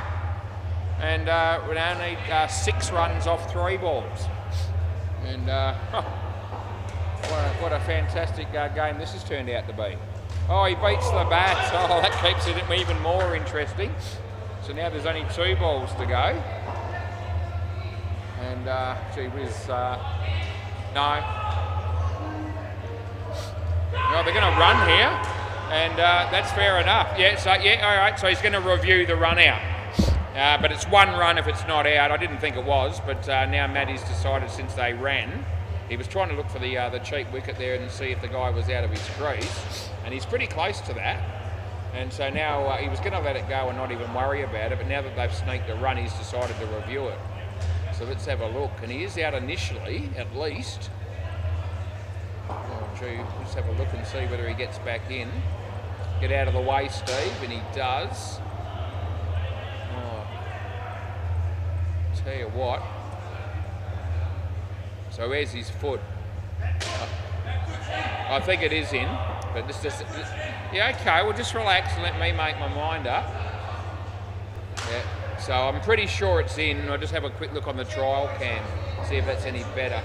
And we now need 6 runs off 3 balls. And what a fantastic game this has turned out to be. Oh, he beats the bat. Oh, that keeps it even more interesting. So now there's only 2 balls to go. And gee whiz, no. Well, they're going to run here, and that's fair enough. Yeah, so yeah, all right. So he's going to review the run out, but it's 1 run if it's not out. I didn't think it was, but now Matty's decided since they ran, he was trying to look for the cheap wicket there and see if the guy was out of his crease, and he's pretty close to that. And so now he was going to let it go and not even worry about it, but now that they've sneaked a run, he's decided to review it. So let's have a look. And he is out initially, at least. Oh, gee, let's have a look and see whether he gets back in. Get out of the way, Steve, and he does. Oh, tell you what. So where's his foot? I think it is in, but this just... Yeah, okay, well just relax and let me make my mind up. Yeah. So I'm pretty sure it's in. I'll just have a quick look on the trial cam, see if that's any better.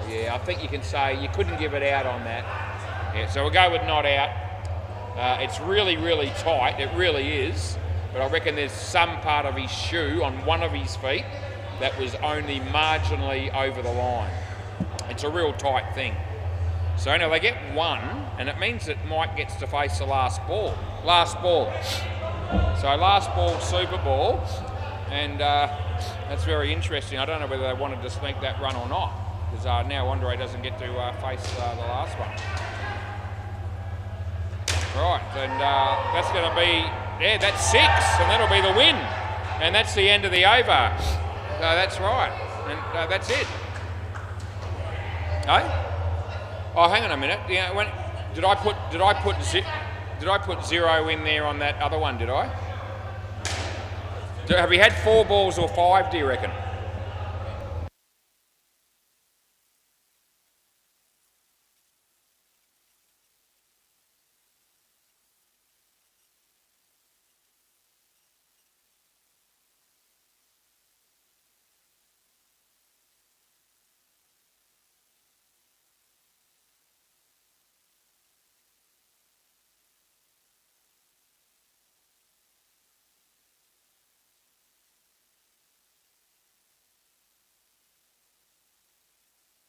Yeah, I think you can say you couldn't give it out on that. Yeah, so we'll go with not out. It's really, really tight. It really is. But I reckon there's some part of his shoe on one of his feet that was only marginally over the line. It's a real tight thing. So now they get 1, and it means that Mike gets to face the last ball. Last ball. So last ball, super ball, and that's very interesting. I don't know whether they wanted to sneak that run or not, because now Andre doesn't get to face the last one. Right, and that's going to be, yeah, that's 6, and that'll be the win. And that's the end of the over. So that's right, and that's it. Eh? Oh, hang on a minute. Yeah, did I put 0 in there on that other one, did I? Have we had 4 balls or 5, do you reckon?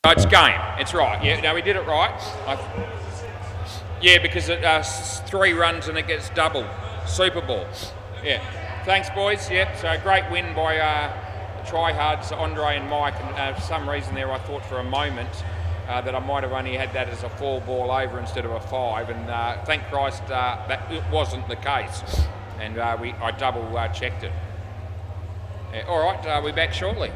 Oh, it's game. It's right. Yeah, no, we did it right. Yeah, because it's 3 runs and it gets doubled. Super ball. Yeah. Thanks, boys. Yep. So great win by tryhards Andre and Mike. And for some reason there, I thought for a moment that I might have only had that as a 4 ball over instead of a 5. And thank Christ that it wasn't the case. And I double checked it. Yeah, all right. We'll be back shortly.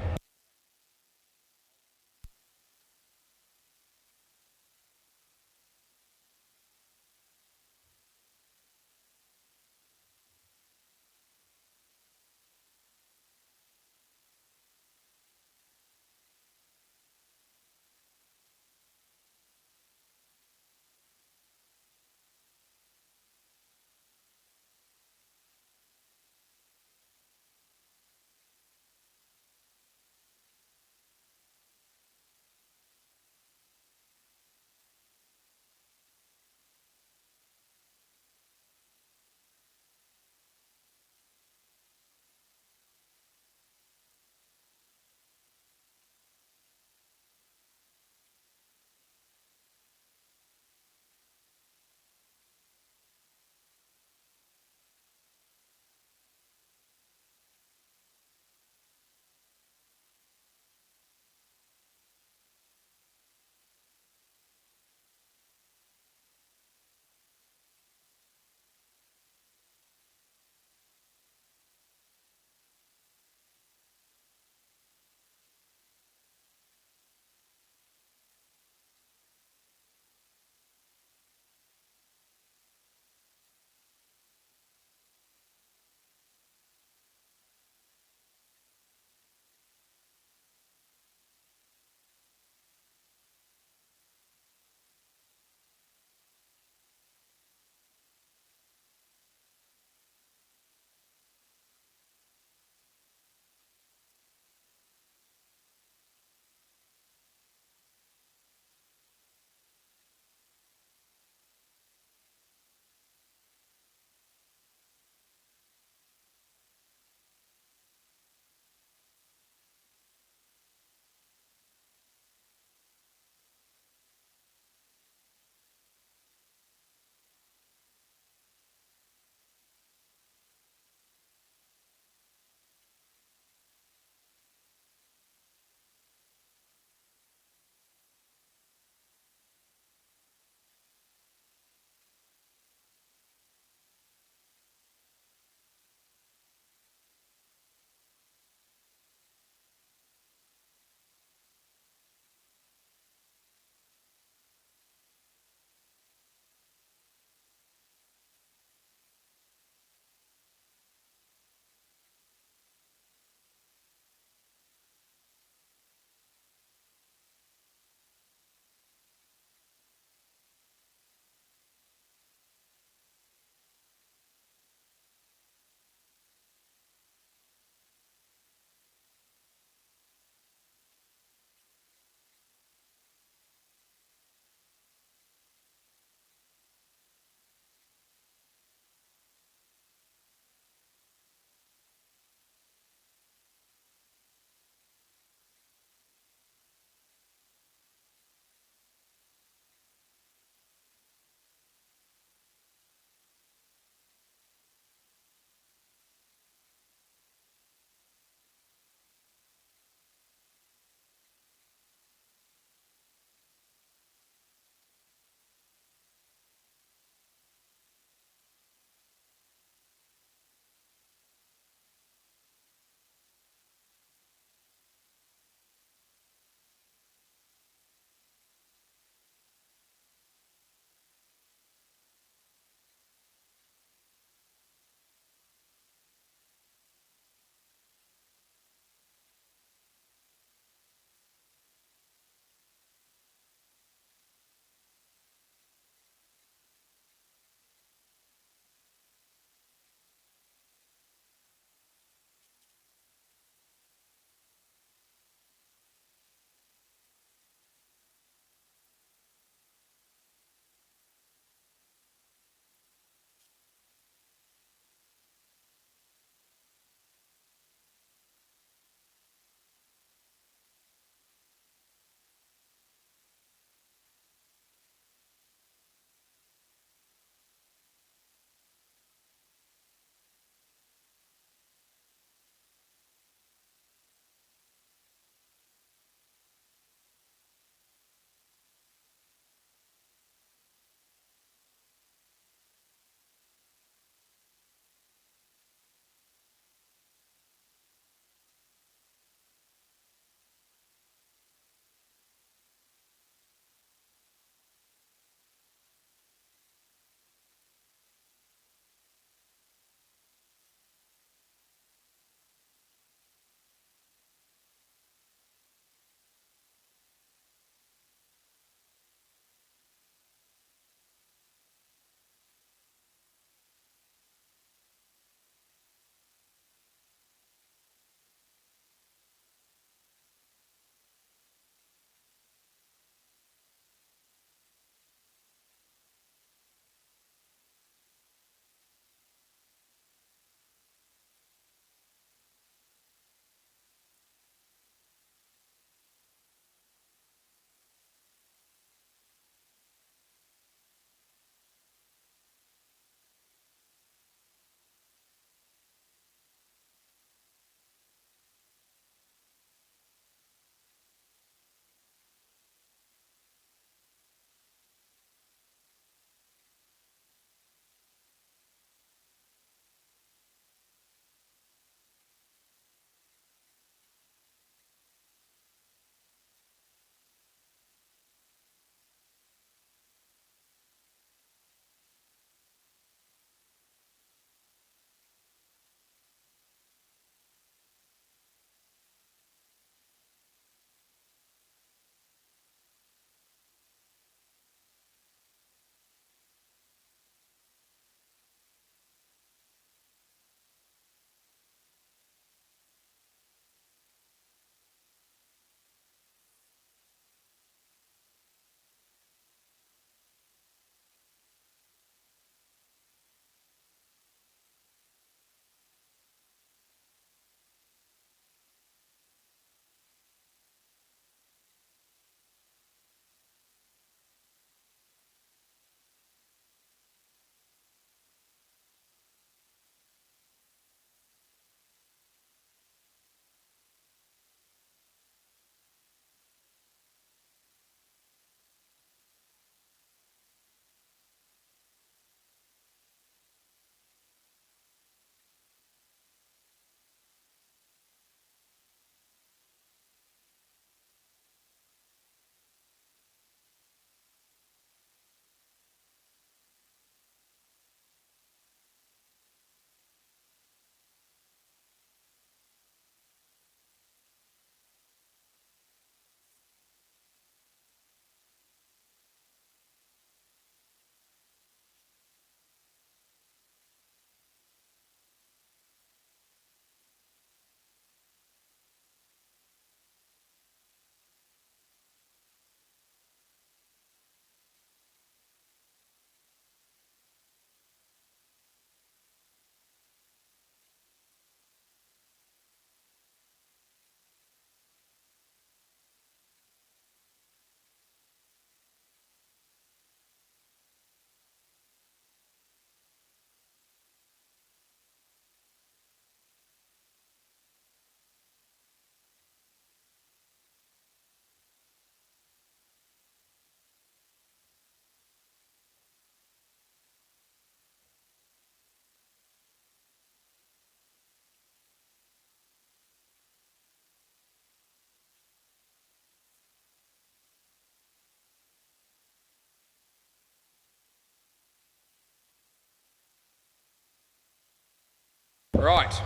Right,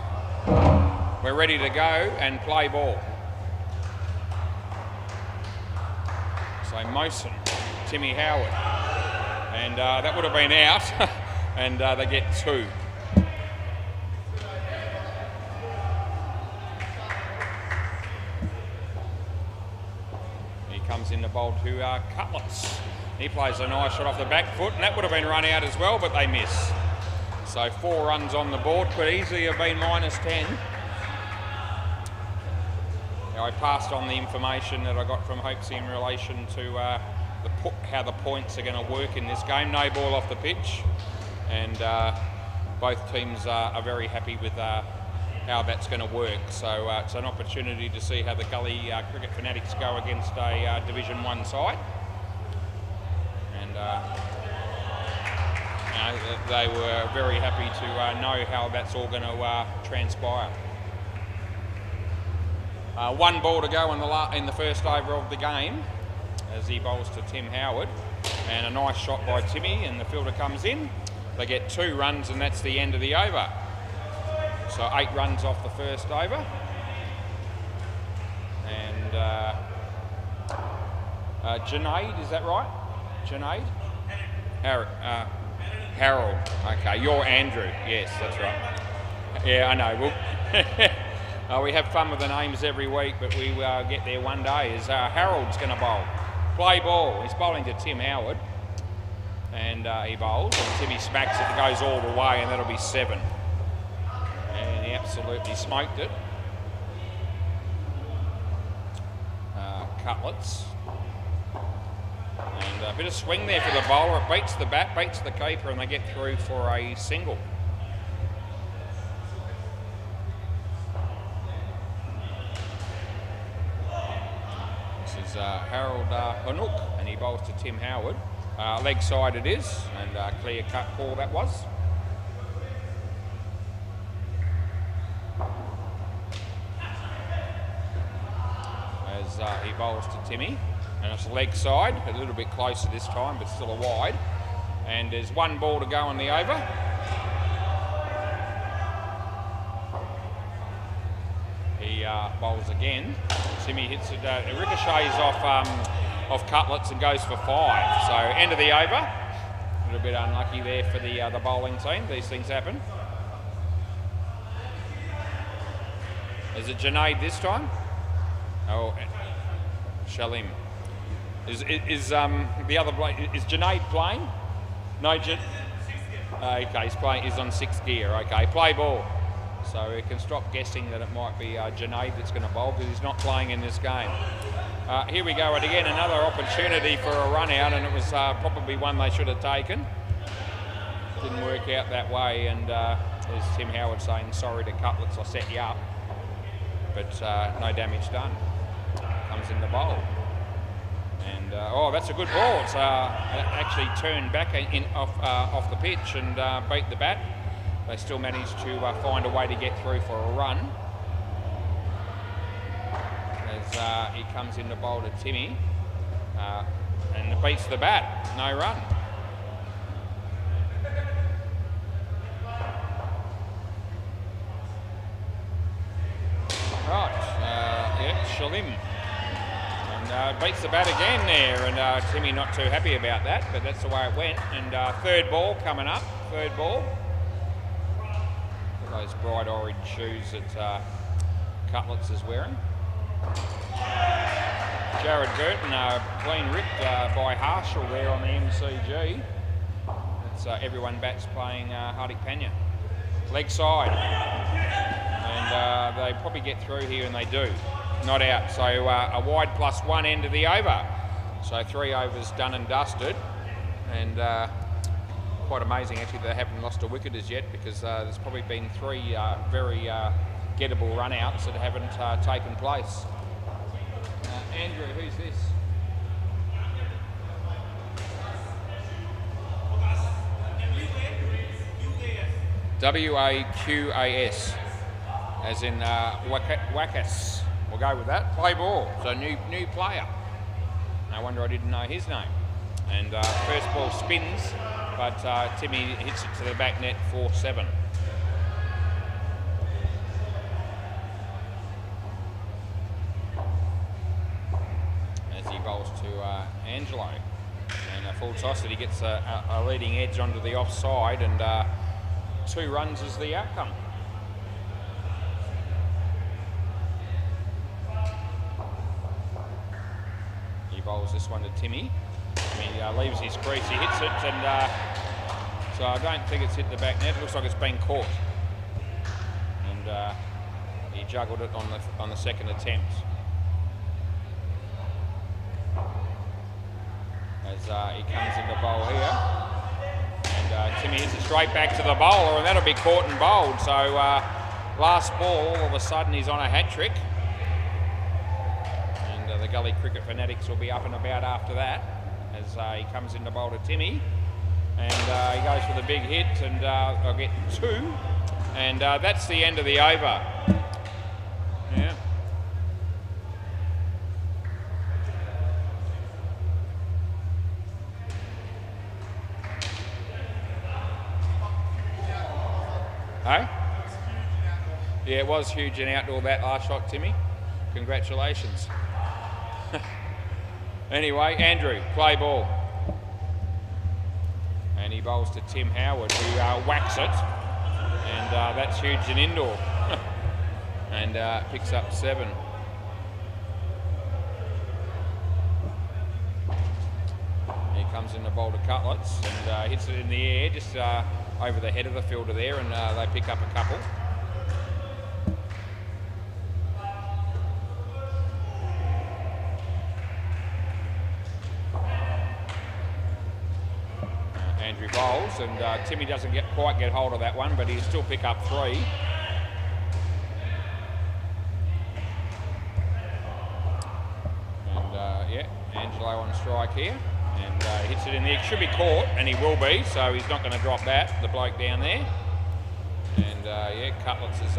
we're ready to go and play ball. So Mosen, Timmy Howard, and that would have been out, and they get 2. He comes in the bowl to Cutlets. He plays a nice shot off the back foot, and that would have been run out as well, but they miss. So 4 runs on the board, could easily have been -10. Now, I passed on the information that I got from Hopesy in relation to how the points are going to work in this game. No ball off the pitch, and both teams are very happy with how that's going to work. So it's an opportunity to see how the Gully Cricket Fanatics go against a Division 1 side. And they were very happy to know how that's all going to transpire. 1 ball to go in the first over of the game as he bowls to Tim Howard, and a nice shot by Timmy, and the fielder comes in. They get 2 runs, and that's the end of the over. So 8 runs off the first over, and Junaid, is that right? Junaid? Harold. Okay, you're Andrew. Yes, that's right. Yeah, I know. We have fun with the names every week, but we get there one day. Harold's going to bowl. Play ball. He's bowling to Tim Howard, and he bowls, and Timmy smacks it. It goes all the way, and that'll be 7. And he absolutely smoked it. Cutlets. And a bit of swing there for the bowler. It beats the bat, beats the keeper, and they get through for a single. This is Harold Hanuk, and he bowls to Tim Howard. Leg side it is, and clear cut ball that was. As he bowls to Timmy. And it's a leg side, a little bit closer this time, but still a wide. And there's 1 ball to go on the over. He bowls again. Timmy hits it, it ricochets off Cutlets and goes for 5. So end of the over. A little bit unlucky there for the bowling team. These things happen. Is it Junaid this time? Oh, Shalim. Is the other is Junaid playing? No, okay, he's on 6th gear. Okay, play ball. So we can stop guessing that it might be Junaid that's going to bowl, because he's not playing in this game. Here we go, and again another opportunity for a run out, and it was probably one they should have taken. Didn't work out that way, and there's Tim Howard saying, "Sorry to Cutlets, I set you up," but no damage done. Comes in the bowl. And that's a good ball. It's actually turned back off the pitch and beat the bat. They still managed to find a way to get through for a run. As he comes in the bowl to Timmy, and beats the bat. No run. Right, Shalim. Beats the bat again there, and Timmy not too happy about that, but that's the way it went. And 3rd ball coming up, 3rd ball. Those bright orange shoes that Cutlets is wearing. Jared Burton, clean ripped by Harshall there on the MCG. It's everyone bats playing Hardik Pandya. Leg side, and they probably get through here, and they do. Not out, so a wide +1 end of the over. So 3 overs done and dusted, and quite amazing actually they haven't lost a wicket as yet, because there's probably been 3 very gettable run-outs that haven't taken place. Andrew, who's this? WAQAS, as in WACAS. We'll go with that. Play ball. So new player. No wonder I didn't know his name. And first ball spins, but Timmy hits it to the back net for 7. bowls to Angelo. And a full toss that he gets a leading edge onto the offside, and 2 runs is the outcome. He bowls this one to Timmy. He leaves his crease, he hits it, and so I don't think it's hit the back net. It looks like it's been caught. And he juggled it on the second attempt. As he comes into bowl here, and Timmy hits it straight back to the bowler, and that'll be caught and bowled. So last ball, all of a sudden he's on a hat trick, and the Gully Cricket fanatics will be up and about after that as he comes into bowl to Timmy, and he goes for the big hit, and I'll get 2, and that's the end of the over. Yeah. Hey? Yeah, it was huge and outdoor that last shot, Timmy. Congratulations. Anyway, Andrew, play ball. And he bowls to Tim Howard, who whacks it. And that's huge and indoor. And picks up 7. He comes in the bowl to Cutlets and hits it in the air, just over the head of the fielder there, and they pick up a couple. Andrew bowls, and Timmy doesn't quite get hold of that one, but he'll still pick up 3. And yeah, Angelo on strike here. And hits it in there. It should be caught, and he will be, so he's not going to drop that, the bloke down there. And yeah, Cutlets has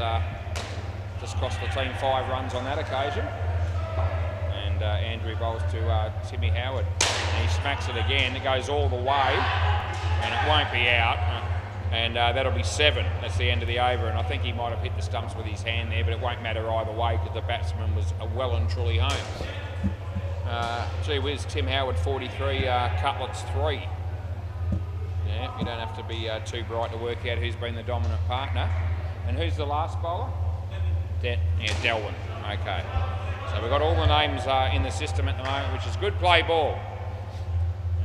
just cost the team 5 runs on that occasion. And Andrew bowls to Timmy Howard. And he smacks it again. It goes all the way, and it won't be out. And that'll be 7. That's the end of the over. And I think he might have hit the stumps with his hand there, but it won't matter either way because the batsman was well and truly home. Gee whiz, Tim Howard 43, Cutlets 3. Yeah, you don't have to be too bright to work out who's been the dominant partner. And who's the last bowler? Delwyn. Okay. So we've got all the names in the system at the moment, which is good. Play ball.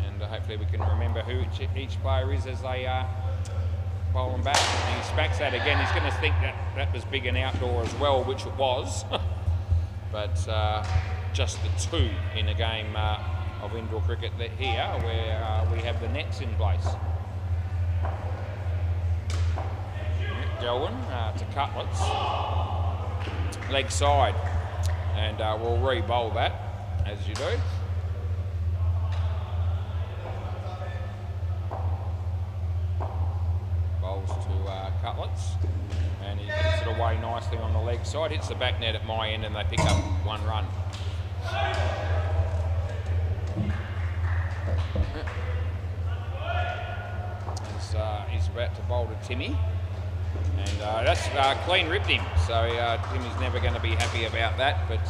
And hopefully we can remember who each player is as they bowl them back. And he smacks that again. He's going to think that was big and outdoor as well, which it was. But just the 2 in a game of indoor cricket here where we have the nets in place. Delwyn to Cutlets, leg side, and we'll re-bowl that as you do. Bowls to Cutlets, and he hits it away nicely on the leg side, hits the back net at my end, and they pick up 1 run. He's about to bowl to Timmy, and that's clean ripped him, so Timmy's never going to be happy about that, but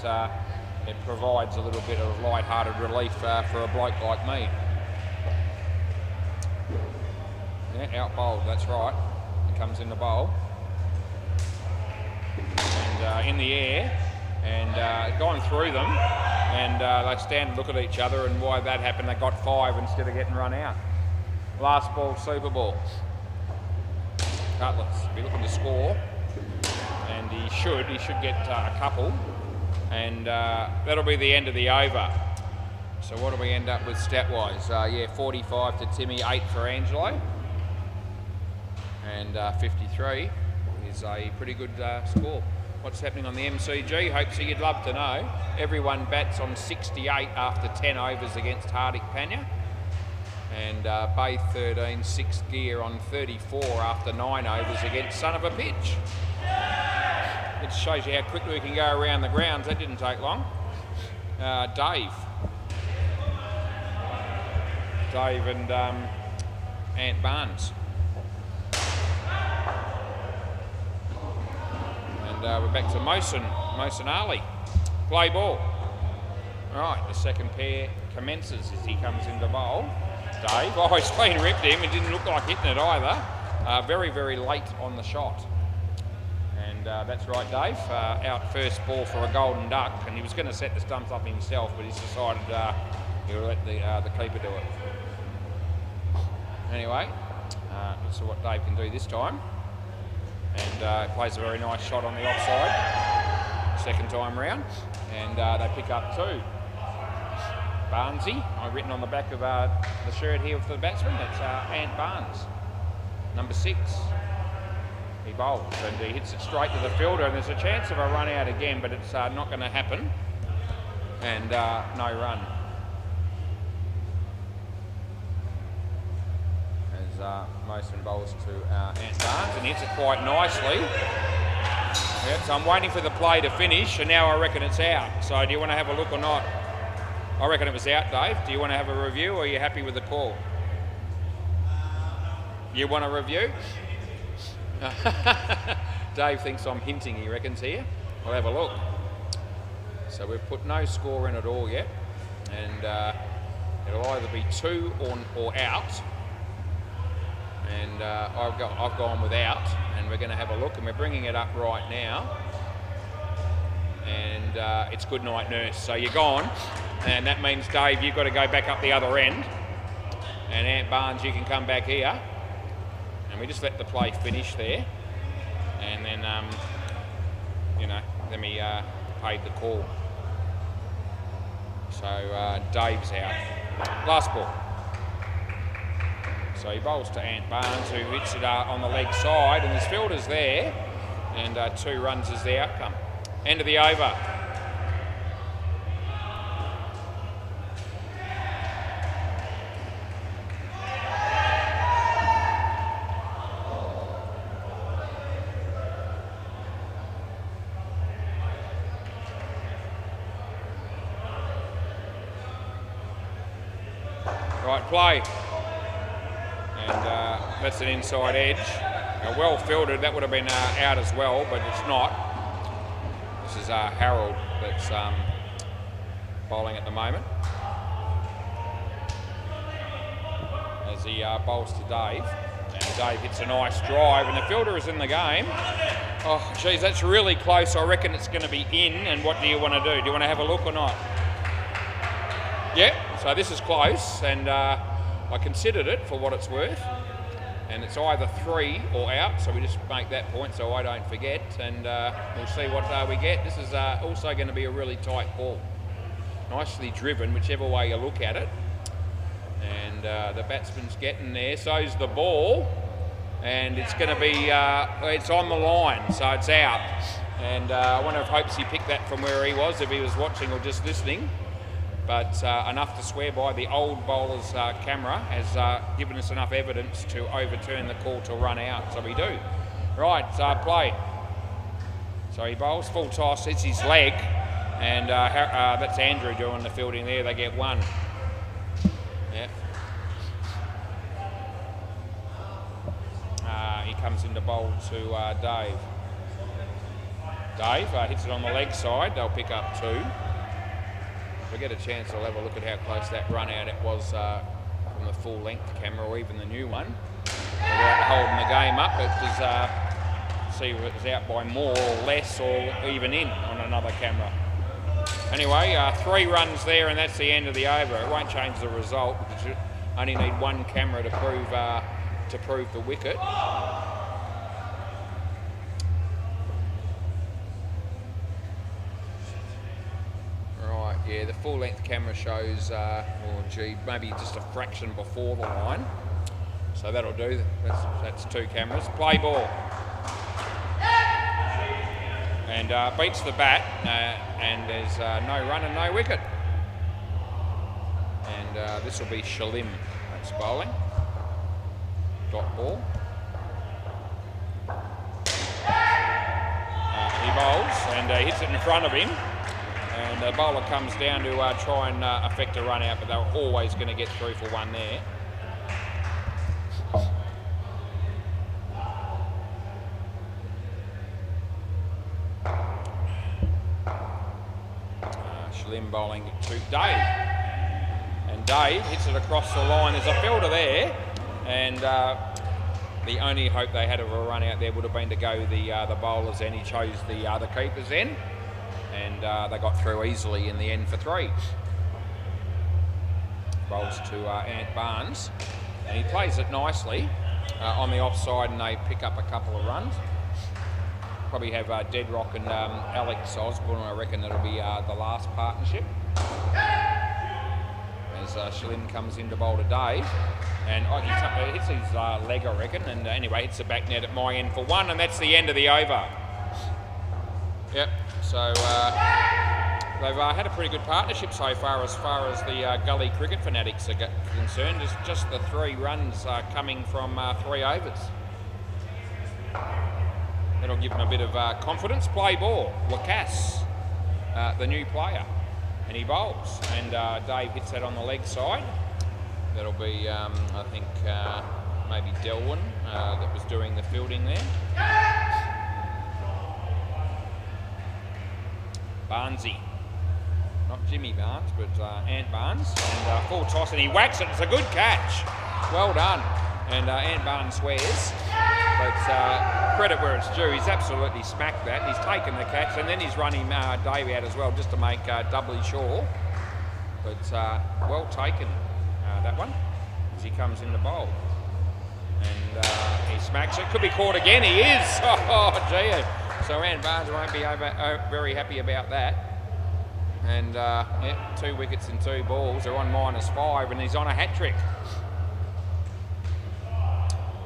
it provides a little bit of light-hearted relief for a bloke like me. Yeah, out bowled, that's right. He comes in the bowl, and in the air, and going through them, and they stand and look at each other, and why that happened, they got 5 instead of getting run out. Last ball, super ball. Cutlets be looking to score, and he should get a couple, and that'll be the end of the over. So what do we end up with stat-wise? Yeah, 45 to Timmy, 8 for Angelo, and 53 is a pretty good score. What's happening on the MCG? Hope so, you'd love to know. Everyone bats on 68 after 10 overs against Hardik Pandya. And Bay 13, 6th gear on 34 after 9 overs against Son of a Pitch. It shows you how quickly we can go around the grounds. That didn't take long. Dave and Ant Barnes. And we're back to Mohsin Ali. Play ball. Right, the second pair commences as he comes into bowl. Dave, oh, he's been ripped him. It didn't look like hitting it either. Very, very late on the shot. And that's right, Dave. Out first ball for a golden duck, and he was going to set the stumps up himself, but he's decided he'll let the keeper do it. Anyway, let's see what Dave can do this time. And plays a very nice shot on the offside, second time round. And they pick up two. Barnesy, I've written on the back of the shirt here for the batsman, that's Ant Barnes, number 6. He bowls and he hits it straight to the fielder, and there's a chance of a run out again, but it's not going to happen. And no run. As Mason bowls to Ant Barnes, and hits it quite nicely. Yep, so I'm waiting for the play to finish, and now I reckon it's out. So do you want to have a look or not? I reckon it was out, Dave. Do you want to have a review, or are you happy with the call? You want a review? Dave thinks I'm hinting, he reckons here. I'll have a look. So we've put no score in at all yet, and it'll either be 2 or out. And I've gone with out, and we're going to have a look, and we're bringing it up right now. And it's good night, nurse. So you're gone, and that means, Dave, you've got to go back up the other end. And Ant Barnes, you can come back here. And we just let the play finish there. And then, then we paid the call. So Dave's out. Last ball. So he bowls to Ant Barnes, who hits it on the leg side, and his fielder's there, and 2 runs is the outcome. End of the over. Right, play. And that's an inside edge. Well fielded, that would have been out as well, but it's not. This is Harold that's bowling at the moment. As he bowls to Dave. And Dave hits a nice drive, and the fielder is in the game. Oh, geez, that's really close. I reckon it's going to be in, and what do you want to do? Do you want to have a look or not? Yeah, so this is close, and I considered it for what it's worth, and it's either 3 or out, so we just make that point so I don't forget, and we'll see what we get. This is also going to be a really tight ball. Nicely driven, whichever way you look at it. And the batsman's getting there, so's the ball, and it's going to be, it's on the line, so it's out. And I wonder if Hopes he picked that from where he was, if he was watching or just listening. But enough to swear by. The old bowler's camera has given us enough evidence to overturn the call to run out, so we do. Right, play. So he bowls, full toss, hits his leg, and that's Andrew doing the fielding there. They get 1. Yeah. He comes into bowl to Dave. Dave hits it on the leg side. They'll pick up 2. If we get a chance, I'll have a look at how close that run out it was from the full length camera, or even the new one. Without holding the game up, it was see if it was out by more or less, or even in on another camera. Anyway, 3 runs there, and that's the end of the over. It won't change the result because you only need 1 camera to prove the wicket. Yeah, the full-length camera shows, maybe just a fraction before the line. So that'll do. That's 2 cameras. Play ball. And beats the bat, and there's no run and no wicket. And this will be Shalim that's bowling. Dot ball. He bowls and hits it in front of him. And the bowler comes down to try and affect a run out, but they were always going to get through for 1 there. Slim bowling to Dave. And Dave hits it across the line. There's a fielder there, and the only hope they had of a run out there would have been to go the bowlers in. He chose the keepers in, and they got through easily in the end for 3. Bowls to Ant Barnes, and he plays it nicely on the offside, and they pick up a couple of runs. Probably have Deadrock and Alex Osborne. I reckon that'll be the last partnership. As Shalin comes in to bowl to Dave, and he hits his leg, I reckon, and anyway, hits the back net at my end for 1, and that's the end of the over. Yep, so they've had a pretty good partnership so far as the gully cricket fanatics are concerned. It's just the 3 runs coming from 3 overs. That'll give them a bit of confidence. Play ball, Wacas, the new player, and he bowls. And Dave hits that on the leg side. That'll be, I think, maybe Delwyn that was doing the fielding there. Barnesy. Not Jimmy Barnes, but Ant Barnes. And full toss, and he whacks it. It's a good catch. Well done. And Ant Barnes swears. But credit where it's due. He's absolutely smacked that. He's taken the catch, and then he's running Dave out as well, just to make doubly sure. But well taken, that one, as he comes in the bowl. And he smacks it. Could be caught again. He is. Oh, gee. So Ant Barnes won't be very happy about that. And yeah, 2 wickets and 2 balls. They're on -5, and he's on a hat-trick.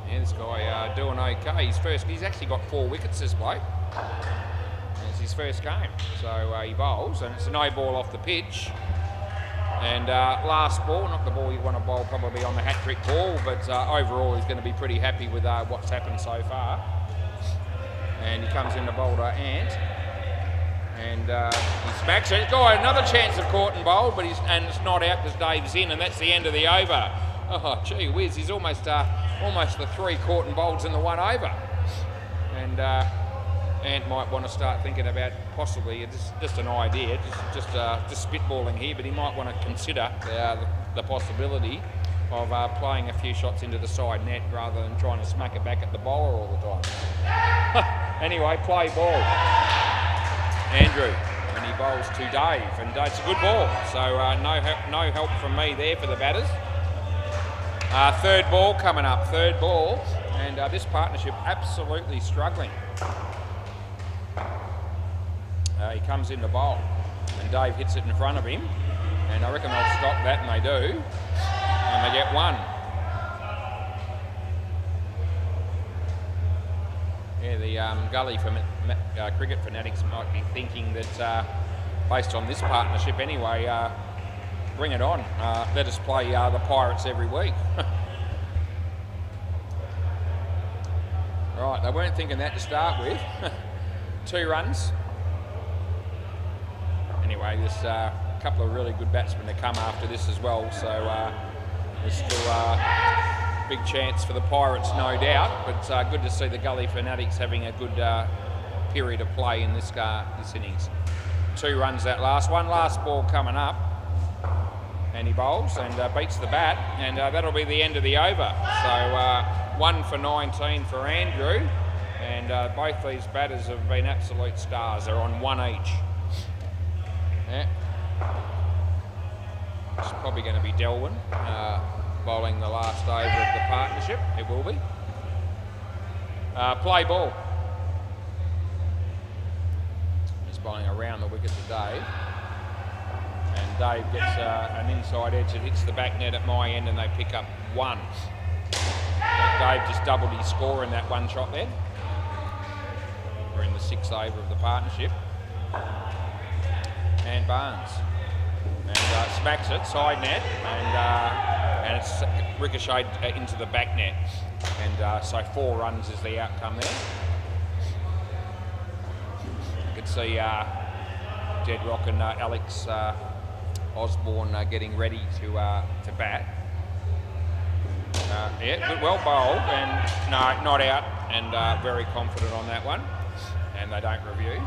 Yeah, this guy doing okay. He's actually got 4 wickets, this bloke. It's his first game. So he bowls, and it's a no ball off the pitch. And last ball, not the ball you want to bowl probably on the hat-trick ball, but overall he's going to be pretty happy with what's happened so far. And he comes in to bowl to Ant. And he smacks it. Got another chance of caught and bowled, but it's not out because Dave's in, and that's the end of the over. Oh, gee whiz, he's almost the 3 caught and bowls in the 1 over. And Ant might want to start thinking about possibly, just an idea, just spitballing here, but he might want to consider the possibility of playing a few shots into the side net rather than trying to smack it back at the bowler all the time. Anyway, play ball. Andrew, and he bowls to Dave, and it's a good ball. So no help from me there for the batters. 3rd ball coming up, 3rd ball, and this partnership absolutely struggling. He comes in the bowl, and Dave hits it in front of him, and I reckon they'll stop that, and they do, and they get 1. Yeah, the gully cricket fanatics might be thinking that, based on this partnership anyway, bring it on. Let us play the Pirates every week. Right, they weren't thinking that to start with. 2 runs. Anyway, there's a couple of really good batsmen to come after this as well, so there's still a big chance for the Pirates, no doubt, but good to see the gully fanatics having a good period of play in this innings. 2 runs that last one. Last ball coming up, and he bowls and beats the bat, and that'll be the end of the over. So 1 for 19 for Andrew, and both these batters have been absolute stars. They're on 1 each. Yeah. It's probably going to be Delwyn bowling the last over of the partnership. It will be. Play ball. He's bowling around the wicket to Dave. And Dave gets an inside edge that hits the back net at my end, and they pick up 1. Dave just doubled his score in that 1 shot there. We're in the 6th over of the partnership. And Barnes. And smacks it, side net, and it's ricocheted into the back net. And so 4 runs is the outcome there. You can see Deadrock and Alex Osborne getting ready to bat. Yeah, good, well bowled, and no, not out, and very confident on that one. And they don't review.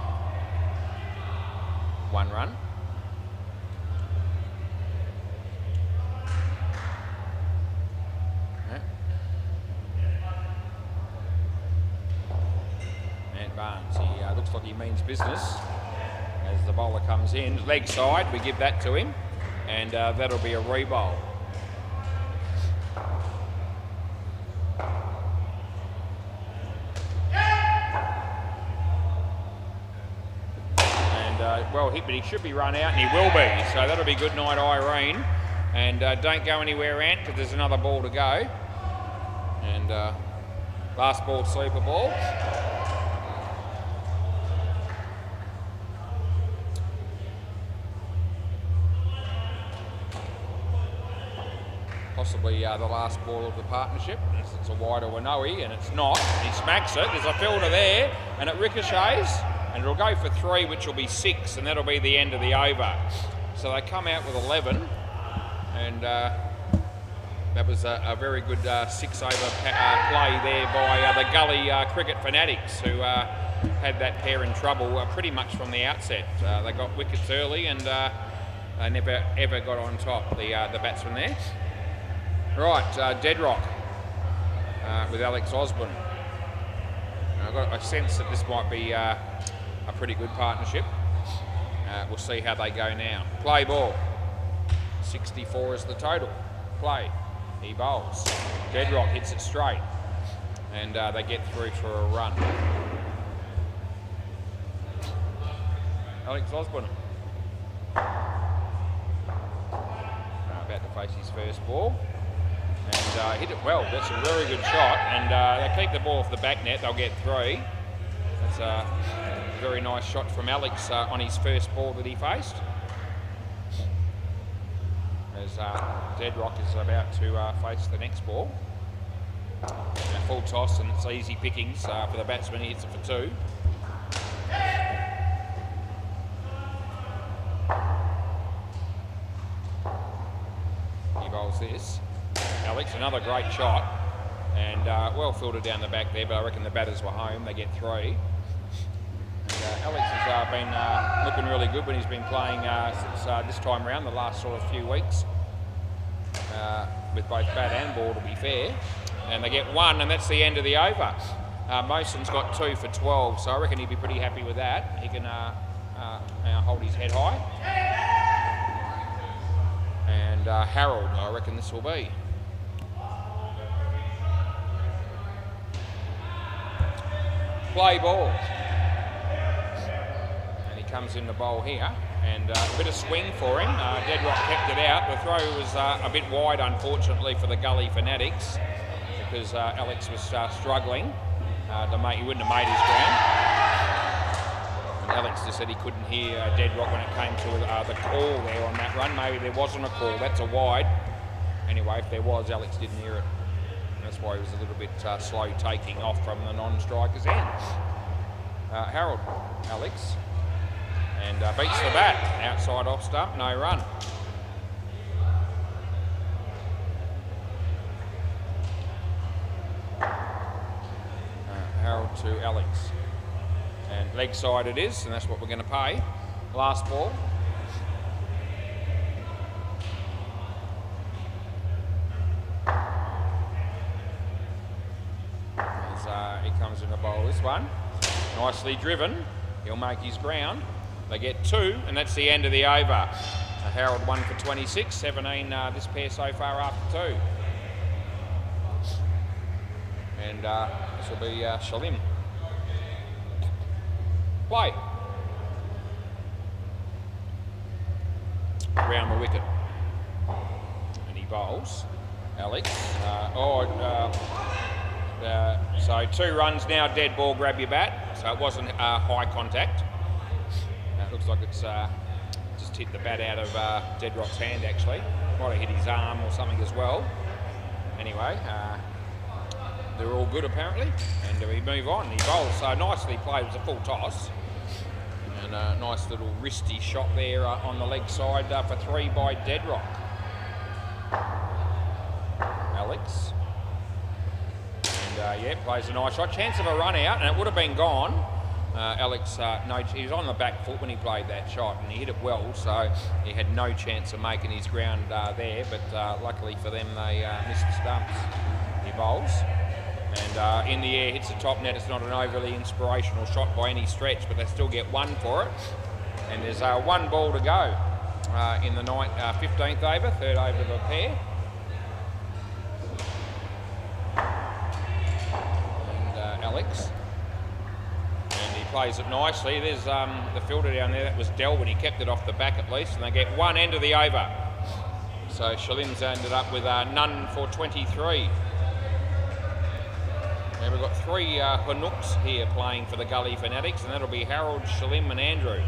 1 run. looks like he means business. As the bowler comes in, leg side, we give that to him, and that'll be a re-bowl. And well hit, but he should be run out, and he will be. So that'll be good night, Irene. And don't go anywhere, Ant, because there's another ball to go. And last ball, sleeper ball. Possibly the last ball of the partnership. It's a wider Wanoe, and it's not. He smacks it. There's a fielder there, and it ricochets, and it'll go for 3, which will be 6, and that'll be the end of the over. So they come out with 11, and that was a very good 6-over play there by the Gully cricket fanatics, who had that pair in trouble pretty much from the outset. They got wickets early, and they never ever got on top, the batsman there. Right, Deadrock with Alex Osborne. I've got a sense that this might be a pretty good partnership. We'll see how they go now. Play ball. 64 is the total. Play. He bowls. Deadrock hits it straight. And they get through for a run. Alex Osborne. About to face his first ball. And hit it well. That's a very good shot. And they keep the ball off the back net. They'll get 3. That's a very nice shot from Alex on his first ball that he faced. As Deadrock is about to face the next ball. A full toss, and it's easy pickings for the batsman. He hits it for 2. He bowls this. Alex, another great shot, and well fielded down the back there, but I reckon the batters were home. They get 3. And, Alex has been looking really good when he's been playing since this time around, the last sort of few weeks, with both bat and ball, to be fair. And they get 1, and that's the end of the over. Moson's got 2 for 12, so I reckon he'd be pretty happy with that. He can hold his head high. And Harold, I reckon this will be. Play ball. And he comes in the bowl here, and a bit of swing for him. Deadrock kept it out. The throw was a bit wide, unfortunately, for the Gully fanatics, because Alex was struggling to make. He wouldn't have made his ground. And Alex just said he couldn't hear Deadrock when it came to the call there on that run. Maybe there wasn't a call. That's a wide. Anyway, if there was, Alex didn't hear it. That's why he was a little bit slow taking off from the non-striker's end. Harold, Alex, and beats the bat. Outside off stump, no run. Harold to Alex. And leg side it is, and that's what we're going to pay. Last ball. He comes in the bowl, this one. Nicely driven. He'll make his ground. They get 2, and that's the end of the over. Harold 1 for 26, 17 this pair so far after 2. And this will be Shalim. Play. Round the wicket. And he bowls. Alex. So 2 runs now, dead ball, grab your bat. So it wasn't high contact. It looks like it's just hit the bat out of Deadrock's hand, actually. Might have hit his arm or something as well. Anyway, they're all good apparently, and we move on. He bowls, so nicely played. It was a full toss. And a nice little wristy shot there on the leg side for 3 by Deadrock. Alex. And yeah, plays a nice shot. Chance of a run out, and it would have been gone. Alex, he was on the back foot when he played that shot, and he hit it well, so he had no chance of making his ground there, but luckily for them, they missed the stumps. He bowls, And in the air, hits the top net. It's not an overly inspirational shot by any stretch, but they still get one for it. And there's one ball to go in the 15th over, third over of a pair. And Alex. And he plays it nicely. There's the fielder down there. That was Delvin. He kept it off the back at least, and they get one end of the over. So Shalim's ended up with none for 23. Now we've got three Hanooks here playing for the Gully Fanatics, and that'll be Harold, Shalim and Andrew.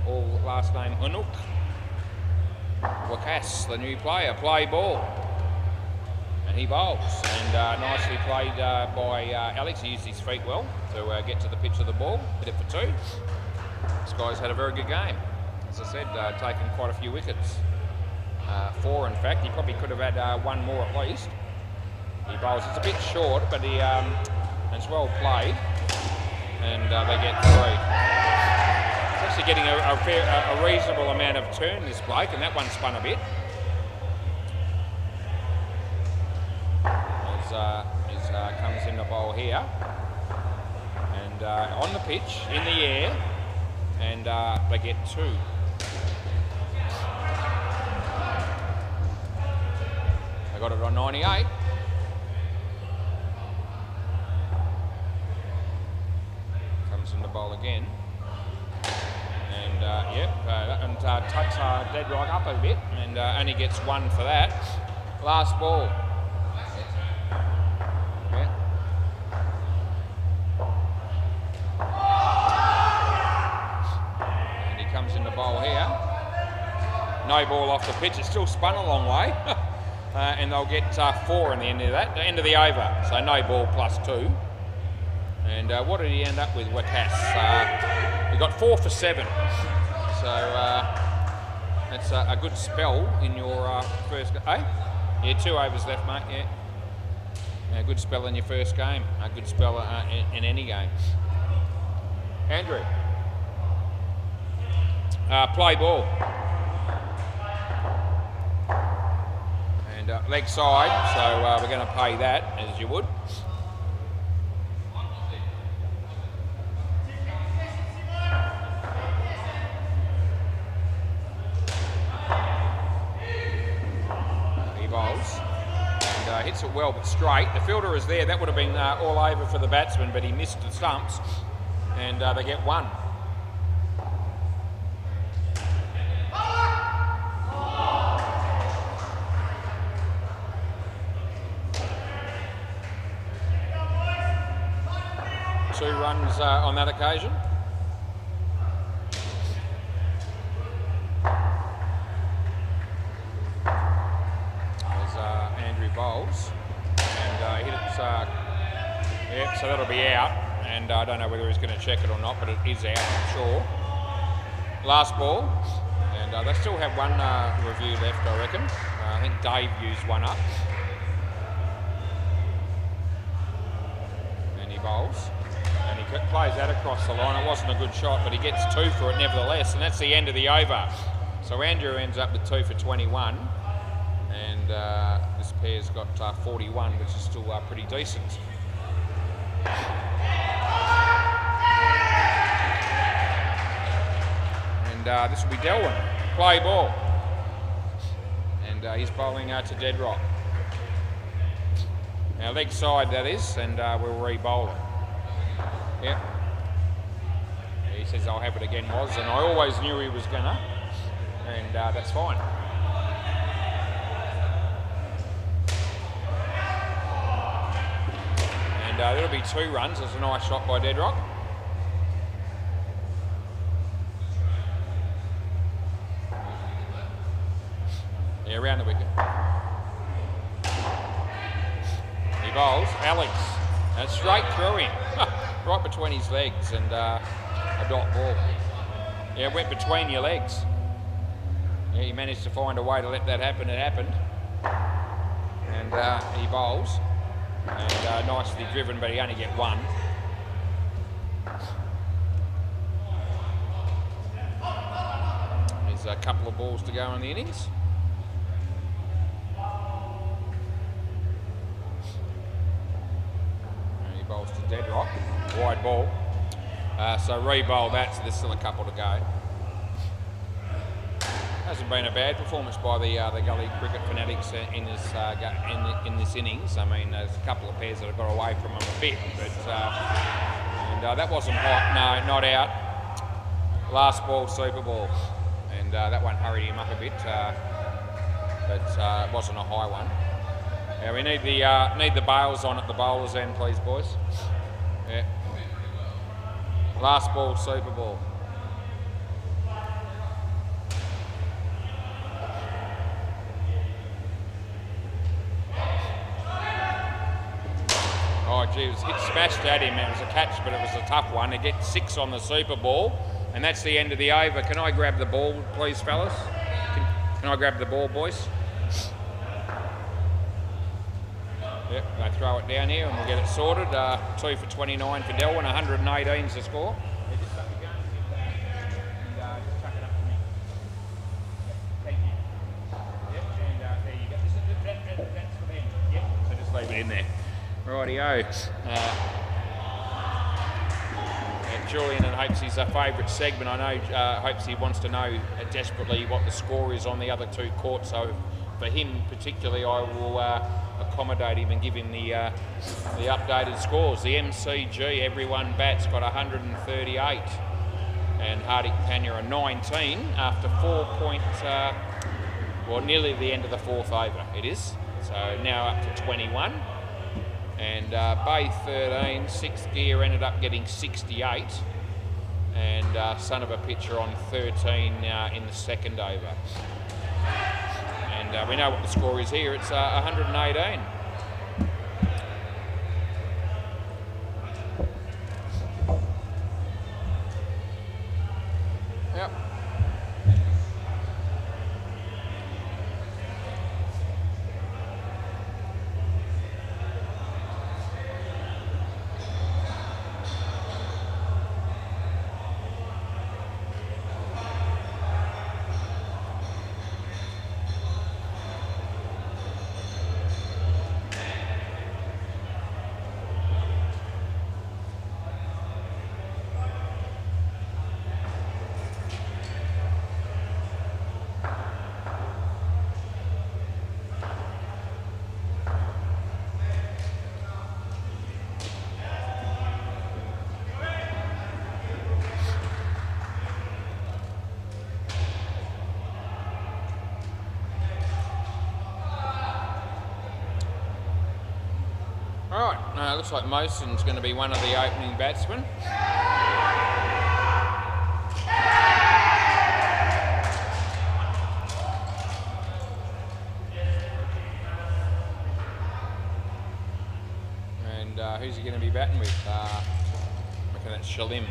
All last name Hanook. WACA, the new player, play ball. And he bowls. And nicely played by Alex. He used his feet well to get to the pitch of the ball. Hit it for two. This guy's had a very good game. As I said, taken quite a few wickets. 4 in fact. He probably could have had one more at least. He bowls. It's a bit short, but it's well played. And they get 3. He's actually getting a reasonable amount of turn, this bloke, and that one spun a bit. As comes in the bowl here. And on the pitch, in the air, and they get 2. They got it on 98. Comes in the bowl again. And tucks dead right up a bit, and only gets 1 for that. Last ball. Yeah. And he comes in the bowl here. No ball off the pitch. It's still spun a long way. And they'll get 4 in the end of that, the end of the over. So no ball plus 2. And what did he end up with, WACA? He got 4 for 7. So that's a good spell in your first game. Yeah, 2 overs left, mate. Yeah. A good spell in your first game. A good spell in any game. Andrew. Play ball. And leg side, so we're going to pay that as you would. And hits it well but straight. The fielder is there. That would have been all over for the batsman, but he missed the stumps, and they get 1. Two runs on that occasion. Bowls, and hit it, yeah, so that'll be out, and I don't know whether he's going to check it or not, but it is out, I'm sure. Last ball, and they still have 1 review left, I reckon. I think Dave used 1 up. And he bowls, and he plays that across the line. It wasn't a good shot, but he gets 2 for it nevertheless, and that's the end of the over. So Andrew ends up with 2 for 21. And this pair's got 41, which is still pretty decent. And this will be Delwyn. Play ball. And he's bowling to dead rock. Now leg side that is, and we'll re-bowl it. Yep. He says I'll have it again, Woz, and I always knew he was gonna. And that's fine. And that'll be 2 runs. That's a nice shot by Deadrock. Yeah, around the wicket. He bowls. Alex. And straight through him. Right between his legs, and a dot ball. Yeah, it went between your legs. Yeah, he managed to find a way to let that happen. It happened. And he bowls. And nicely driven, but he only get 1. There's a couple of balls to go in the innings. inside ball. So re-bowl that, so there's still a couple to go. Hasn't been a bad performance by the Gully Cricket Fanatics in this innings. I mean, there's a couple of pairs that have got away from them a bit, but that wasn't hot. No, not out. Last ball, super ball, and that one hurried him up a bit, but it wasn't a high one. Yeah, we need the bails on at the bowlers end, please, boys. Yeah. Last ball, super ball. Oh, gee, it was hit smashed at him. It was a catch, but it was a tough one. To get 6 on the super ball, and that's the end of the over. Can I grab the ball, please, fellas? Can I grab the ball, boys? Yep, they throw it down here and we'll get it sorted. 2 for 29 for Delwyn, 118's the score. Yeah, just up your guns and just chuck it up to me. Thank you. Yep, and there you go. That's for them. Yep, so just leave it in there. Rightio. Julian and Hopesy's favourite segment. I know Hopesy wants to know desperately what the score is on the other 2 courts, so for him particularly I will accommodate him and give him the updated scores. The MCG, everyone bats, got 138 and Hardik Panya a 19 after 4 nearly the end of the 4th over it is. So now up to 21. And Bay 13, 6th gear ended up getting 68, and son of a pitcher on 13 in the 2nd over. And we know what the score is here, it's 118. Yep. Alright, looks like Moson's going to be one of the opening batsmen. And who's he going to be batting with? I reckon that's Shalim.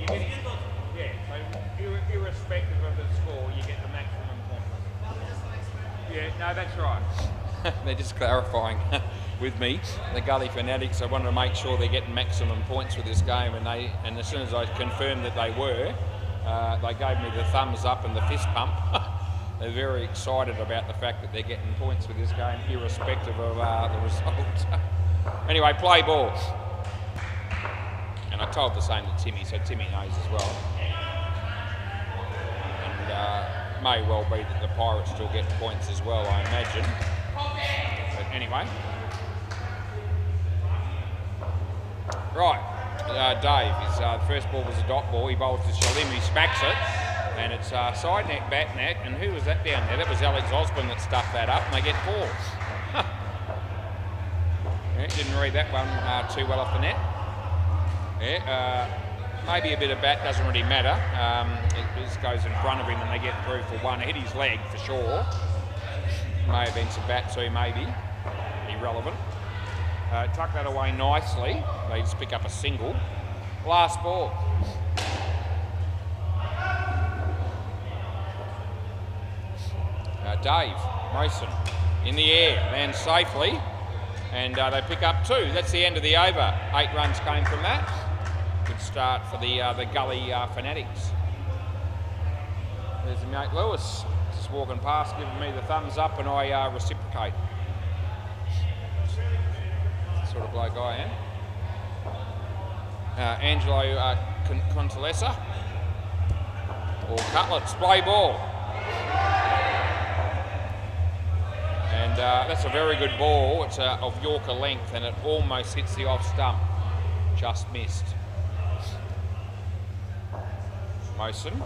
So irrespective of the score, you get the maximum points. Yeah, no, that's right. They're just clarifying with me. The Gully Fanatics, I wanted to make sure they're getting maximum points with this game, and as soon as I confirmed that they were, they gave me the thumbs up and the fist pump. They're very excited about the fact that they're getting points with this game, irrespective of the result. Anyway, play ball. And I told the same to Timmy, so Timmy knows as well. And may well be that the Pirates still get points as well, I imagine. But anyway. Right, Dave, his first ball was a dot ball. He bowls to Shalim, he smacks it. And it's side net, bat net. And who was that down there? That was Alex Osborne that stuffed that up, and they get 4. Yeah, didn't read that one too well off the net. Yeah, maybe a bit of bat, doesn't really matter. It just goes in front of him and they get through for 1. Hit his leg for sure. May have been some bat too, maybe. Irrelevant. Tuck that away nicely. They just pick up a single. Last ball. Dave Mason in the air, lands safely, and they pick up 2. That's the end of the over. 8 runs came from that. Good start for the Gully Fanatics. There's mate Lewis just walking past, giving me the thumbs up, and I reciprocate. sort of bloke I am. Angelo Contalesa or Cutlets, play ball. And that's a very good ball. It's of Yorker length and it almost hits the off stump. Just missed. Mosen.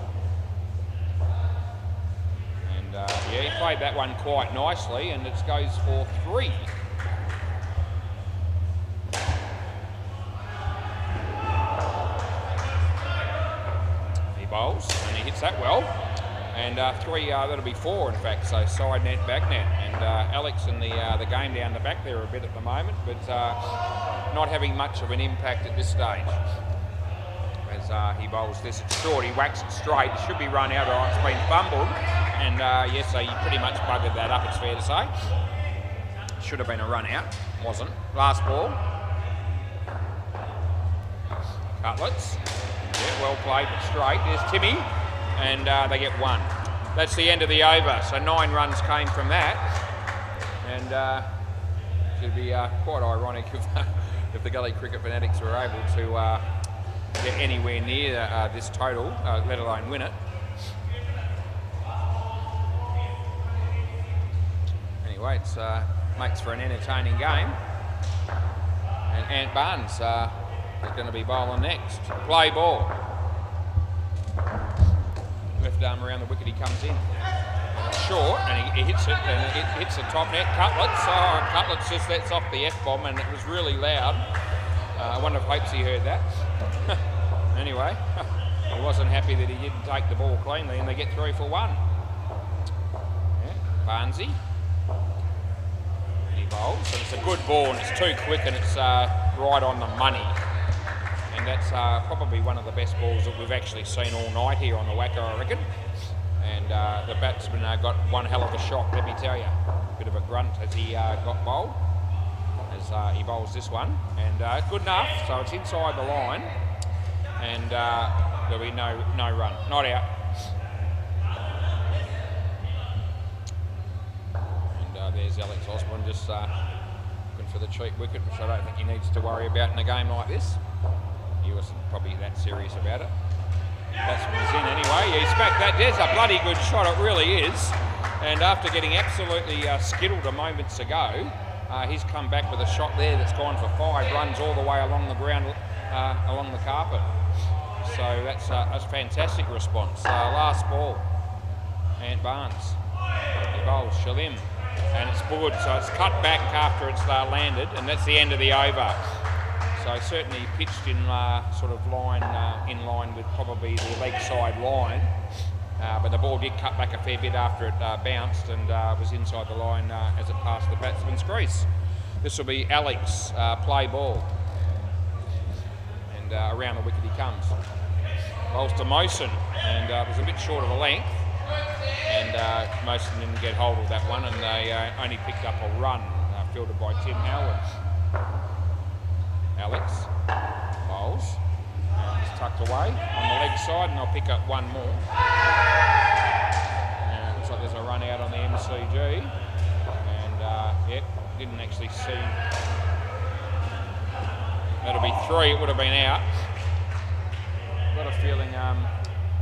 And yeah, he played that one quite nicely and it goes for 3. He bowls and he hits that well. And 3, that'll be 4 in fact, so side net, back net. And Alex in the game down the back there a bit at the moment, but not having much of an impact at this stage. As he bowls this, it's short, he whacks it straight, it should be run out, or it's been fumbled. And yes, so he pretty much buggered that up, it's fair to say. Should have been a run out, wasn't. Last ball. Cutlets. Yeah, well played, but straight. There's Timmy. And they get 1. That's the end of the over. So 9 runs came from that. And it'd be quite ironic if the Gully Cricket Fanatics were able to get anywhere near this total, let alone win it. Anyway, it makes for an entertaining game. And Ant Barnes is going to be bowling next. Play ball. Left arm around the wicket, he comes in. Short, and he hits it, and it hits the top net. Cutlets, Cutlets just lets off the F-bomb, and it was really loud. I wonder if Hopesy heard that. Anyway, he wasn't happy that he didn't take the ball cleanly, and they get 3 for 1. Yeah, Barnesy. And he bowls, and it's a good ball, and it's too quick, and it's right on the money. And that's probably one of the best balls that we've actually seen all night here on the WACA, I reckon. And the batsman got one hell of a shot, let me tell you. Bit of a grunt as he got bowled, as he bowls this one. And good enough, so it's inside the line. And there'll be no run, not out. And there's Alex Osborne just looking for the cheap wicket, which I don't think he needs to worry about in a game like this. He wasn't probably that serious about it. Batsman was in anyway. Yeah, he's back that. There's a bloody good shot, it really is. And after getting absolutely skittled a moments ago, he's come back with a shot there that's gone for 5 runs all the way along the ground, along the carpet. So that's a fantastic response. Last ball, Ant Barnes. He bowls Shalim, and it's good. So it's cut back after it's landed, and that's the end of the over. So certainly pitched in sort of line, in line with probably the leg side line. But the ball did cut back a fair bit after it bounced and was inside the line as it passed the batsman's crease. This will be Alex, play ball. And around the wicket he comes. Bowls to Mosen, and it was a bit short of a length. And Mosen didn't get hold of that one, and they only picked up a run, fielded by Tim Howard. Alex bowls, it's tucked away on the leg side, and they'll pick up 1 more. And it looks like there's a run out on the MCG, and yep, didn't actually see. That'll be 3. It would have been out. Got a feeling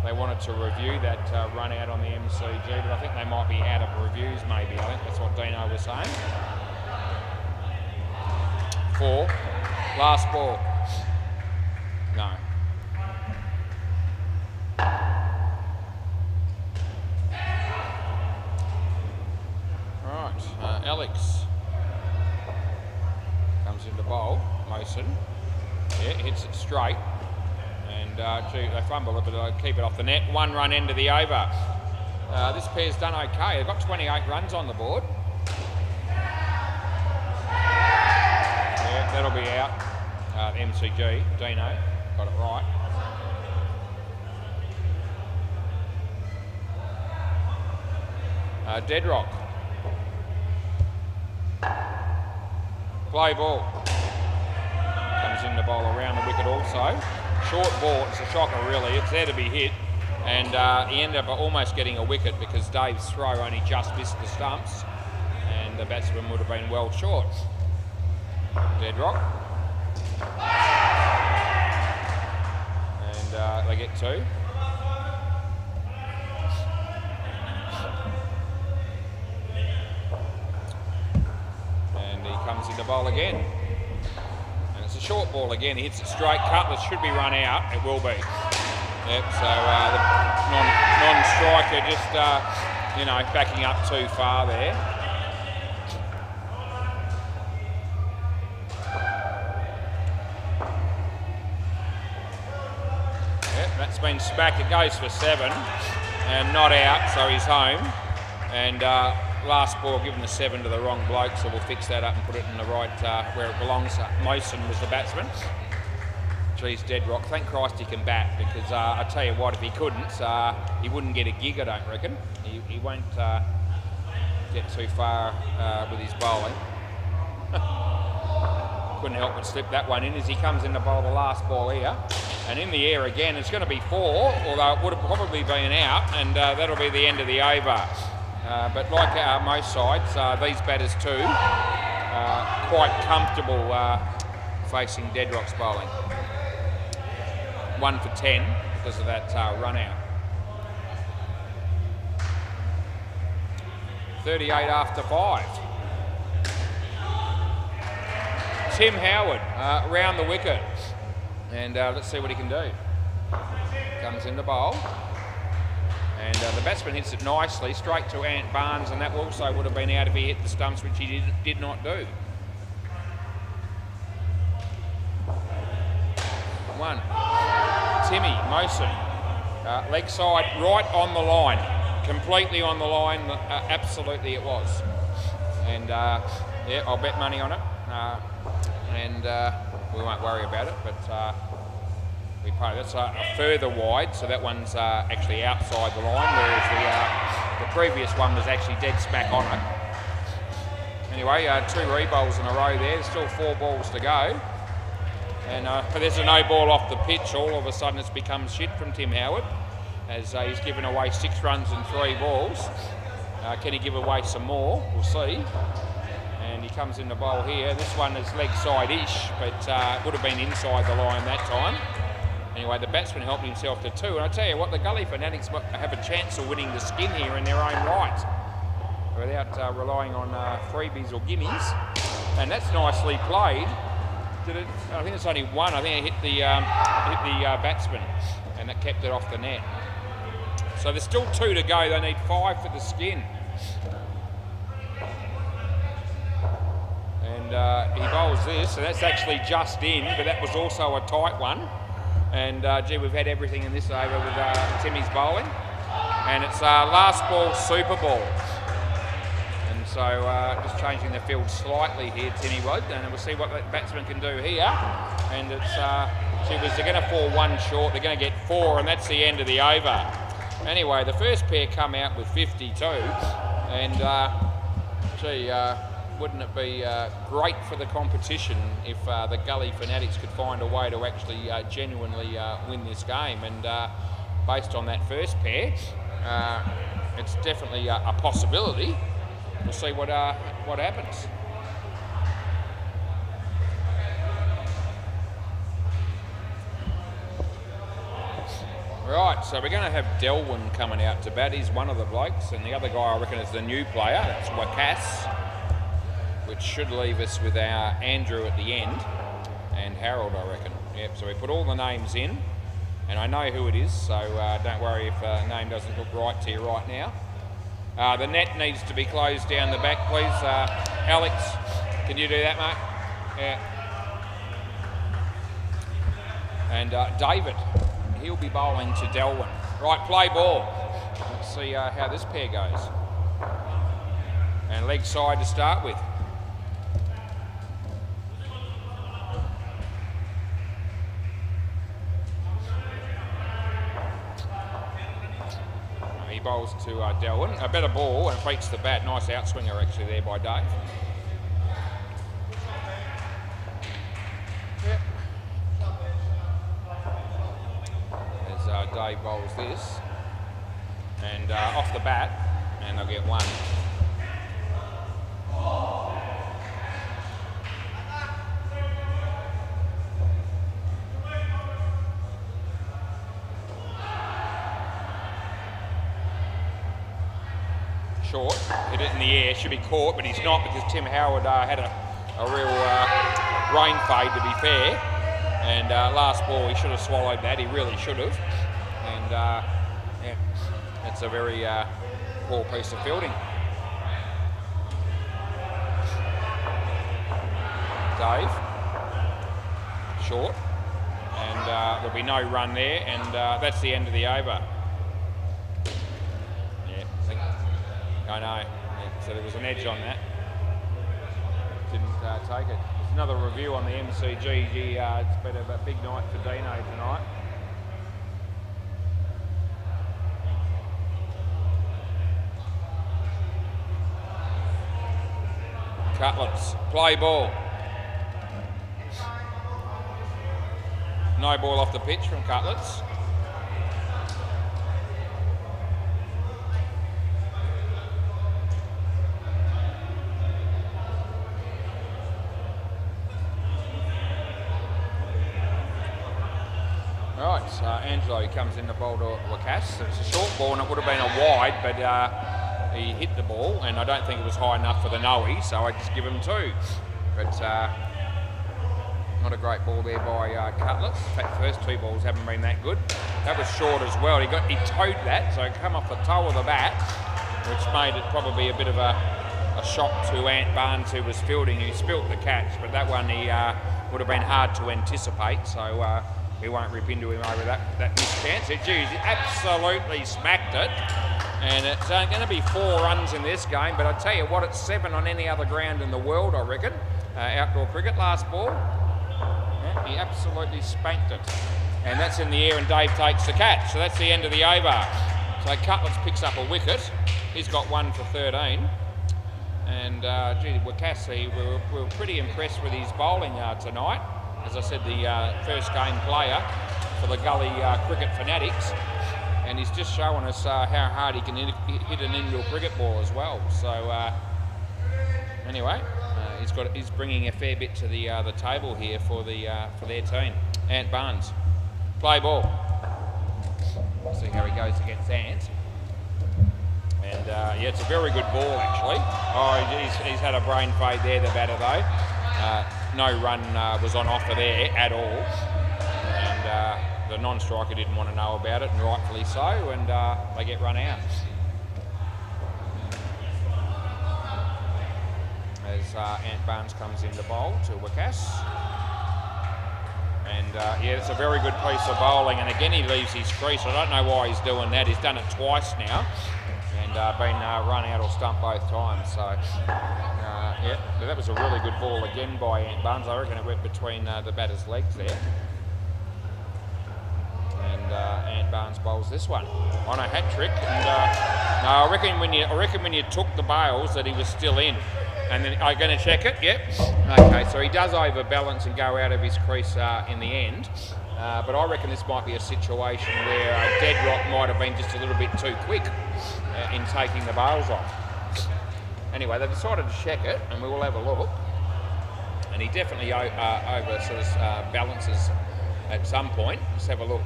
they wanted to review that run out on the MCG, but I think they might be out of reviews. Maybe I think that's what Dino was saying. 4. Last ball. No. Right, Alex comes into bowl. Mosen, yeah, hits it straight, and they fumble it, but they keep it off the net. 1 run into the over. This pair's done okay. They've got 28 runs on the board. Yeah, that'll be out. MCG, Dino, got it right. Deadrock. Play ball. Comes in the bowl around the wicket also. Short ball, it's a shocker really, it's there to be hit. And he ended up almost getting a wicket because Dave's throw only just missed the stumps. And the batsman would have been well short. Dead rock. And they get 2. And he comes into bowl again. And it's a short ball again. He hits it straight. Cutlass should be run out. It will be. Yep, so the non-striker just, backing up too far there. Yep, that's been smacked. It goes for 7 and not out, so he's home. And last ball given the 7 to the wrong bloke, so we'll fix that up and put it in the right where it belongs. Mosen was the batsman. Geez, Dead Rock, thank Christ he can bat, because I tell you what, if he couldn't, he wouldn't get a gig, I don't reckon. He won't get too far with his bowling. Couldn't help but slip that one in as he comes in to bowl the last ball here. And in the air again, it's going to be 4, although it would have probably been out, and that'll be the end of the over. But like most sides, these batters too, quite comfortable facing Dead Rock's bowling. 1 for 10 because of that run out. 38 after 5. Tim Howard round the wicket, and let's see what he can do. Comes in the bowl, and the batsman hits it nicely straight to Ant Barnes, and that also would have been out if he hit the stumps, which he did not do. 1. Timmy Mosen, leg side right on the line, completely on the line, absolutely it was. And yeah, I'll bet money on it, and we won't worry about it, but we pay. That's a further wide, so that one's actually outside the line, whereas the previous one was actually dead smack on it. Anyway, 2 re-bowls in a row there, there's still 4 balls to go. And there's a no ball off the pitch. All of a sudden it's become shit from Tim Howard, as he's given away 6 runs and 3 balls. Can he give away some more? We'll see. And he comes in the bowl here. This one is leg side-ish, but would have been inside the line that time. Anyway, the batsman helped himself to 2. And I tell you what, the Gully Fanatics have a chance of winning the skin here in their own right, without relying on freebies or gimmies. And that's nicely played. I think it's only 1. I think it hit the batsman, and that kept it off the net. So there's still 2 to go. They need 5 for the skin. And he bowls this, and that's actually just in, but that was also a tight one. And gee, we've had everything in this over with Timmy's bowling. And it's last ball, super ball. So just changing the field slightly here, Timmy was, and we'll see what the batsman can do here. And it's, they're going to fall 1 short, they're going to get 4, and that's the end of the over. Anyway, the first pair come out with 52, and wouldn't it be great for the competition if the Gully Fanatics could find a way to actually genuinely win this game. And based on that first pair, it's definitely a possibility. We'll see what happens. Right, so we're going to have Delwyn coming out to bat. He's one of the blokes, and the other guy I reckon is the new player. That's WACA, which should leave us with our Andrew at the end, and Harold, I reckon. Yep, so we put all the names in, and I know who it is, so don't worry if the name doesn't look right to you right now. The net needs to be closed down the back, please. Alex, can you do that, mate? Yeah. And David, he'll be bowling to Delwyn. Right, play ball. Let's see how this pair goes. And leg side to start with. He bowls to Delwyn. A better ball, and it beats the bat. Nice outswinger actually there by Dave. Yep. As Dave bowls this, and off the bat, and they'll get 1. short, hit it in the air, should be caught, but he's not because Tim Howard had a real brain fade, to be fair. And last ball, he should have swallowed that. He really should have. And yeah, that's a very poor piece of fielding. Dave, short, and there'll be no run there, and that's the end of the over. I know. Yeah, so there was an edge on that. Didn't take it. There's another review on the MCG. It's been a big night for Dino tonight. Cutlets, play ball. No ball off the pitch from Cutlets. Right, so Angelo comes in the bowl to WACA. It's a short ball and it would have been a wide, but he hit the ball and I don't think it was high enough for the Noe, so I just give him 2. But not a great ball there by Cutlets. In fact, the first 2 balls haven't been that good. That was short as well. He towed that, so it come off the toe of the bat, which made it probably a bit of a shock to Ant Barnes, who was fielding. He spilt the catch, but that one he would have been hard to anticipate, so we won't rip into him over that missed chance. He absolutely smacked it. And it's going to be 4 runs in this game, but I tell you what, it's 7 on any other ground in the world, I reckon. Outdoor cricket, last ball. Yeah, he absolutely spanked it. And that's in the air and Dave takes the catch. So that's the end of the over. So Cutlets picks up a wicket. He's got 1 for 13. And gee, WACA, we were pretty impressed with his bowling tonight. As I said, the first game player for the Gully Cricket Fanatics. And he's just showing us how hard he can hit an indoor cricket ball as well. So anyway, he's bringing a fair bit to the table here for their team. Ant Barnes, play ball. See how he goes against Ant. And yeah, it's a very good ball actually. Oh, he's had a brain fade there, the batter though. No run was on offer there at all. And the non-striker didn't want to know about it, and rightfully so, and they get run out. As Ant Barnes comes in to bowl to WACA. And yeah, it's a very good piece of bowling, and again he leaves his crease. I don't know why he's doing that. He's done it twice now, and been run out or stumped both times. So yeah, that was a really good ball again by Ant Barnes. I reckon it went between the batter's legs there. And Ant Barnes bowls this one on a hat trick. And no, I reckon when you took the bails that he was still in. And then are you going to check it? Yep. Okay, so he does overbalance and go out of his crease in the end. But I reckon this might be a situation where Deadrock might have been just a little bit too quick in taking the bails off. Anyway, they decided to check it, and we will have a look. And he definitely over sort of balances at some point. Let's have a look.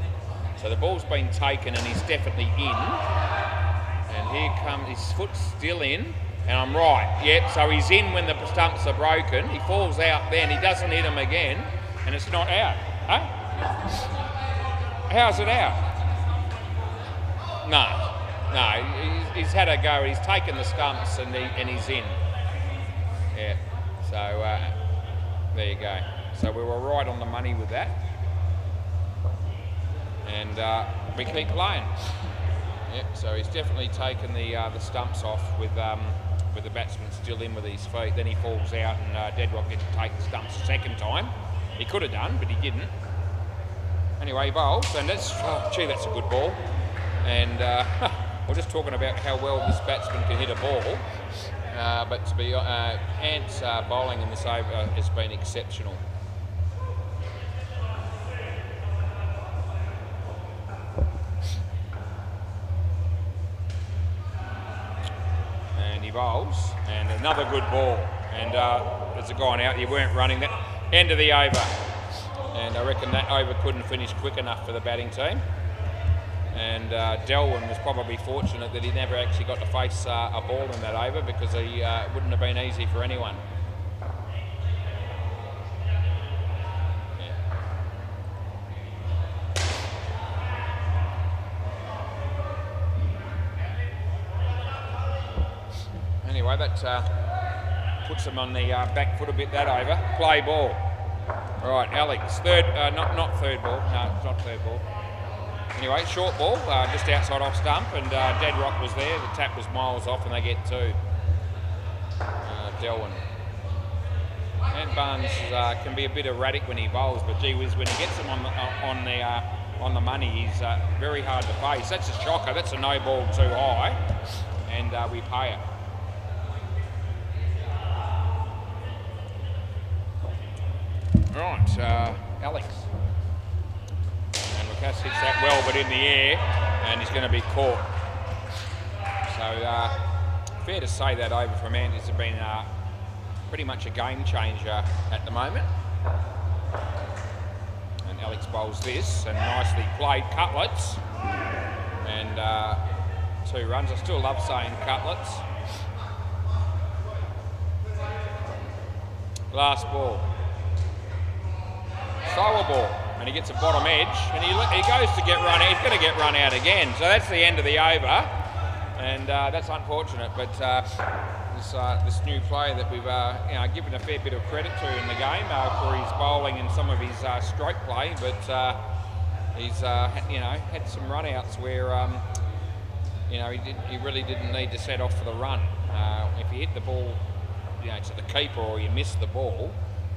So the ball's been taken, and he's definitely in. And here comes his foot's still in. And I'm right, yep, so he's in when the stumps are broken. He falls out then, he doesn't hit him again, and it's not out. Huh? How's it out? No, he's had a go, he's taken the stumps and he's in. Yeah, so there you go. So we were right on the money with that. And we keep playing. Yep, so he's definitely taken the stumps off with the batsman still in with his feet. Then he falls out and Deadrock gets to take the stumps a second time. He could have done, but he didn't. Anyway, he bowls, and that's a good ball. And we're just talking about how well this batsman can hit a ball. But to be Ant's bowling in this over has been exceptional. Bowls, and another good ball, and it's gone out. You weren't running that. End of the over, and I reckon that over couldn't finish quick enough for the batting team. And Delwyn was probably fortunate that he never actually got to face a ball in that over, because he wouldn't have been easy for anyone. Anyway, that puts them on the back foot a bit, that over. Play ball. Right, Alex, third, not third ball. No, it's not third ball. Anyway, short ball, just outside off stump, and Dead Rock was there. The tap was miles off, and they get two. Delwyn. And Barnes can be a bit erratic when he bowls, but gee whiz, when he gets them on the money, he's very hard to face. That's a shocker. That's a no ball too high, and we pay it. Right, Alex. And Lucas hits that well, but in the air, and he's going to be caught. So, fair to say that over from Andes has been pretty much a game changer at the moment. And Alex bowls this, and nicely played cutlets. And 2 runs. I still love saying cutlets. Last ball. Slower ball, and he gets a bottom edge, and he goes to get run out. He's going to get run out again. So that's the end of the over, and that's unfortunate. But this new player that we've given a fair bit of credit to in the game for his bowling and some of his stroke play, but he's had some run outs where he really didn't need to set off for the run. If you hit the ball to the keeper or you miss the ball,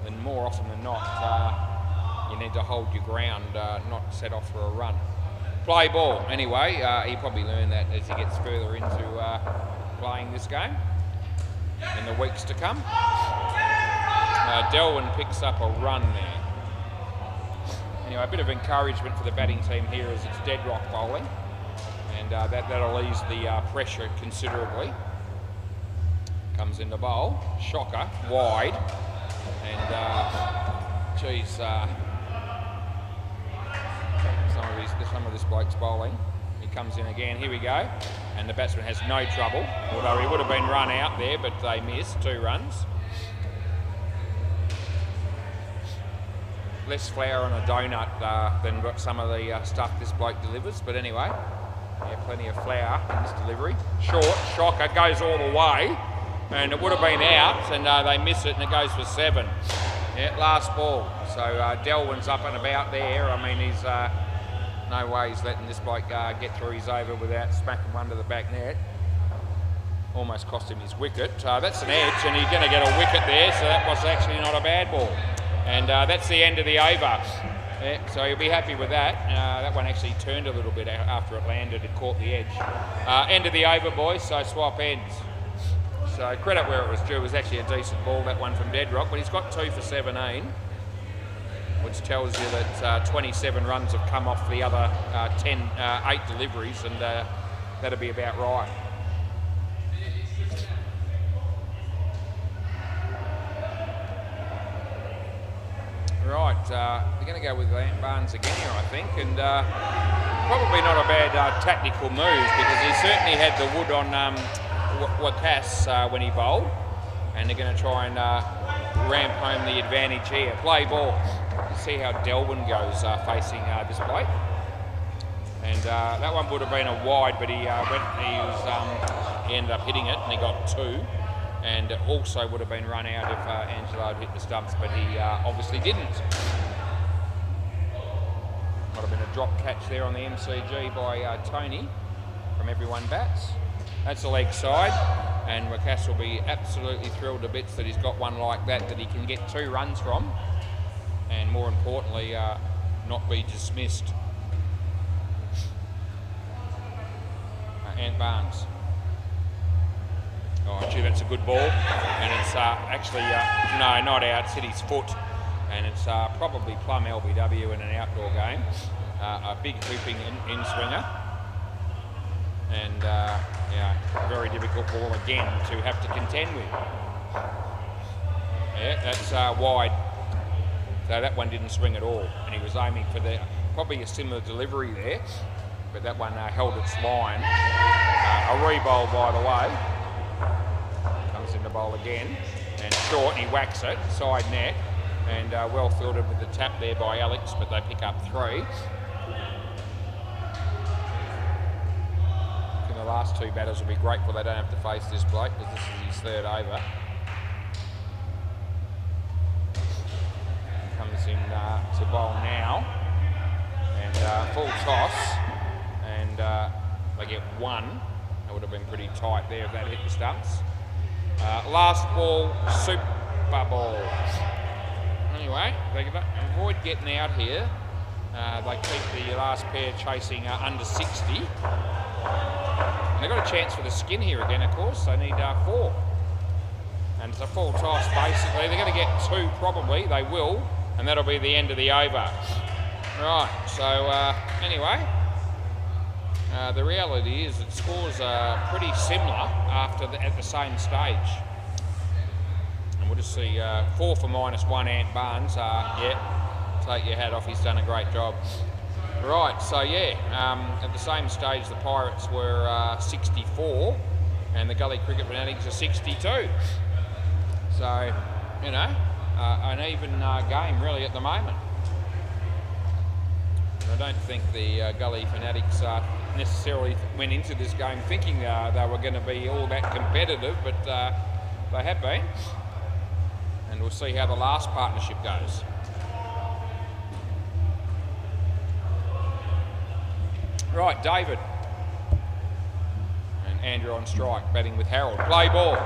then more often than not you need to hold your ground, not set off for a run. Play ball. Anyway, he probably learned that as he gets further into playing this game in the weeks to come. Delwyn picks up a run there. Anyway, a bit of encouragement for the batting team here as it's Dead Rock bowling, and that'll ease the pressure considerably. Comes in the bowl, shocker, wide, and geez, some of this bloke's bowling. He comes in again, here we go, and the batsman has no trouble, although he would have been run out there, but they missed 2 runs. Less flour on a donut than some of the stuff this bloke delivers, but anyway, plenty of flour in this delivery. Short, shocker, goes all the way, and it would have been out, and they miss it, and it goes for 7. Yeah, last ball. So Delwyn's up and about there. I mean, he's no way he's letting this bloke get through his over without smacking one to the back net. Almost cost him his wicket. That's an edge, and he's going to get a wicket there, so that was actually not a bad ball. And that's the end of the over. Yeah, so he'll be happy with that. That one actually turned a little bit after it landed. It caught the edge. End of the over, boys, so swap ends. So credit where it was due. It was actually a decent ball, that one from Dead Rock, but he's got 2 for 17, which tells you that 27 runs have come off the other 8 deliveries, and that'll be about right. Right, they're going to go with Barnes again here, I think, and probably not a bad tactical move, because he certainly had the wood on WACA when he bowled, and they're going to try and ramp home the advantage here. Play ball. See how Delwyn goes facing this bloke, and that one would have been a wide, but he ended up hitting it, and he got 2. And it also would have been run out if Angelo had hit the stumps, but he obviously didn't. Might have been a drop catch there on the MCG by Tony from Everyone Bats. That's the leg side, and WACA will be absolutely thrilled to bits that he's got one like that he can get 2 runs from, and more importantly, not be dismissed. Ant Barnes. Oh, gee, that's a good ball, and it's actually, no, not out, it's hit his foot, and it's probably plumb LBW in an outdoor game. A big hooping in-swinger, and very difficult ball again to have to contend with. Yeah, that's wide, so that one didn't swing at all, and he was aiming for probably a similar delivery there, but that one held its line. A re-bowl, by the way. Comes in the bowl again, and short, and he whacks it, side net, and well fielded with the tap there by Alex, but they pick up 3. The last 2 batters will be grateful they don't have to face this bloke, because this is his 3rd over. Comes in to bowl now, and full toss, and they get 1. That would have been pretty tight there if that hit the stumps. Last ball, super ball. Anyway, they avoid getting out here. They keep the last pair chasing under 60. And they've got a chance for the skin here again, of course. They need 4. And it's a full toss, basically. They're going to get 2, probably. They will. And that'll be the end of the over. Right, so anyway, the reality is that scores are pretty similar at the same stage. And we'll just see 4 for -1, Ant Barnes. Yeah, take your hat off, he's done a great job. Right, so yeah, at the same stage the Pirates were 64 and the Gully Cricket Fanatics are 62. So, you know, an even game really at the moment. And I don't think the Gully Fanatics necessarily went into this game thinking they were going to be all that competitive, but they have been. And we'll see how the last partnership goes. Right, David. And Andrew on strike, batting with Harold. Play ball.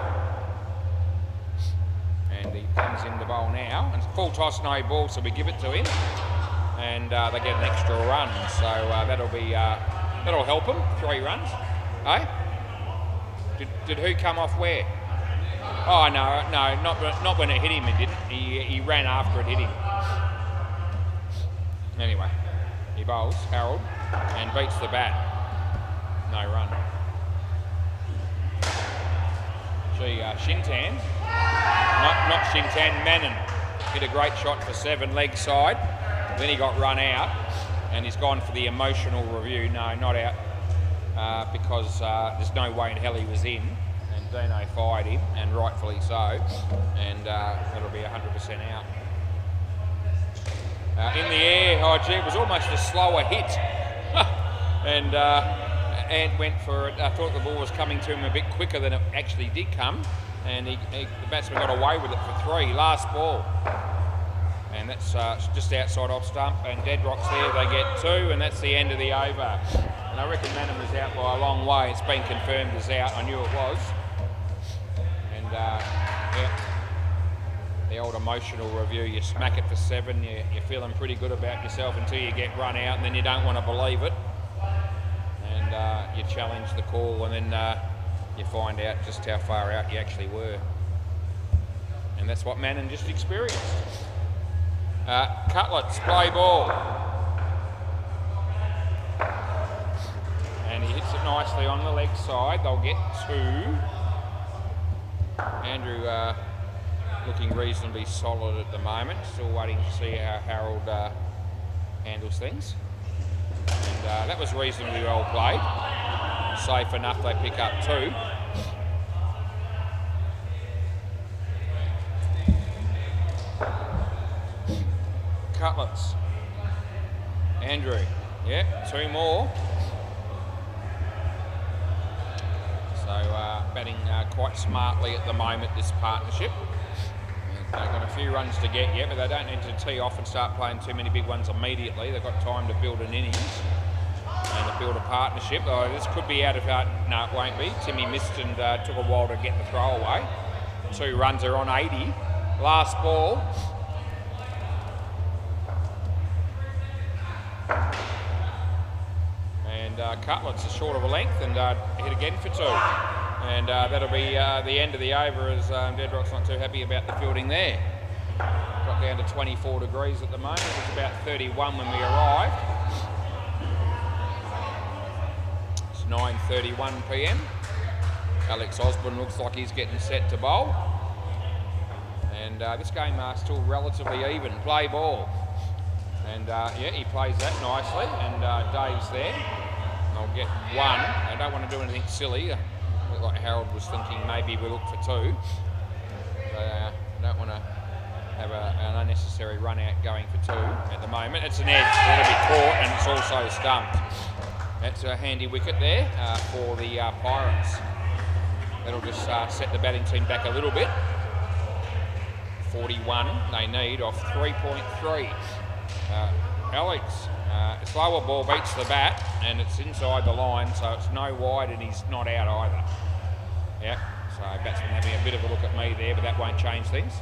And he comes in the bowl now. And full toss, no ball, so we give it to him. And they get an extra run, so that'll help them. 3 runs. Eh? Did who come off where? Oh no, not when it hit him. It didn't. He ran after it hit him. Anyway, he bowls Harold and beats the bat. No run. Gee, Shintan. Not Shintan. Mannon hit a great shot for 7, leg side. Then he got run out, and he's gone for the emotional review. No, not out, because there's no way in hell he was in, and Dino fired him, and rightfully so, and that'll be 100% out. In the air, oh gee, it was almost a slower hit, and Ant went for it. I thought the ball was coming to him a bit quicker than it actually did come, and the batsman got away with it for 3. Last ball. And that's just outside off stump, and Deadrock's there, they get 2, and that's the end of the over. And I reckon Manham was out by a long way. It's been confirmed as out, I knew it was. And yeah, the old emotional review, you smack it for 7, you're feeling pretty good about yourself until you get run out, and then you don't want to believe it. And you challenge the call, and then you find out just how far out you actually were. And that's what Manham just experienced. Cutlets, play ball. And he hits it nicely on the leg side. They'll get 2. Andrew looking reasonably solid at the moment. Still waiting to see how Harold handles things. And that was reasonably well played. Safe enough, they pick up 2. Cutlets. Andrew, yeah, 2 more. So batting quite smartly at the moment, this partnership. They've got a few runs to get yet, but they don't need to tee off and start playing too many big ones immediately. They've got time to build an innings and to build a partnership. Oh, this could be out of no, it won't be. Timmy missed and took a while to get the throw away. 2 runs are on 80. Last ball. And Cutlets is short of a length and hit again for 2. And that'll be the end of the over, as Deadrock's not too happy about the fielding there. Got down to 24 degrees at the moment. It was about 31 when we arrived. It's 9:31 p.m. Alex Osborne looks like he's getting set to bowl. And this game still relatively even. Play ball. And yeah, he plays that nicely, and Dave's there. I'll get one. I don't want to do anything silly. Look like Harold was thinking maybe we look for two. But I don't want to have an unnecessary run out going for two at the moment. It's an edge, it'll be caught, and it's also stumped. That's a handy wicket there for the Pirates. That'll just set the batting team back a little bit. 41 they need off 3.3. Alex, slower ball beats the bat, and it's inside the line, so it's no wide, and he's not out either. Yep, so batsman having a bit of a look at me there, but that won't change things.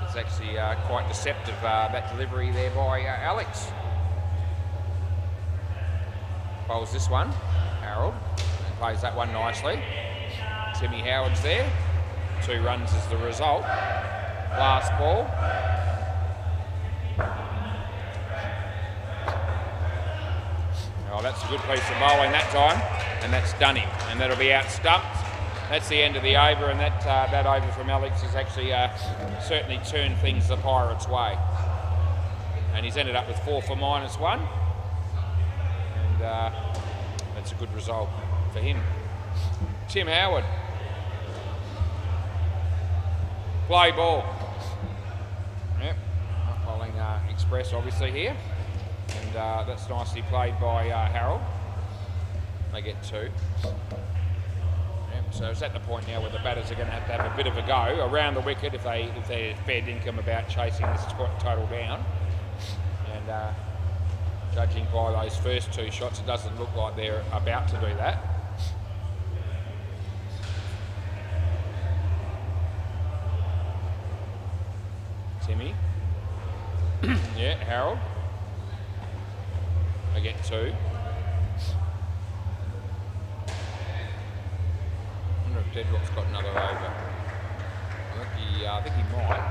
It's actually quite deceptive, that delivery there by Alex. Bowls this one, Harold, and plays that one nicely. Timmy Howard's there. 2 runs is the result. Last ball. Oh, that's a good piece of bowling that time, and that's done him, and that'll be out stumped. That's the end of the over, and that over from Alex has actually certainly turned things the Pirates' way. And he's ended up with 4 for -1, and that's a good result for him. Tim Howard. Play ball. Yep, not bowling express obviously here. And that's nicely played by Harold. They get 2. Yep, so it's at the point now where the batters are going to have a bit of a go around the wicket if they're fair dinkum about chasing this total down. And judging by those first 2 shots, it doesn't look like they're about to do that. Timmy. Yeah, Harold. I get 2. I wonder if Dedrock's got another over. I think he might.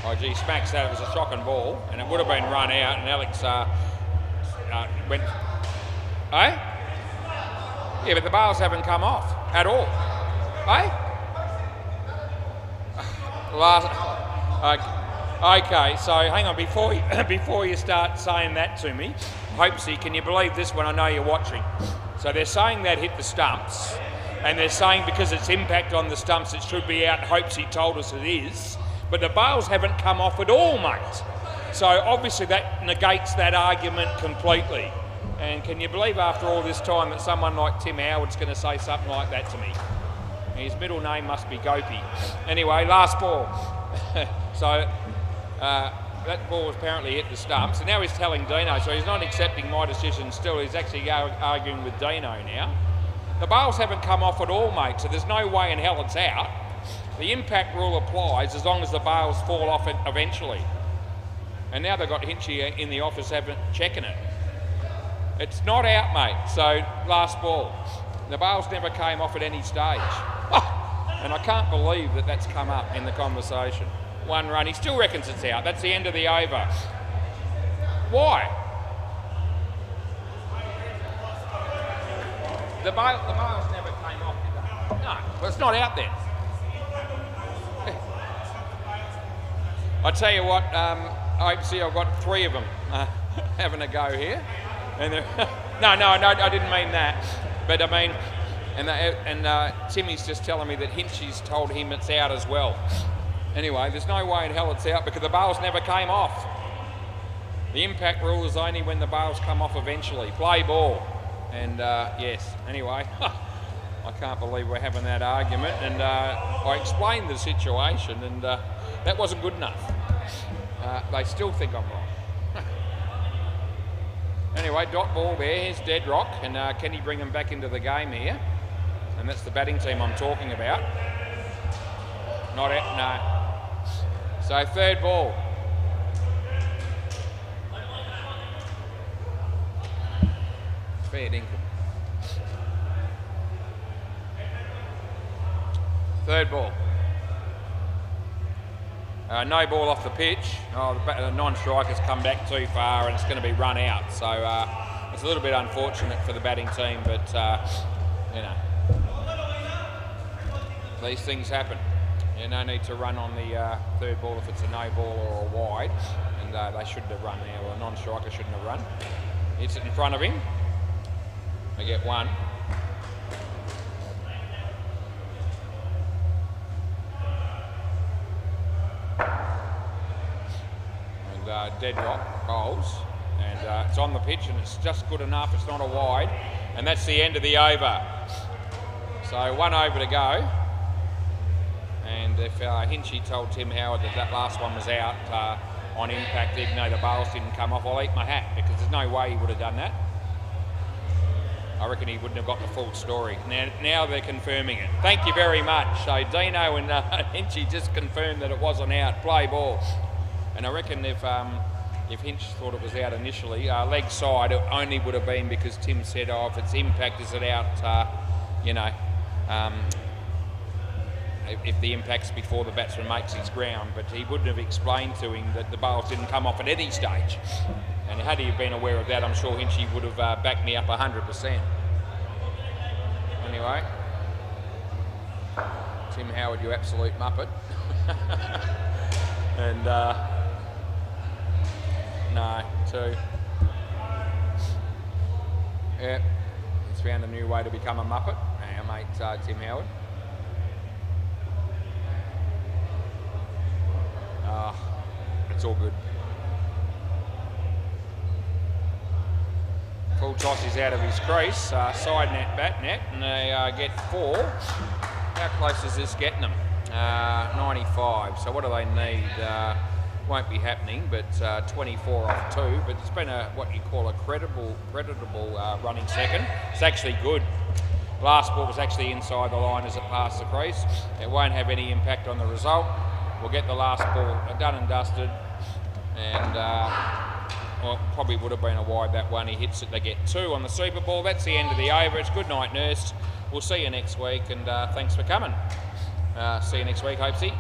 Oh gee, smacks that. It was a shocking ball, and it would have been run out, and Alex went... Eh? Yeah, but the bars haven't come off at all. Eh? Okay, so hang on, before you start saying that to me, Hopesy, can you believe this one? I know you're watching. So they're saying that hit the stumps, and they're saying because it's impact on the stumps it should be out. Hopesy told us it is, but the bails haven't come off at all, mate. So obviously that negates that argument completely. And can you believe after all this time that someone like Tim Howard's going to say something like that to me? His middle name must be Gopi. Anyway, last ball. So that ball apparently hit the stumps, and now he's telling Dino, so he's not accepting my decision still, he's actually arguing with Dino now. The bails haven't come off at all, mate, so there's no way in hell it's out. The impact rule applies as long as the bails fall off it eventually. And now they've got Hinchy in the office checking it. It's not out, mate, so last ball. The bails never came off at any stage. And I can't believe that that's come up in the conversation. 1 run, he still reckons it's out. That's the end of the over. Why? The bails never came off, did they? No, well, it's not out there. I tell you what, I see I've got 3 of them having a go here. And no, I didn't mean that. But I mean, and Timmy's just telling me that Hinchy's told him it's out as well. Anyway, there's no way in hell it's out because the bails never came off. The impact rule is only when the bails come off eventually. Play ball. And yes, anyway, I can't believe we're having that argument. And I explained the situation, and that wasn't good enough. They still think I'm wrong. Anyway, dot ball there. Here's Dedrock, and can he bring him back into the game here? And that's the batting team I'm talking about. Not out, no. So 3rd ball. Fair dinkum. 3rd ball. No ball off the pitch. Oh, the non-striker's come back too far and it's going to be run out. So it's a little bit unfortunate for the batting team, but you know, these things happen. Yeah, no need to run on the 3rd ball if it's a no ball or a wide, and they shouldn't have run there, or a non-striker shouldn't have run. Hits it in front of him. They get one. And Deadrock bowls. And it's on the pitch and it's just good enough. It's not a wide. And that's the end of the over. So 1 over to go. And if Hinchy told Tim Howard that that last one was out on impact, even though the bails didn't come off, I'll eat my hat, because there's no way he would have done that. I reckon he wouldn't have got the full story. Now they're confirming it. Thank you very much. So Dino and Hinchy just confirmed that it wasn't out. Play ball. And I reckon if Hinch thought it was out initially, leg side, it only would have been because Tim said, oh, if it's impact, is it out, if the impact's before the batsman makes his ground. But he wouldn't have explained to him that the bails didn't come off at any stage. And had he been aware of that, I'm sure Hinchy would have backed me up 100%. Anyway, Tim Howard, you absolute muppet. And no, 2. Yeah, he's found a new way to become a muppet. Our mate Tim Howard. It's all good. Full toss is out of his crease, side net, bat net, and they get 4. How close is this getting them? 95. So what do they need? Won't be happening, but 24 off 2. But it's been what you call a creditable running second. It's actually good. Last ball was actually inside the line as it passed the crease. It won't have any impact on the result. We'll get the last ball done and dusted, and well, probably would have been a wide, that one. He hits it, they get 2 on the Super Ball. That's the end of the over. It's good night, nurse. We'll see you next week, and thanks for coming. See you next week, Hopesy.